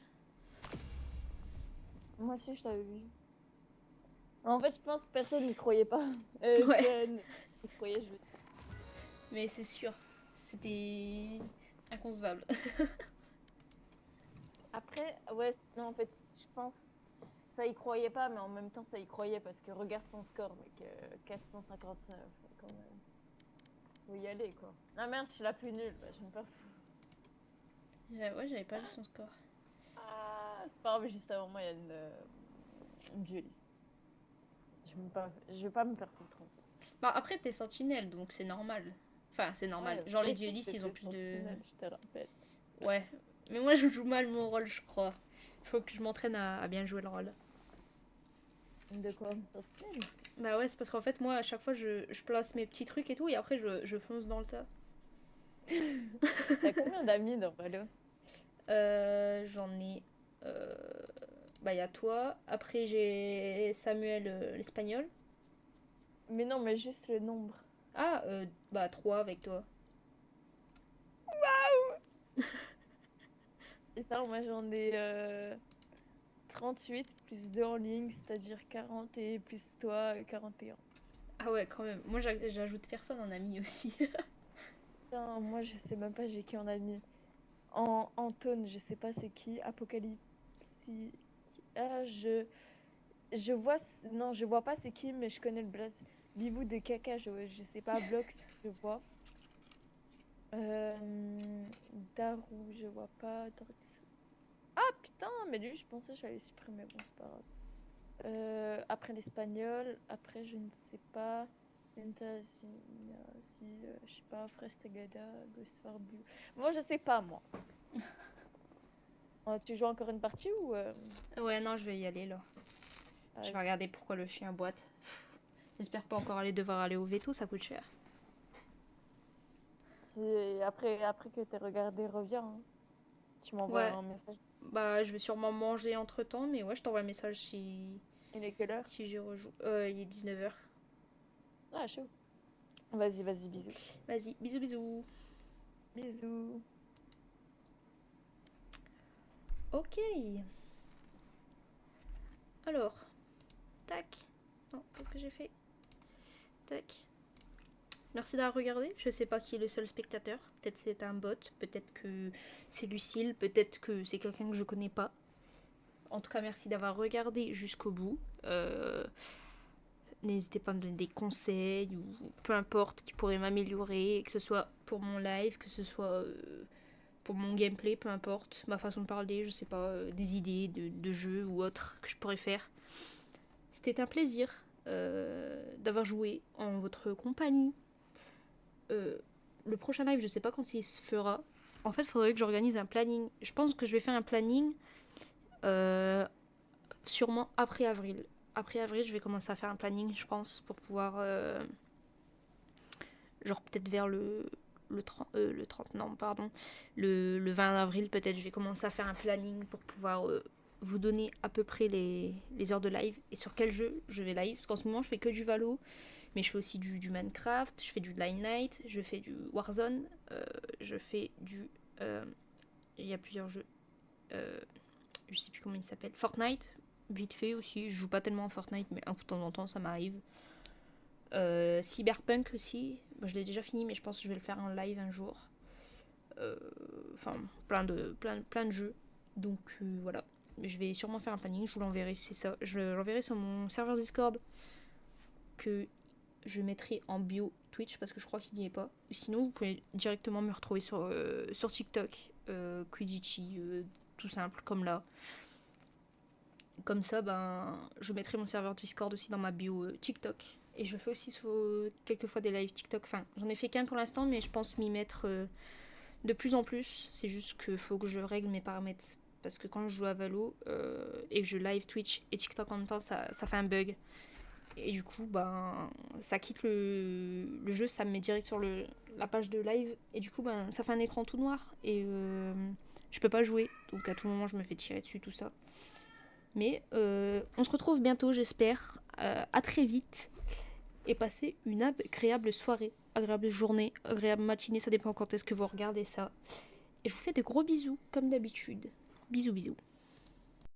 Speaker 6: Moi aussi je l'avais vu. En fait je pense que personne n'y croyait pas.
Speaker 1: Ouais.
Speaker 6: Ken y croyait, je veux dire.
Speaker 1: Mais c'est sûr, c'était inconcevable.
Speaker 6: Après, ouais, non en fait je pense ça y croyait pas, mais en même temps ça y croyait parce que regarde son score mec, 459 quand même. Faut y aller quoi. Ah merde, je suis la plus nulle, bah, je me pas fou.
Speaker 1: Ouais, j'avais pas vu son score.
Speaker 6: Ah, c'est pas grave, juste avant moi il y a une dueliste. Je vais pas me faire foutre.
Speaker 1: Bah après, t'es sentinelle, donc c'est normal. Enfin, c'est normal.
Speaker 6: Ouais,
Speaker 1: Genre les
Speaker 6: et
Speaker 1: duelistes, ils ont
Speaker 6: c'était
Speaker 1: plus de...
Speaker 6: sentinelle, je te rappelle.
Speaker 1: Ouais. Mais moi, je joue mal mon rôle, je crois. Faut que je m'entraîne à bien jouer le rôle.
Speaker 6: De quoi? Sentinelle?
Speaker 1: Bah ouais, c'est parce qu'en fait, moi, à chaque fois, je place mes petits trucs et tout, et après, je fonce dans le tas.
Speaker 6: T'as combien d'amis dans Valo?
Speaker 1: J'en ai... Bah, il y a toi. Après, j'ai Samuel, l'espagnol.
Speaker 6: Mais non, mais juste le nombre.
Speaker 1: Ah, bah, 3 avec toi.
Speaker 6: Et ça, moi j'en ai 38 plus 2 en ligne, c'est-à-dire 40 et plus toi 41.
Speaker 1: Ah ouais, quand même. Moi, j'ajoute personne en ami aussi.
Speaker 6: Putain, moi je sais même pas j'ai qui en ami. En Anton, je sais pas c'est qui. Apocalypse. Ah, je vois. Non, je vois pas c'est qui, mais je connais le blaze. Bibou de caca, je sais pas. Blox, je vois. Darou, je vois pas. Ah putain, mais lui, je pensais que j'allais supprimer. Bon, c'est pas grave. Après l'espagnol, après je ne sais pas. Si, je sais pas, Frestegada, Ghost Farbu. Moi, je sais pas, moi. Tu joues encore une partie ou
Speaker 1: Ouais, non, je vais y aller là. Je vais regarder pourquoi le chien boite. J'espère pas encore devoir aller au veto, ça coûte cher.
Speaker 6: après que t'aies regardé, reviens. Hein. Tu m'envoies un message.
Speaker 1: Bah, je vais sûrement manger entre temps, mais ouais, je t'envoie un message si.
Speaker 6: Il est quelle heure?
Speaker 1: Si j'y rejoue. Il est 19h.
Speaker 6: Ah, chaud. Vas-y, bisous.
Speaker 1: Vas-y, bisous, bisous.
Speaker 6: Bisous.
Speaker 1: Ok. Alors. Tac. Non, qu'est-ce que j'ai fait? Tac. Merci d'avoir regardé. Je sais pas qui est le seul spectateur. Peut-être c'est un bot. Peut-être que c'est Lucille. Peut-être que c'est quelqu'un que je connais pas. En tout cas, merci d'avoir regardé jusqu'au bout. N'hésitez pas à me donner des conseils ou peu importe qui pourrait m'améliorer. Que ce soit pour mon live, que ce soit pour mon gameplay, peu importe. Ma façon de parler, je sais pas. Des idées de jeux ou autres que je pourrais faire. C'était un plaisir d'avoir joué en votre compagnie. le prochain live, je sais pas quand il se fera. En fait, il faudrait que j'organise un planning. Je pense que je vais faire un planning sûrement après avril. Après avril, je vais commencer à faire un planning, je pense, pour pouvoir... genre peut-être vers le 30, non, pardon. Le 20 avril, peut-être, je vais commencer à faire un planning pour pouvoir vous donner à peu près les heures de live et sur quel jeu je vais live. Parce qu'en ce moment, je fais que du Valo, mais je fais aussi du Minecraft, je fais du Line Night, je fais du Warzone, je fais du... il y a plusieurs jeux. Je sais plus comment il s'appelle. Fortnite, vite fait aussi. Je joue pas tellement à Fortnite, mais un coup de temps en temps, ça m'arrive. Cyberpunk aussi. Bon, je l'ai déjà fini, mais je pense que je vais le faire en live un jour. Enfin, plein de jeux. Donc voilà. Je vais sûrement faire un planning, je vous l'enverrai, c'est ça. Je l'enverrai sur mon serveur Discord que je mettrai en bio Twitch parce que je crois qu'il n'y est pas. Sinon, vous pouvez directement me retrouver sur TikTok, Quidditchy, tout simple, comme là. Comme ça, ben, je mettrai mon serveur Discord aussi dans ma bio TikTok. Et je fais aussi quelquefois des lives TikTok. Enfin, j'en ai fait qu'un pour l'instant, mais je pense m'y mettre de plus en plus. C'est juste qu'il faut que je règle mes paramètres. Parce que quand je joue à Valo et que je live Twitch et TikTok en même temps, ça fait un bug. Et du coup, ben, ça quitte le jeu, ça me met direct sur la page de live. Et du coup, ben, ça fait un écran tout noir. Et je peux pas jouer. Donc à tout moment, je me fais tirer dessus, tout ça. Mais on se retrouve bientôt, j'espère. À très vite. Et passez une agréable soirée, agréable journée, agréable matinée. Ça dépend quand est-ce que vous regardez ça. Et je vous fais de gros bisous, comme d'habitude. Bisous, bisous.